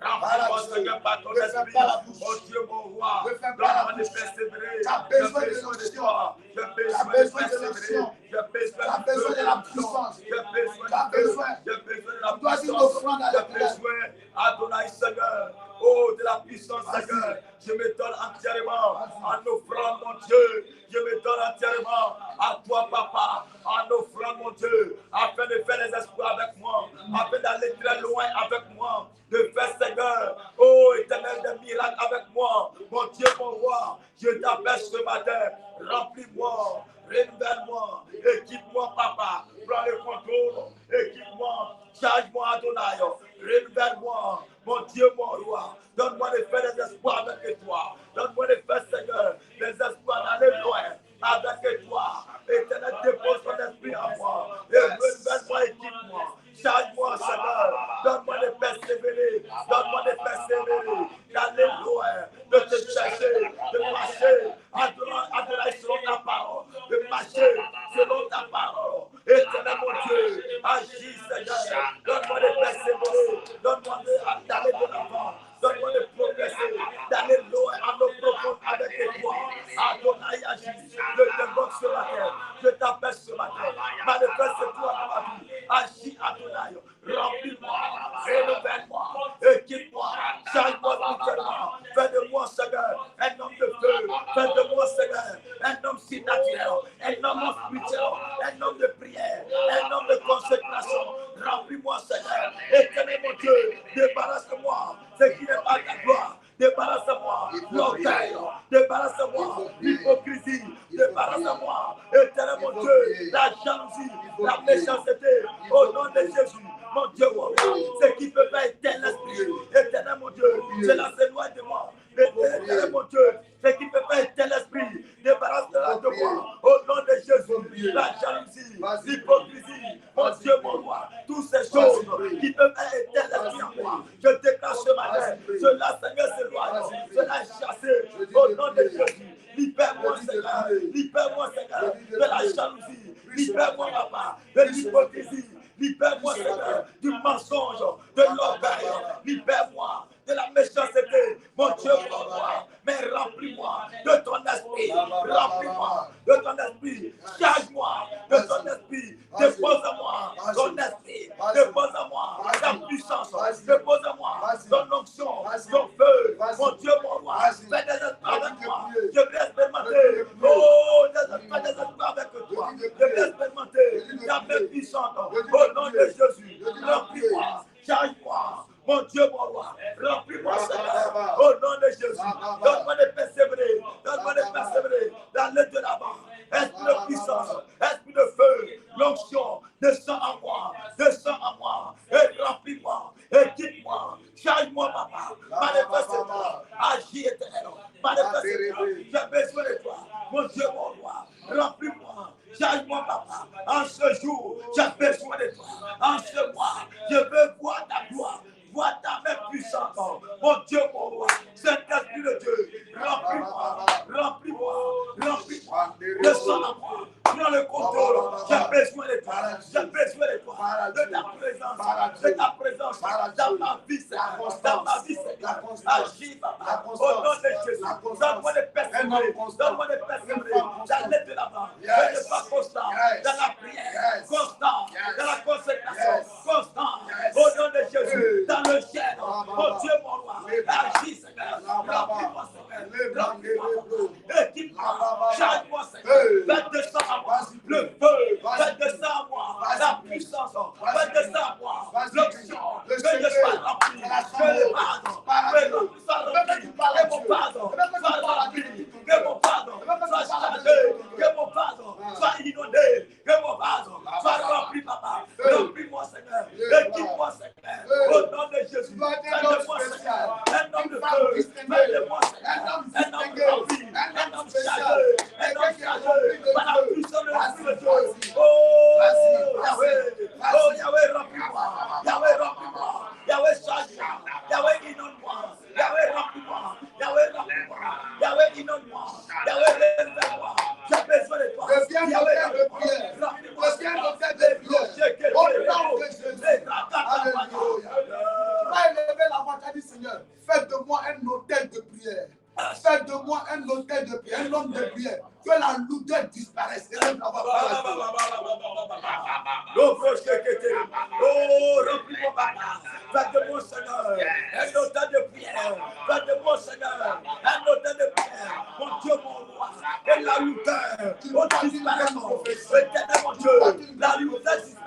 Remplis-moi, Seigneur, par ton Ne fais esprit. pas la bouche. Oh Dieu, mon roi. Ne fais pas la Donne-moi de bouche. persévérer. Tu as J'ai besoin de besoin de l'onction. toi. J'ai Tu as besoin de besoin de persévérer. l'onction. J'ai besoin Tu as besoin de la puissance. J'ai besoin Tu as de besoin. J'ai besoin de la Tu dois dire puissance. l'offrande à J'ai l'Éternel. besoin, Adonai, Seigneur. Oh, de la puissance, Vas-y. Seigneur. Je me donne entièrement en offrande, mon Dieu. Je me donne entièrement à toi, Papa, en offrande, mon Dieu, afin de faire des espoirs avec moi, afin d'aller très loin avec moi, de faire, Seigneur, oh, éternel, des miracles avec moi. Mon Dieu, mon roi, je t'appelle ce matin. Remplis-moi, renouvelle-moi, équipe-moi, Papa. Prends le contrôle, équipe-moi, charge-moi, Adonai. Renouvelle-moi, mon Dieu, mon roi. Donne-moi de faire des espoirs avec toi. Donne-moi de faire, Seigneur, des espoirs d'aller loin avec toi. Éternel, dépose ton esprit en moi. Et renouvelle-moi, équipe-moi. Charge-moi, Seigneur. Donne-moi de persévérer. Donne-moi de persévérer. D'aller loin. De te chercher. De marcher. Adonai selon ta parole. De marcher selon ta parole. Éternel, mon Dieu. Agis, Seigneur. Donne-moi de persévérer. Donne-moi d'aller de l'avant. Donne-moi de progresser, d'aller loin à nos profondes avec toi. Adonai, agis. Je t'invoque ce matin. Je t'appelle ce matin. Manifeste-toi dans ma vie. Agis, Adonai. Remplis-moi. Renouvelle-moi. Équipe-moi. Change-moi spirituellement. Fais de moi, Seigneur, un homme de feu. Fais de moi, Seigneur, un homme si naturel. Un homme spirituel. Un homme de prière. Un homme de consécration. Remplis-moi, Seigneur. Éternel, mon Dieu. Débarrasse-moi. Ce qui n'est pas ta gloire. Débarrasse-moi l'orgueil. Débarrasse-moi l'hypocrisie. Débarrasse-moi, éternel mon Dieu, la jalousie, la méchanceté. Au nom de Jésus, mon Dieu, mon roi, ce qui peut faire éternel l'esprit. Éternel mon Dieu, cela s'éloigne de moi. Éternel mon Dieu, ce qui peut faire éternel l'esprit. Débarrasse-la de moi. Au nom de Jésus, la jalousie, l'hypocrisie. Mon Dieu, mon roi, toutes ces choses qui peuvent faire éternel l'esprit en moi. Je déclare ce matin, cela, Seigneur, s'éloigne. Cela est chassé. Au nom de Jésus. Libère-moi, Seigneur. Libère-moi, Seigneur, de la jalousie. Libère-moi, Papa, de l'hypocrisie. Libère-moi, Seigneur, du mensonge, de l'orgueil. Libère-moi de la méchanceté. Mon Dieu, mon roi, mais remplis-moi de ton esprit. Remplis-moi de ton esprit. Charge-moi de ton esprit. Dépose-moi ton esprit. Dépose-moi ta puissance. Dépose-moi ton onction, ton feu. Mon Dieu, mon roi, fais des espoirs avec moi. Je vais expérimenter. Oh, fais des espoirs avec toi. Je vais expérimenter ta main puissante. Au nom de Jésus, remplis-moi. Charge-moi. Mon Dieu, mon roi, remplis-moi, Seigneur, au nom de Jésus. Donne-moi de persévérer, donne-moi de persévérer, d'aller de l'avant. Esprit de puissance, esprit de feu, l'onction, descends en moi, et remplis-moi, équipe-moi, charge-moi, Papa, manifeste-toi, agis éternel, manifeste-toi, j'ai besoin de toi, mon Dieu, mon roi, remplis-moi. Charge-moi, Papa. En ce jour, j'ai besoin de toi. En ce mois, je veux voir ta gloire. Vois ta main puissante. Mon Dieu, mon roi. Saint-Esprit de Dieu. Remplis-moi. Remplis-moi. Remplis-moi. Descends à moi. Prends le contrôle. J'ai besoin de toi. J'ai besoin de toi. De ta présence. De ta présence. Dans ma vie, Seigneur. Dans ma vie, Seigneur. Agis, Papa. Au nom de Jésus. Donne-moi de persévérer. Donne-moi de persévérer. D'aller de l'avant. De pas constant dans la prière, constant dans la consécration, constant au nom de Jésus, dans le ciel, mon Dieu, mon roi, Agis, Seigneur. Remplis-moi, Seigneur. Remplis-moi. Équipe-moi. Charge-moi, Seigneur. Fais descendre à moi le feu. Fais descendre à moi la puissance. Fais descendre à moi l'onction. Que je sois rempli. Que le pardon. Que l'on soit rempli. Que mon pardon soit rempli. Que mon pardon soit chargé. Que mon pardon soit inondé. Que mon pardon soit rempli, papa. Remplis-moi, Seigneur. Équipe-moi, Seigneur. Au nom de Jésus. Fais-de-moi, Seigneur. Un homme de feu. Fais-de-moi, Seigneur. Un homme rempli. Un homme chargé. Un homme chargé. Par la puissance de l'Esprit de Dieu. Oh, Yahweh. Oh, Yahweh, remplis-moi. Yahweh, remplis-moi. Yahweh, charge-moi. Yahweh, inonde-moi. Yahweh, remplis-moi. Yahweh, remplis-moi. Yahweh, inonde-moi. Yahweh, révèle-moi. J'ai besoin de toi. Yahweh, remplis-moi. Remplis-moi. Au nom de Jésus. Alléluia. Tu vas élever la voix, tu as dit, Seigneur, faites de moi un hôtel de prière. Faites de moi un hôtel de prière, un homme de prière. Que la lourdeur disparaisse. Élève la voix. Oh, remplis-moi, papa. Faites de moi, Seigneur, un hôtel de prière. Faites de moi, Seigneur, un hôtel de prière. Mon Dieu, mon roi. Et la lourdeur, disparaisse. Éternel, mon Dieu, la lourdeur disparaisse.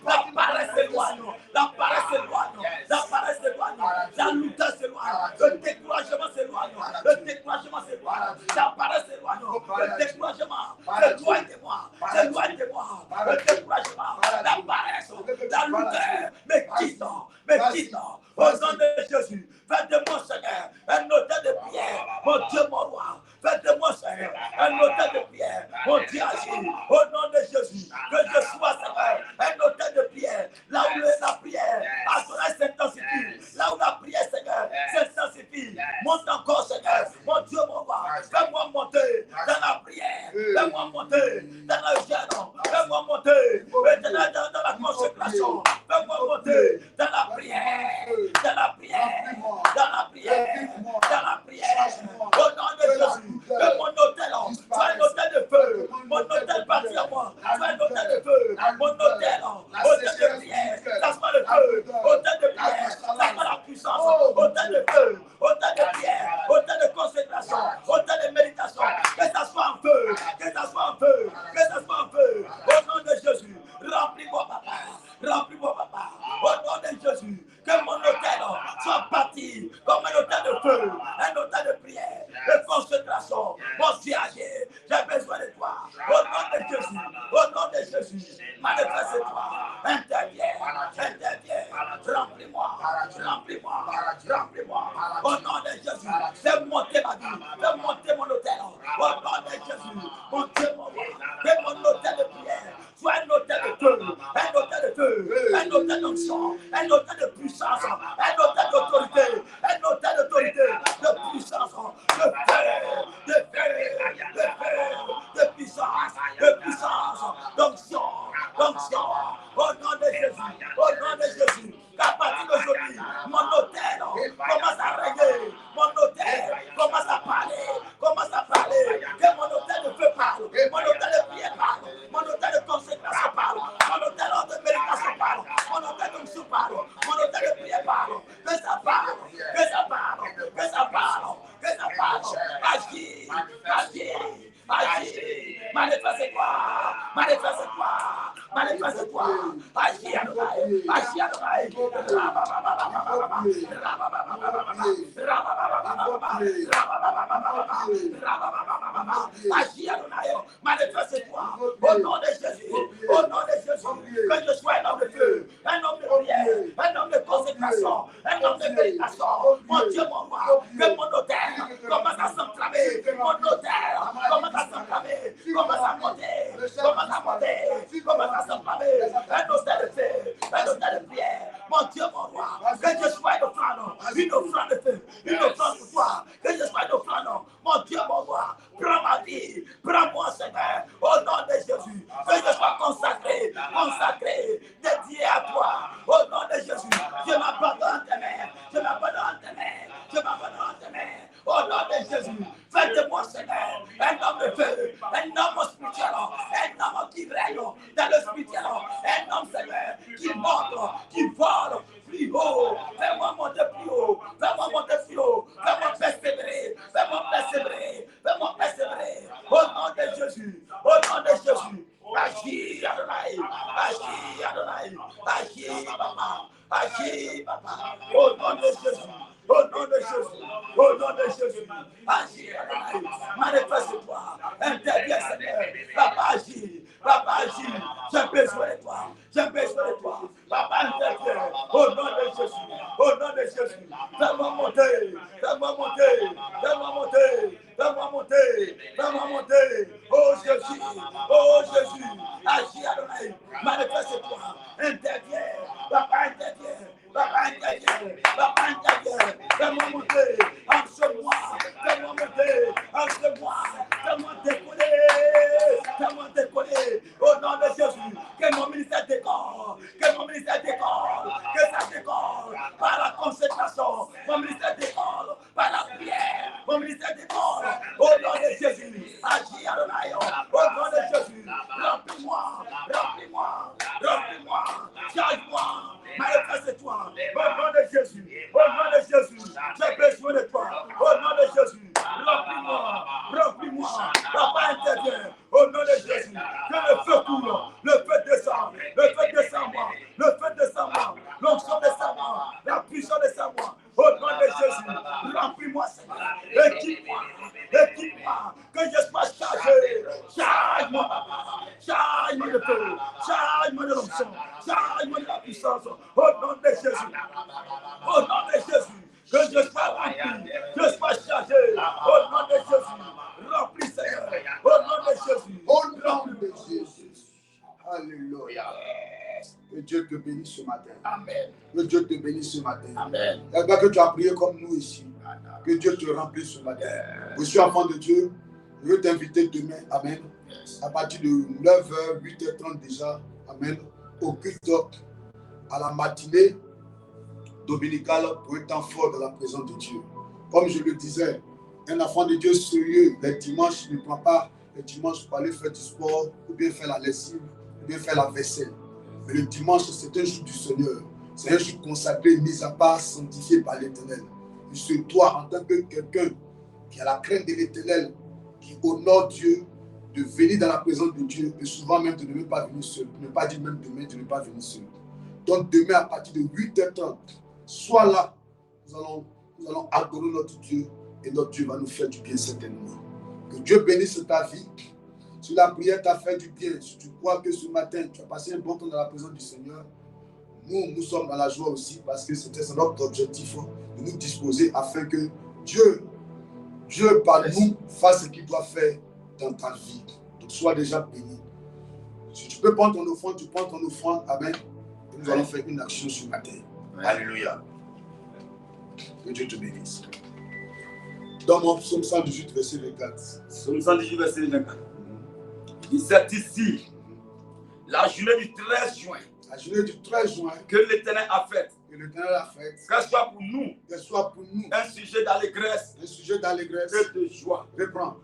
La paresse s'éloigne. La paresse s'éloigne. La paresse s'éloigne. La lourdeur s'éloigne. Le découragement s'éloigne. Le découragement s'éloigne. La paresse s'éloigne. Le découragement s'éloigne de moi. S'éloigne de moi. Le découragement, la paresse, la lourdeur, mais quitte. Au nom de Jésus, faites de moi, Seigneur, un hôtel de prière. Mon Dieu, mon roi. Faites de moi, Seigneur, un hôtel de prière. Mon Dieu, agis. Au nom de Jésus, que je sois, Seigneur, un hôtel de prière. Là où la prière s'intensifie. Là où la prière, Seigneur, s'intensifie. Monte encore, Seigneur. Mon Dieu, mon roi. Fais-moi monter dans la prière. Fais-moi monter dans le jeûne. Fais-moi monter dans la consécration. Fais-moi monter dans la prière. Dans la prière. Dans la prière. Dans la prière. Au nom de Jésus. Que mon hôtel soit un hôtel de feu. Mon hôtel bâti à moi. Soit un hôtel de feu. Mon hôtel de prière. Laisse-moi le feu. Hôtel de prière. Laisse-moi la puissance. Hôtel de feu. Hôtel de prière. Hôtel de consécration. Hôtel de méditation. Que ça soit en feu. Que ça soit en feu. Que ça soit en feu. Au nom de Jésus. Remplis-moi, papa. Remplis-moi, papa. Au nom de Jésus. Que mon hôtel soit bâti comme un hôtel de feu. Un hôtel de prière. De consécration. Mon Dieu, j'ai besoin de toi. Au nom de Jésus. Au nom de Jésus. Manifeste-toi. Interviens. Remplis-moi. Remplis-moi. Remplis-moi. Au nom de Jésus. Fais monter ma vie. Fais monter mon hôtel. Au nom de Jésus. Mon Dieu, mon roi. Fais mon hôtel de prière. Sois un hôtel de feu. Un hôtel de feu. Un hôtel d'onction. Un hôtel de puissance. Un hôtel d'autorité. Un hôtel d'autorité. De puissance. De feu. De feu. De feu. De puissance. De puissance. D'onction. D'onction. Au nom de Jésus. Au nom de Jésus. Qu'à partir d'aujourd'hui, mon hôtel commence à régner. Mon hôtel commence à parler. Commence à parler. Que mon hôtel de feu parle. Mon hôtel de prière parle. Mon hôtel de consécration parle. Mon hôtel de méditation parle. Mon hôtel d'onction parle. Mon hôtel de prière parle. Que ça parle. Que ça parle. Que ça parle. Que ça parle. Agis. Agis. Agis. Manifeste-toi. Manifeste-toi. Manifeste-toi. Agis, Adonai. Agis, Adonai. Agis, Adonai. Manifeste-toi. Au nom de Jésus. Au nom de Jésus. Que je sois un homme de feu. Un homme de prière. Un homme de consécration. Un homme de méditation. Mon Dieu, mon roi. Que mon hôtel commence à s'enflammer. Mon hôtel commence à s'enflammer. Commence à monter. Commence à monter. Commence à s'enflammer. Un hôtel de feu. Un hôtel de prière. Mon Dieu, mon roi. Que je sois une offrande de feu. Une offrande pour toi. Que je sois une offrande. Mon Dieu, mon roi. Prends ma vie. Prends-moi, Seigneur. Au nom de Jésus. Que je sois consacré. Consacré. Dédié à toi. Au nom de Jésus. Je m'abandonne tes mains. Je m'abandonne tes mains. Je m'abandonne tes mains. Au nom de Jésus. Faites de moi, Seigneur, un homme de feu, un homme spirituel, un homme qui règne dans le spirituel, un homme, Seigneur, qui monte, qui vole plus haut. Fais-moi monter plus haut. Fais-moi monter plus haut. Jésus. Au nom de Jésus. Au nom de Jésus. Agis, Adonai. Manifeste-toi. Interviens, Seigneur. Papa, agis. Papa, agis. J'ai besoin de toi. J'ai besoin de toi. Papa, interviens. Au nom de Jésus. Au nom de Jésus. Fais-moi monter. Fais-moi monter. Fais-moi monter. Fais-moi monter. Fais-moi monter. Oh Jésus. Oh Jésus. Agis, Adonai. Manifeste-toi. Interviens. Papa, interviens. Papa, interviens. Papa, interviens. Fais-moi monter. Enche-moi. Fais-moi monter. Enche-moi. Fais-moi décoller. Fais-moi décoller. Au nom de Jésus. Que mon ministère décolle. Que mon ministère décolle. Que ça décolle. Par la consécration. Mon ministère décolle. Par la prière. Mon ministère décolle. Au nom de Jésus. Agis, Adonai. Au nom de Jésus. Remplis-moi. Remplis-moi. Remplis-moi. Charge-moi. Manifeste-toi. Au nom de Jésus. Au nom de Jésus. J'ai besoin de toi. Au nom de Jésus. Remplis-moi. Remplis-moi. Papa intervient. Au nom de Jésus. Que le feu coule. Le feu descend. Le feu descend moi. Le feu descend moi. L'onction descend moi. La puissance descend moi. Au nom de Jésus. Remplis-moi, Seigneur. Équipe-moi. Équipe-moi. Que je sois chargé. Charge-moi, papa. Charge-moi de feu. Charge-moi de l'onction. Charge-moi de la puissance. Au nom de Jésus. Au nom de Jésus. Que je sois rempli. Que je sois chargé. Au nom de Jésus. Rempli, Seigneur. Au nom de Jésus. Au nom de Jésus. Alléluia. Que Dieu te bénisse ce matin. Amen. Que Dieu te bénisse ce matin. Amen. Il y a que tu as prié comme nous ici. Que Dieu te remplisse ce matin. Je suis enfant de Dieu. Je veux t'inviter demain. Amen. À partir de 9h, 8h30 déjà. Amen. Au culte à la matinée dominicale pour un temps fort dans la présence de Dieu. Comme je le disais, un enfant de Dieu sérieux, les dimanches, ne prend pas les dimanches pour aller faire du sport, ou bien faire la lessive, ou bien faire la vaisselle. Mais le dimanche, c'est un jour du Seigneur. C'est un jour consacré, mis à part, sanctifié par l'Éternel. Et c'est toi, en tant que quelqu'un qui a la crainte de l'Éternel, qui honore Dieu, de venir dans la présence de Dieu, et souvent même de ne pas venir seul. Ne pas dire même demain, de ne pas venir seul. Donc demain, à partir de 8h30, sois là, nous allons adorer notre Dieu, et notre Dieu va nous faire du bien certainement. Que Dieu bénisse ta vie. Si la prière t'a fait du bien, si tu crois que ce matin, tu as passé un bon temps dans la présence du Seigneur, nous sommes dans la joie aussi, parce que c'était notre objectif de nous disposer afin que Dieu par nous, fasse ce qu'il doit faire dans ta vie. Donc sois déjà béni. Si tu peux prendre ton offrande, tu prends ton offrande. Amen. Et nous allons faire une action ce matin. Alléluia. Que Dieu te bénisse. Dans mon psaume 118, verset 24. Psaume 118, verset 24. Il c'est ici, la journée du 13 juin. La journée du 13 juin. Que l'Éternel a faite. Que l'Éternel a faite. Qu'elle soit pour nous. Qu'elle soit pour nous. Un sujet d'allégresse. Un sujet d'allégresse. Et de joie. Reprends.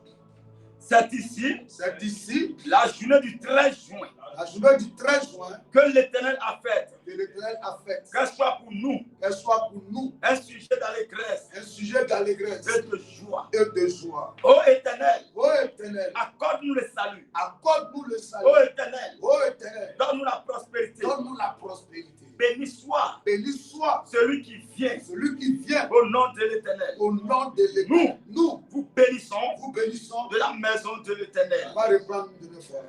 C'est ici, la journée du 13 juin. La journée du 13 juin. Que l'Éternel a faite. Que l'Éternel a faite. Qu'elle soit pour nous. Qu'elle soit pour nous. Un sujet d'allégresse. Un sujet d'allégresse. Et de joie. Et de joie. Ô Éternel. Ô Éternel. Accorde-nous le salut. Accorde-nous le salut. Ô Éternel. Ô Éternel. Donne-nous la prospérité. Donne-nous la prospérité. Béni soit. Béni soit. Celui qui vient. Celui qui vient. Au nom de l'Éternel. Au nom de l'Éternel. Nous vous bénissons. Vous bénissons. De la maison de l'Éternel. On va reprendre une de nos frères.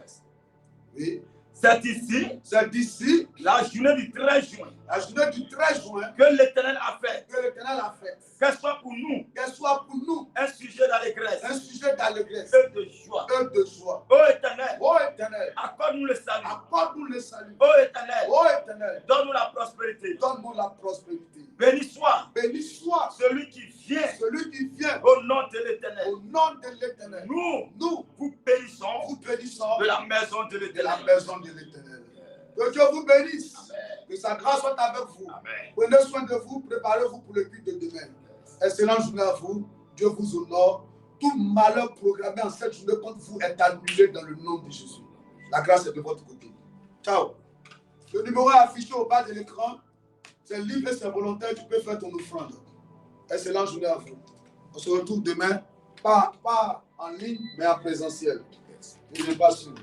Oui. C'est ici, la journée du 13 juin. La journée du 13 juin. Que l'Éternel a fait. Que l'Éternel a fait. Qu'elle soit pour nous. Qu'elle soit pour nous. Un sujet d'allégresse. Un sujet d'allégresse. Et de joie. Et de joie. Ô Éternel. Ô Éternel. Accorde-nous le salut. Accorde-nous le salut. Ô Éternel. Ô Éternel. Donne-nous la prospérité. Donne-nous la prospérité. Béni soit. Béni soit. Celui qui vient. Celui qui vient. Au nom de l'Éternel. Au nom de l'Éternel. Nous vous bénissons. Vous bénissons. De la maison de l'Éternel. De la maison de l'Éternel. Que Dieu vous bénisse. Amen. Que sa grâce soit avec vous. Amen. Prenez soin de vous. Préparez-vous pour le culte de demain. Excellente journée à vous. Dieu vous honore. Tout malheur programmé en cette journée contre vous est annulé dans le nom de Jésus. La grâce est de votre côté. Ciao. Le numéro est affiché au bas de l'écran. C'est libre et c'est volontaire. Tu peux faire ton offrande. Excellente journée à vous. On se retrouve demain. Pas en ligne, mais en présentiel. Je ne pas sûr.